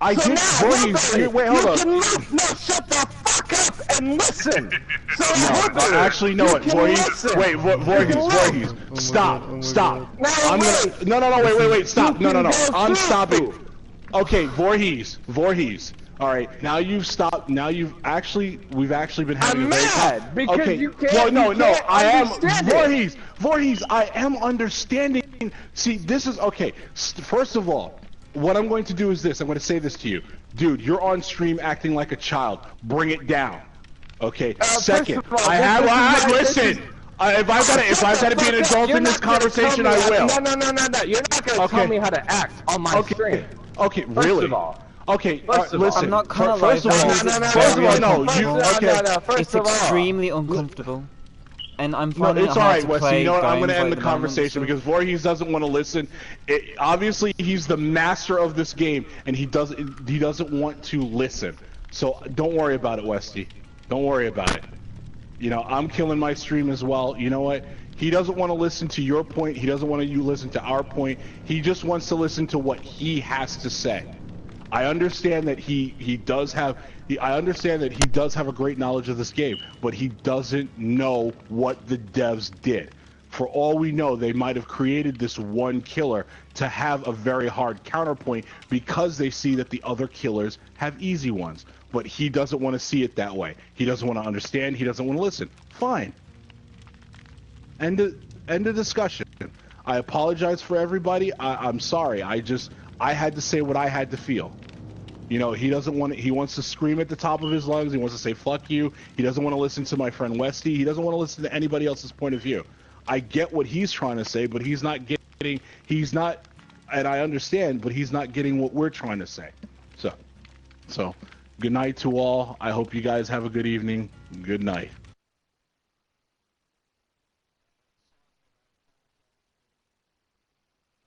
I did, Voorhees, wait, hold on. No, shut the fuck up and listen! So no, actually, no, Voorhees, wait, Voorhees, stop. I'm gonna, wait, stop, no, I'm stopping. Okay, Voorhees. Alright, now you've stopped, we've actually been having a very mad because you can't, I am, Voorhees, I am understanding. See, this is, okay, first of all, what I'm going to do is this, I'm going to say this to you. Dude, you're on stream acting like a child. Bring it down. Okay, second, listen. If I've got to be an adult in this conversation, I will. No. You're not going to tell me how to act on my stream. Okay, really? First of all. Okay, listen. I'm not gonna first of all, it's extremely uncomfortable. And I'm finding it's alright, Wesley. You know what? I'm going to end the conversation because Voorhees doesn't want to listen. Obviously, he's the master of this game, and he doesn't want to listen. So don't worry about it, Westy. Don't worry about it. You know, I'm killing my stream as well. You know what? He doesn't want to listen to your point. He doesn't want you to listen to our point. He just wants to listen to what he has to say. I understand that he does have a great knowledge of this game, but he doesn't know what the devs did. For all we know, they might have created this one killer to have a very hard counterpoint because they see that the other killers have easy ones. But he doesn't want to see it that way. He doesn't want to understand. He doesn't want to listen. Fine. End of discussion. I apologize for everybody. I'm sorry. I had to say what I had to feel. You know, he wants to scream at the top of his lungs. He wants to say, fuck you. He doesn't want to listen to my friend Westy. He doesn't want to listen to anybody else's point of view. I get what he's trying to say, but and I understand, but he's not getting what we're trying to say. So good night to all. I hope you guys have a good evening. Good night.